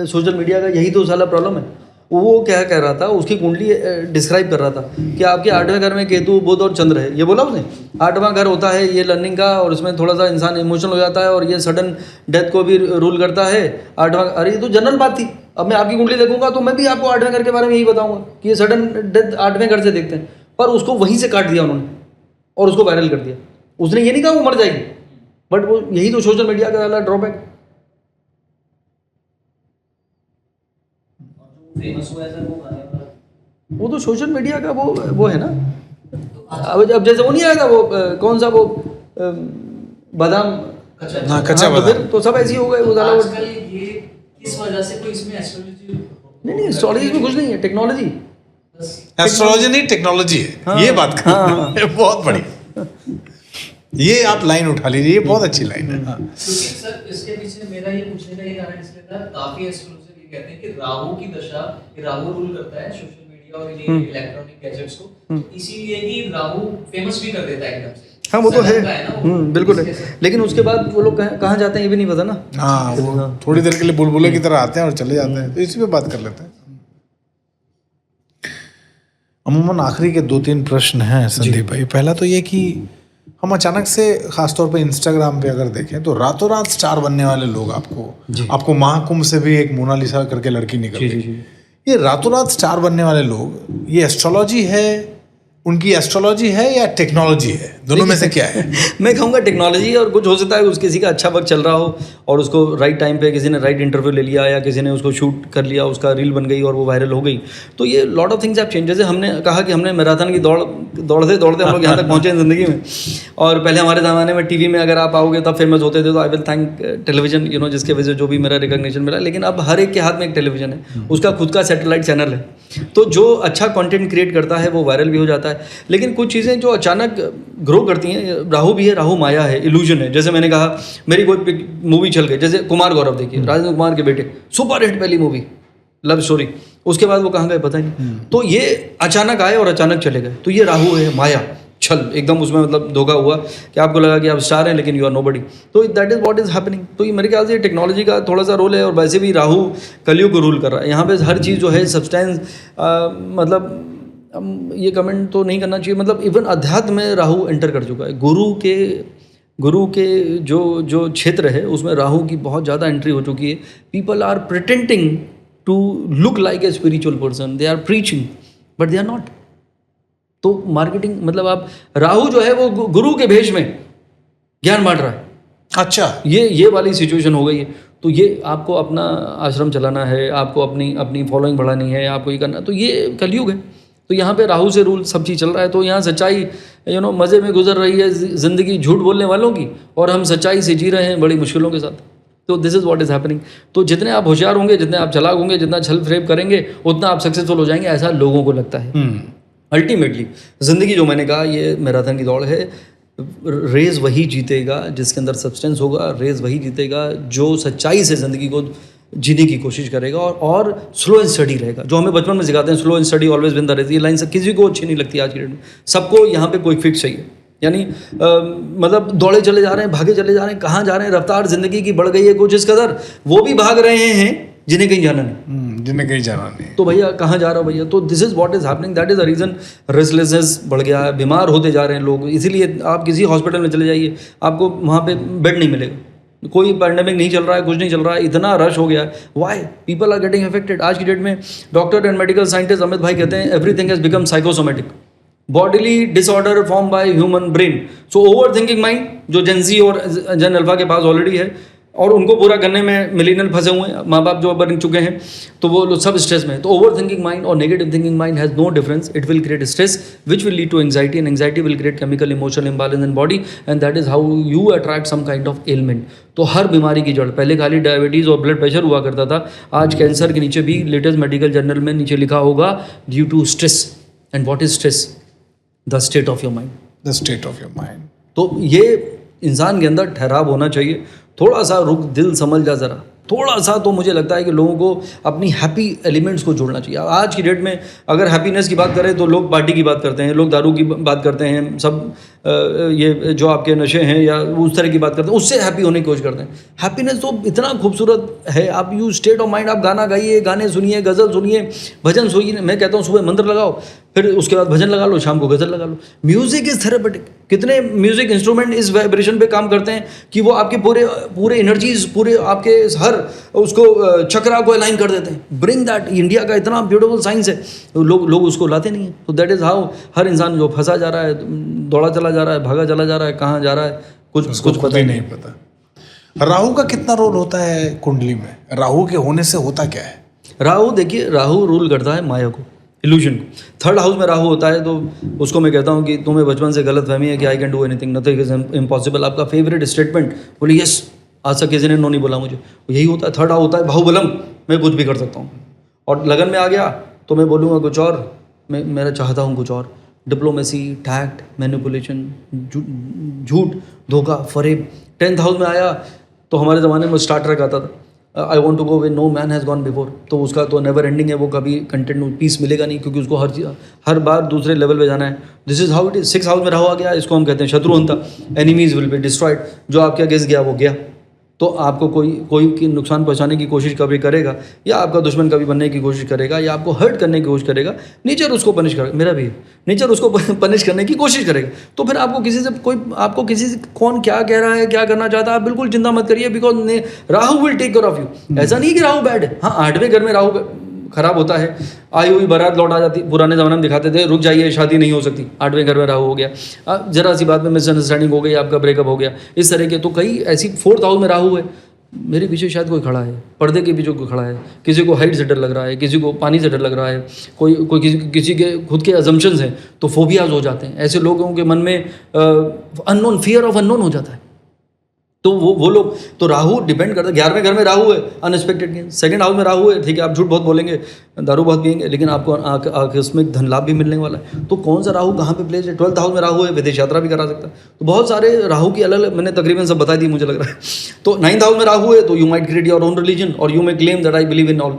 S1: सोशल मीडिया का यही तो साला प्रॉब्लम है। वो क्या कह रहा था, उसकी कुंडली डिस्क्राइब कर रहा था कि आपके 8वें घर में केतु, बुध और चंद्र है। ये बोला उसने, 8वां घर होता है ये लर्निंग का, और इसमें थोड़ा सा इंसान इमोशनल हो जाता है और ये सडन डेथ को भी रूल करता है। 8वां, अरे ये तो जनरल बात थी। अब मैं आपकी कुंडली देखूंगा तो मैं भी आपको 8वें घर के बारे में यही बताऊंगा कि ये सडन डेथ 8वें घर से देखते हैं, पर उसको वहीं से काट दिया उन्होंने और उसको वायरल कर दिया। उसने ये नहीं कहा वो मर जाएगी, बट वो यही तो सोशल मीडिया का वाला ड्रॉबैक।
S4: फेमस हुआ है सर वो गाने पर,
S1: वो तो सोशल मीडिया का वो है ना। अब जैसे वो नहीं आया था वो कौन सा वो बादाम,
S2: हाँ, कच्चा
S1: तो
S2: बादाम।
S1: फिर तो सब ऐसे ही हो गए वो साला।
S3: आजकल ये किस वजह से कोई इसमें एस्ट्रोलॉजी
S1: नहीं एस्ट्रोलॉजी में कुछ नहीं है, टेक्नोलॉजी।
S3: बस
S2: एस्ट्रोलॉजी नहीं, टेक्नोलॉजी है।
S1: हाँ,
S2: ये बात कर
S1: हाँ।
S2: बहुत बढ़िया, ये आप लाइन उठा लीजिए, ये बहुत अच्छी लाइन है। हाँ।
S3: क्योंकि सर इसके पीछे मेरा ये पूछने का ये कारण इसलिए था, काफी एस्ट्रोलॉजर ये कहते हैं कि राहु की दशा, ये राहु रूल करता है सोशल मीडिया और ये इलेक्ट्रॉनिक गैजेट्स को, तो इसीलिए ही राहु फेमस भी कर देता है एकदम से।
S1: हाँ वो तो है,
S3: सडन का ना वो,
S1: बिल्कुल है।
S3: इसके से।
S1: लेकिन उसके बाद वो लोग कहाँ जाते हैं ये भी नहीं पता ना।
S2: हाँ, वो थोड़ी देर के लिए बुलबुले की तरह आते हैं और चले जाते हैं, तो इसी पे बात कर लेते हैं। अमूमन आखिरी के 2-3 प्रश्न हैं संदीप भाई। पहला तो ये कि हम अचानक से खासतौर पे इंस्टाग्राम पे अगर देखें तो रातों रात स्टार बनने वाले लोग आपको महाकुंभ से भी एक मोनालिसा करके लड़की निकल गई। ये रातों रात स्टार बनने वाले लोग, ये एस्ट्रोलॉजी है, उनकी एस्ट्रोलॉजी है या टेक्नोलॉजी है, दोनों में से क्या है?
S1: मैं कहूँगा टेक्नोलॉजी, और कुछ हो सकता है किसी का अच्छा वक्त चल रहा हो और उसको राइट टाइम पे किसी ने राइट इंटरव्यू ले लिया या किसी ने उसको शूट कर लिया, उसका रील बन गई और वो वायरल हो गई। तो ये लॉट ऑफ थिंग्स आप चेंज, जैसे हमने कहा कि हमने मैराथन की दौड़ते दौड़ते हम लोग यहाँ तक पहुँचे हैं ज़िंदगी में। और पहले हमारे ज़माने में टीवी में अगर आप आओगे तब फेमस होते थे, तो आई विल थैंक टेलीविजन, जिसके वजह से जो भी मेरा रिकॉग्निशन मिला। लेकिन अब हर एक के हाथ में एक टेलीविजन है, उसका खुद का सैटेलाइट चैनल है, तो जो अच्छा कंटेंट क्रिएट करता है वो वायरल भी हो जाता है। लेकिन कुछ चीज़ें जो अचानक ग्रो करती हैं, राहु भी है, राहु माया है, इल्यूजन है। जैसे मैंने कहा मेरी कोई मूवी चल गई, जैसे कुमार गौरव देखिए, राजेंद्र कुमार के बेटे, सुपर हिट पहली मूवी लव स्टोरी, उसके बाद वो कहाँ गए पता ही नहीं। तो ये अचानक आए और अचानक चले गए, तो ये राहु है, माया, छल, एकदम उसमें मतलब धोखा हुआ कि आपको लगा कि आप स्टार हैं लेकिन यू आर नोबडी। तो that is what is happening. तो ये मेरे ख्याल से टेक्नोलॉजी का थोड़ा सा रोल है, और वैसे भी राहु कलयुग को रूल कर रहा है। यहाँ पे हर चीज़ जो है सब्सटेंस, मतलब ये कमेंट तो नहीं करना चाहिए, मतलब इवन अध्यात्म में राहु एंटर कर चुका है। गुरु के जो क्षेत्र है उसमें राहु की बहुत ज़्यादा एंट्री हो चुकी है। People are pretending to look like a spiritual person, they are preaching but they are not. तो मार्केटिंग, मतलब आप राहु जो है वो गुरु के भेष में ज्ञान बांट रहा है।
S2: अच्छा,
S1: ये वाली सिचुएशन हो गई है। तो ये आपको अपना आश्रम चलाना है, आपको अपनी फॉलोइंग बढ़ानी है, आपको ये करना, तो ये कलयुग है। तो यहाँ पे राहु से रूल सब चीज़ चल रहा है। तो यहाँ सच्चाई मज़े में गुजर रही है ज़िंदगी झूठ बोलने वालों की, और हम सच्चाई से जी रहे हैं बड़ी मुश्किलों के साथ। तो this is what is happening. तो जितने आप होशियार होंगे, जितने आप चालाक होंगे, जितना छल फ्रेब करेंगे, उतना आप सक्सेसफुल हो जाएंगे, ऐसा लोगों को लगता है। अल्टीमेटली ज़िंदगी, जो मैंने कहा, ये मैराथन की दौड़ है। रेस वही जीतेगा जिसके अंदर सब्सटेंस होगा, रेस वही जीतेगा जो सच्चाई से ज़िंदगी को जीने की कोशिश करेगा और स्लो एंड स्टडी रहेगा। जो हमें बचपन में सिखाते हैं, slow and steady always win the race, ये लाइन किसी को अच्छी नहीं लगती आज की डेट में। सबको यहाँ पे कोई फिक्स चाहिए, यानी मतलब दौड़े चले जा रहे हैं, भागे चले जा रहे हैं, कहाँ जा रहे हैं, रफ्तार ज़िंदगी की बढ़ गई है कुछ इस कदर, वो भी भाग रहे हैं जिन्हें कहीं जाना नहीं।
S2: जिन्हें कहीं जाना नहीं,
S1: तो भैया कहाँ जा रहा हो भैया। तो this is what is happening, that is the reason restlessness बढ़ गया है, बीमार होते जा रहे हैं लोग। इसीलिए आप किसी हॉस्पिटल में चले जाइए, आपको वहाँ पे बेड नहीं मिलेगा, कोई पैंडेमिक नहीं चल रहा है, कुछ नहीं चल रहा है, इतना रश हो गया है। Why people are getting affected. आज की डेट में doctor and medical scientist Amit भाई कहते हैं everything has become psychosomatic, bodily disorder form by human brain. So over thinking mind, जो जेनजी और जेन अल्फा के पास ऑलरेडी है, और उनको पूरा करने में मिलीनियल फंसे हुए हैं, माँ बाप जो बन चुके हैं, तो वो लोग सब स्ट्रेस में है। तो ओवर थिंकिंग माइंड और negative thinking mind has no difference, it will create stress which will lead to anxiety, and anxiety will create chemical emotional imbalance in body, and that is how you attract some kind of element. तो हर बीमारी की जड़, पहले खाली डायबिटीज़ और ब्लड प्रेशर हुआ करता था, आज कैंसर के नीचे भी लेटेस्ट मेडिकल जर्नल में नीचे लिखा होगा due to stress. And what is stress? The state of your mind,
S2: the state of your mind.
S1: तो ये इंसान के अंदर ठहराव होना चाहिए। थोड़ा सा रुक, दिल समझ जा ज़रा, थोड़ा सा। तो मुझे लगता है कि लोगों को अपनी हैप्पी एलिमेंट्स को जोड़ना चाहिए। आज की डेट में अगर हैप्पीनेस की बात करें तो लोग पार्टी की बात करते हैं, लोग दारू की बात करते हैं, सब ये जो आपके नशे हैं या उस तरह की बात करते हैं, उससे हैप्पी होने की कोशिश करते हैं। हैप्पीनेस तो इतना खूबसूरत है, आप यू स्टेट ऑफ माइंड, आप गाना गाइए, गाने सुनिए, गज़ल सुनिए, भजन सुनिए। मैं कहता हूँ सुबह मंत्र लगाओ, फिर उसके बाद भजन लगा लो, शाम को गज़ल लगा लो। Music is therapeutic. कितने म्यूज़िक इंस्ट्रूमेंट इस वाइब्रेशन पे काम करते हैं कि वो आपके पूरे एनर्जीज, पूरे आपके हर उसको चक्रा को अलाइन कर देते हैं। ब्रिंग दैट, इंडिया का इतना ब्यूटीफुल साइंस है, लोग उसको लाते नहीं हैं। तो दैट इज़ हाउ हर इंसान जो फंसा जा रहा है, दौड़ा चला जा रहा है, भागा चला जा रहा है, कहाँ जा रहा है, कुछ
S2: पता ही नहीं पता। राहु का कितना रोल होता है कुंडली में? राहु के होने से होता क्या है?
S1: राहु, देखिए, राहु रूल करता है माया को, इल्यूजन को। थर्ड हाउस में राहु होता है तो उसको मैं कहता हूँ कि तुम्हें बचपन से गलत फहमी है कि I can do anything, nothing is impossible. आपका फेवरेट स्टेटमेंट बोले यस, आज तक किसी ने नो नहीं बोला मुझे, यही होता है। थर्ड हाउस होता है बाहुबलम, मैं कुछ भी कर सकता हूँ। और लगन में आ गया तो मैं बोलूँगा कुछ और, मेरा चाहता हूँ कुछ और। डिप्लोमेसी, टैक्ट, मैनिपुलेशन, झूठ, धोखा, फरेब। 10th हाउस में आया तो हमारे ज़माने में स्टार ट्रैक आता था, I want to go where no man has gone before. तो उसका तो नेवर एंडिंग है, वो कभी कंटेंट पीस मिलेगा नहीं, क्योंकि उसको हर बार दूसरे लेवल पे जाना है। This is how it is. 6th house में राहु आ गया, इसको हम कहते हैं शत्रुहंता, एनिमीज विल बी डिस्ट्रॉयड। जो आपके अगेंस्ट गया वो गया, तो आपको कोई की नुकसान पहुंचाने की कोशिश कभी करेगा, या आपका दुश्मन कभी बनने की कोशिश करेगा, या आपको हर्ट करने की कोशिश करेगा, नेचर उसको पनिश करेगा। मेरा भी है, नेचर उसको पनिश करने की कोशिश करेगा। तो फिर आपको किसी से कौन क्या कह रहा है, क्या करना चाहता है, आप बिल्कुल चिंता मत करिए, because Rahu will take care of you. ऐसा नहीं कि राहु बैड है, हाँ 8वें घर में राहु खराब होता है, आई हुई बारात लौट आ जाती। पुराने ज़माने में दिखाते थे रुक जाइए शादी नहीं हो सकती, 8वें घर में राहु हो गया, जरा सी बात में मिसअंडरस्टैंडिंग हो गई, आपका ब्रेकअप हो गया, इस तरह के। तो कई ऐसी 4th हाउस में राहु है। मेरे पीछे शायद कोई खड़ा है, पर्दे के पीछे कोई खड़ा है, किसी को हाइट से डर लग रहा है, किसी को पानी से डर लग रहा है, कोई किसी के खुद के अजम्पशंस हैं, तो फोबियाज हो जाते हैं। ऐसे लोगों के मन में अननोन, फियर ऑफ अननोन हो जाता है। तो वो लोग, तो राहु डिपेंड करता है। 11वें घर में राहु है, अनएक्सपेक्टेड गेन। 2nd हाउस में राहु है, ठीक है, आप झूठ बहुत बोलेंगे, दारू बहुत पिएंगे, लेकिन आपको आकस्मिक धन लाभ भी मिलने वाला है। तो कौन सा राहु कहाँ पे प्लेस है? 12th हाउस में राहु है, विदेश यात्रा भी करा सकता है। तो बहुत सारे राहु की अलग अलग, मैंने तकरीबन सब बता दी मुझे लग रहा है। तो 9th हाउस में राहु है, तो you might create your own religion और you may claim that I believe in all,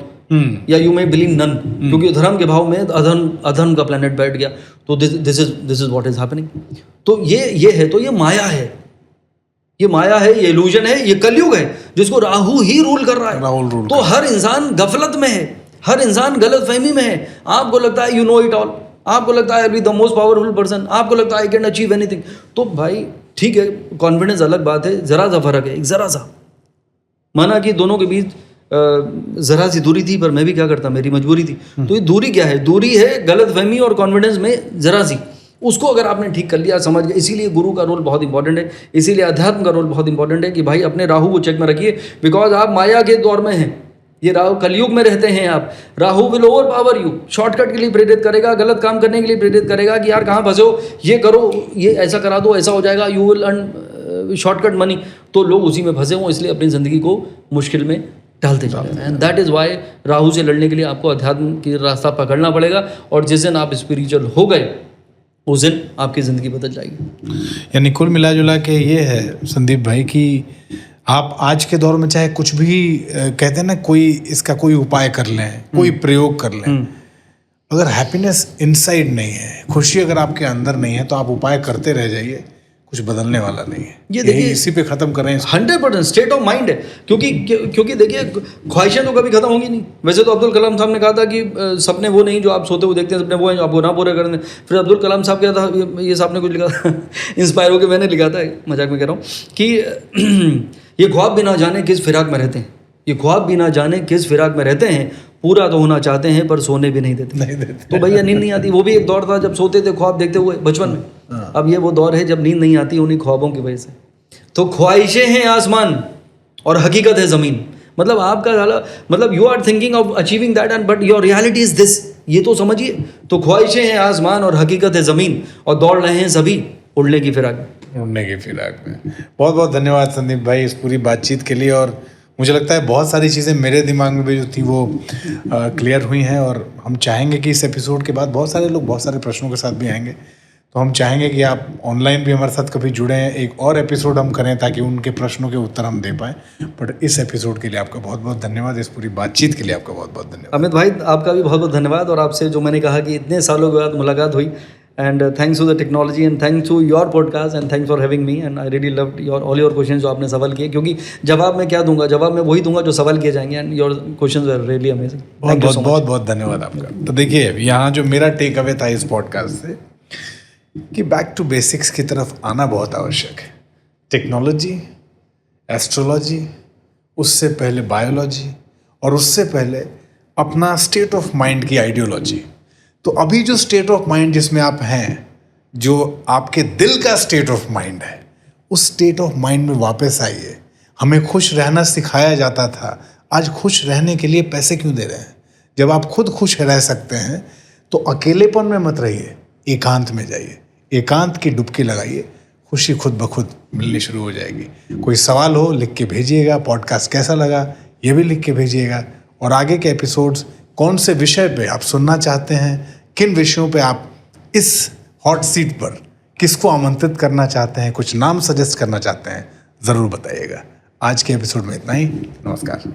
S1: या यू मे बिलीव नन, क्योंकि धर्म के भाव में अधर्म का प्लैनेट बैठ गया। तो this is what is happening. तो ये है, तो ये माया है, ये माया है, ये इल्यूजन है, ये कलयुग है जिसको राहु ही रूल कर रहा है।
S2: राहुल रूल
S1: तो हर इंसान गफलत में है, हर इंसान गलत फहमी में है। आपको लगता है यू नो इट ऑल, आपको लगता है I be the most powerful person, आपको लगता है आई कैन अचीव एनीथिंग। तो भाई ठीक है, कॉन्फिडेंस अलग बात है, जरा सा फर्क है, जरा सा। माना कि दोनों के बीच जरा सी दूरी थी, पर मैं भी क्या करता, मेरी मजबूरी थी। तो ये दूरी क्या है? दूरी है गलत फहमी और कॉन्फिडेंस में जरा सी। उसको अगर आपने ठीक कर लिया, समझ गया, इसीलिए गुरु का रोल बहुत इंपॉर्टेंट है, इसीलिए अध्यात्म का रोल बहुत इंपॉर्टेंट है कि भाई अपने राहु को चेक में रखिए, बिकॉज आप माया के दौर में हैं। ये राहु कलयुग में रहते हैं आप। Rahu will over power you, shortcut के लिए प्रेरित करेगा, गलत काम करने के लिए प्रेरित करेगा कि यार कहाँ फंसे हो, ये करो, ये ऐसा करा दो, ऐसा हो जाएगा, you will earn shortcut money. तो लोग उसी में फंसे हों, इसलिए अपनी ज़िंदगी को मुश्किल में डालते जा रहे हैं। And that is why Rahu से लड़ने के लिए आपको अध्यात्म की रास्ता पकड़ना पड़ेगा, और जिस दिन आप स्पिरिचुअल हो गए उस दिन आपकी ज़िंदगी बदल जाएगी।
S2: यानी कुल मिला जुला के ये है संदीप भाई कि आप आज के दौर में चाहे कुछ भी कहते हैं ना, कोई इसका कोई उपाय कर लें, कोई प्रयोग कर लें, अगर हैप्पीनेस इनसाइड नहीं है, खुशी अगर आपके अंदर नहीं है, तो आप उपाय करते रह जाइए, कुछ बदलने वाला नहीं है।
S1: ये देखिए,
S2: इसी पे खत्म करें।
S1: 100% स्टेट ऑफ माइंड है, क्योंकि देखिए ख्वाहिशें तो कभी खत्म होंगी नहीं। वैसे तो अब्दुल कलाम साहब ने कहा था कि सपने वो नहीं जो आप सोते हुए देखते हैं, सपने वो हैं जो आपको ना पूरे करने। फिर अब्दुल कलाम साहब क्या था, ये साहब ने कुछ लिखा था इंस्पायर होकर मैंने लिखा था, मजाक में कह रहा हूँ कि ये ख्वाब भी ना जाने किस फिराक में रहते हैं, ये ख्वाब भी ना जाने किस फिराक में रहते हैं, पूरा तो होना चाहते हैं पर सोने भी नहीं देते। तो भैया नींद नहीं आती। वो भी एक दौर था जब सोते थे ख्वाब देखते हुए बचपन में। अब ये वो दौर है जब नींद नहीं आती उन्हीं ख्वाबों की वजह से। तो ख्वाहिशें हैं आसमान और हकीकत है ज़मीन। मतलब आपका मतलब you are thinking of achieving that and but your reality is this, ये तो समझिए। तो ख्वाहिशें हैं आसमान और हकीकत है ज़मीन, और दौड़ रहे हैं सभी उड़ने की फिराक में।
S2: उड़ने की फिराक में। बहुत बहुत धन्यवाद संदीप भाई इस पूरी बातचीत के लिए। और मुझे लगता है बहुत सारी चीज़ें मेरे दिमाग में भी जो थी वो क्लियर हुई हैं, और हम चाहेंगे कि इस एपिसोड के बाद बहुत सारे लोग बहुत सारे प्रश्नों के साथ भी आएंगे। तो हम चाहेंगे कि आप ऑनलाइन भी हमारे साथ कभी जुड़ें, एक और एपिसोड हम करें ताकि उनके प्रश्नों के उत्तर हम दे पाएँ। बट इस एपिसोड के लिए आपका बहुत बहुत धन्यवाद, इस पूरी बातचीत के लिए आपका बहुत बहुत धन्यवाद।
S1: अमित भाई आपका भी बहुत बहुत धन्यवाद। और आपसे जो मैंने कहा कि इतने सालों के बाद मुलाकात हुई, and thanks to the technology and thanks to your podcast and thanks for having me and I really loved your all your questions जो आपने सवाल किए, क्योंकि जवाब मैं क्या दूंगा, जवाब मैं वही दूंगा जो सवाल किए जाएंगे and your questions were really amazing.
S2: बहुत बहुत बहुत बहुत धन्यवाद आपका। तो देखिए यहाँ जो मेरा टेक अवे था इस पॉडकास्ट से कि बैक टू बेसिक्स की तरफ आना बहुत आवश्यक है। टेक्नोलॉजी, एस्ट्रोलॉजी, उससे पहले बायोलॉजी और उससे पहले अपना स्टेट ऑफ माइंड की आइडियोलॉजी। तो अभी जो स्टेट ऑफ माइंड जिसमें आप हैं, जो आपके दिल का स्टेट ऑफ माइंड है, उस स्टेट ऑफ माइंड में वापस आइए। हमें खुश रहना सिखाया जाता था, आज खुश रहने के लिए पैसे क्यों दे रहे हैं? जब आप खुद खुश रह सकते हैं तो अकेलेपन में मत रहिए, एकांत में जाइए, एकांत की डुबकी लगाइए, खुशी खुद ब खुद मिलनी शुरू हो जाएगी। कोई सवाल हो लिख के भेजिएगा, पॉडकास्ट कैसा लगा ये भी लिख के भेजिएगा, और आगे के एपिसोड्स कौन से विषय पे आप सुनना चाहते हैं, किन विषयों पे आप इस हॉट सीट पर किसको आमंत्रित करना चाहते हैं, कुछ नाम सजेस्ट करना चाहते हैं, ज़रूर बताइएगा। आज के एपिसोड में इतना ही। नमस्कार।